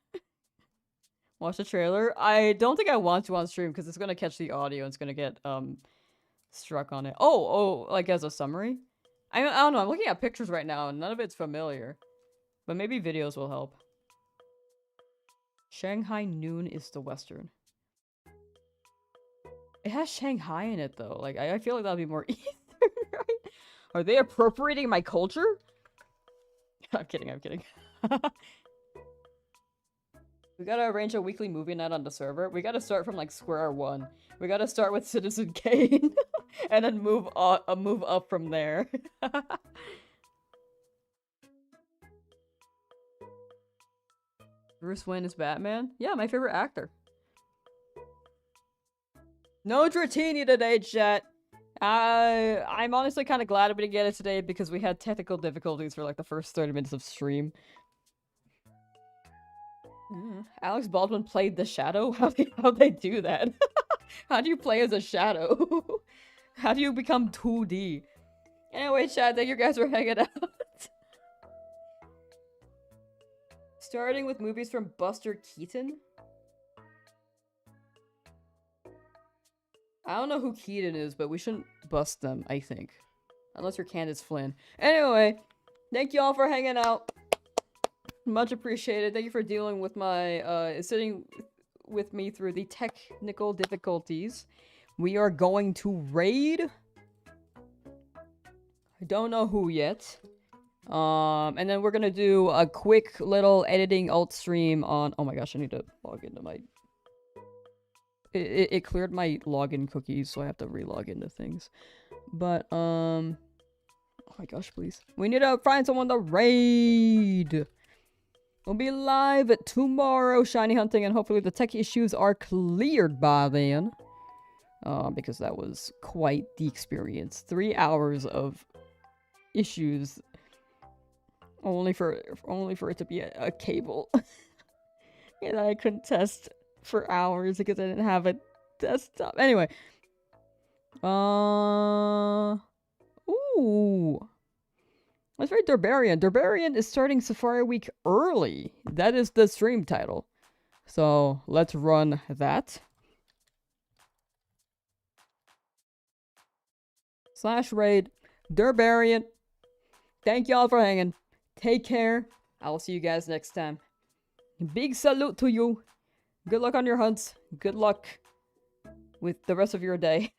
Watch the trailer. I don't think I want to on stream because it's gonna catch the audio and it's gonna get struck on it. Oh, like as a summary? I don't know. I'm looking at pictures right now and none of it's familiar. But maybe videos will help. Shanghai Noon is the Western. It has Shanghai in it though. Like I feel like that'd be more Eastern, right? Are they appropriating my culture? I'm kidding. We gotta arrange a weekly movie night on the server. We gotta start from like square one. We gotta start with Citizen Kane and then move up from there. Bruce Wayne is Batman? Yeah, my favorite actor. No Dratini today, chat. I'm honestly kind of glad we didn't get it today because we had technical difficulties for like the first 30 minutes of stream. Alex Baldwin played the Shadow? How'd they do that? How do you play as a shadow? How do you become 2D? Anyway, chat, thank you guys for hanging out. Starting with movies from Buster Keaton? I don't know who Keaton is, but we shouldn't bust them, I think. Unless you're Candace Flynn. Anyway, thank you all for hanging out. Much appreciated. Thank you for dealing with my, sitting with me through the technical difficulties. We are going to raid. I don't know who yet. And then we're gonna do a quick little editing alt stream on... Oh my gosh, I need to log into my... It cleared my login cookies, so I have to re-log into things. But, oh my gosh, please. We need to find someone to raid! We'll be live tomorrow, shiny hunting, and hopefully the tech issues are cleared by then. Because that was quite the experience. 3 hours of issues. Only for it to be a cable. And I couldn't test for hours because I didn't have a desktop. Anyway. Ooh. That's right, Durbarian. Durbarian is starting Safari Week early. That is the stream title. So, let's run that. /raid. Durbarian. Thank y'all for hanging. Take care. I will see you guys next time. Big salute to you. Good luck on your hunts. Good luck with the rest of your day.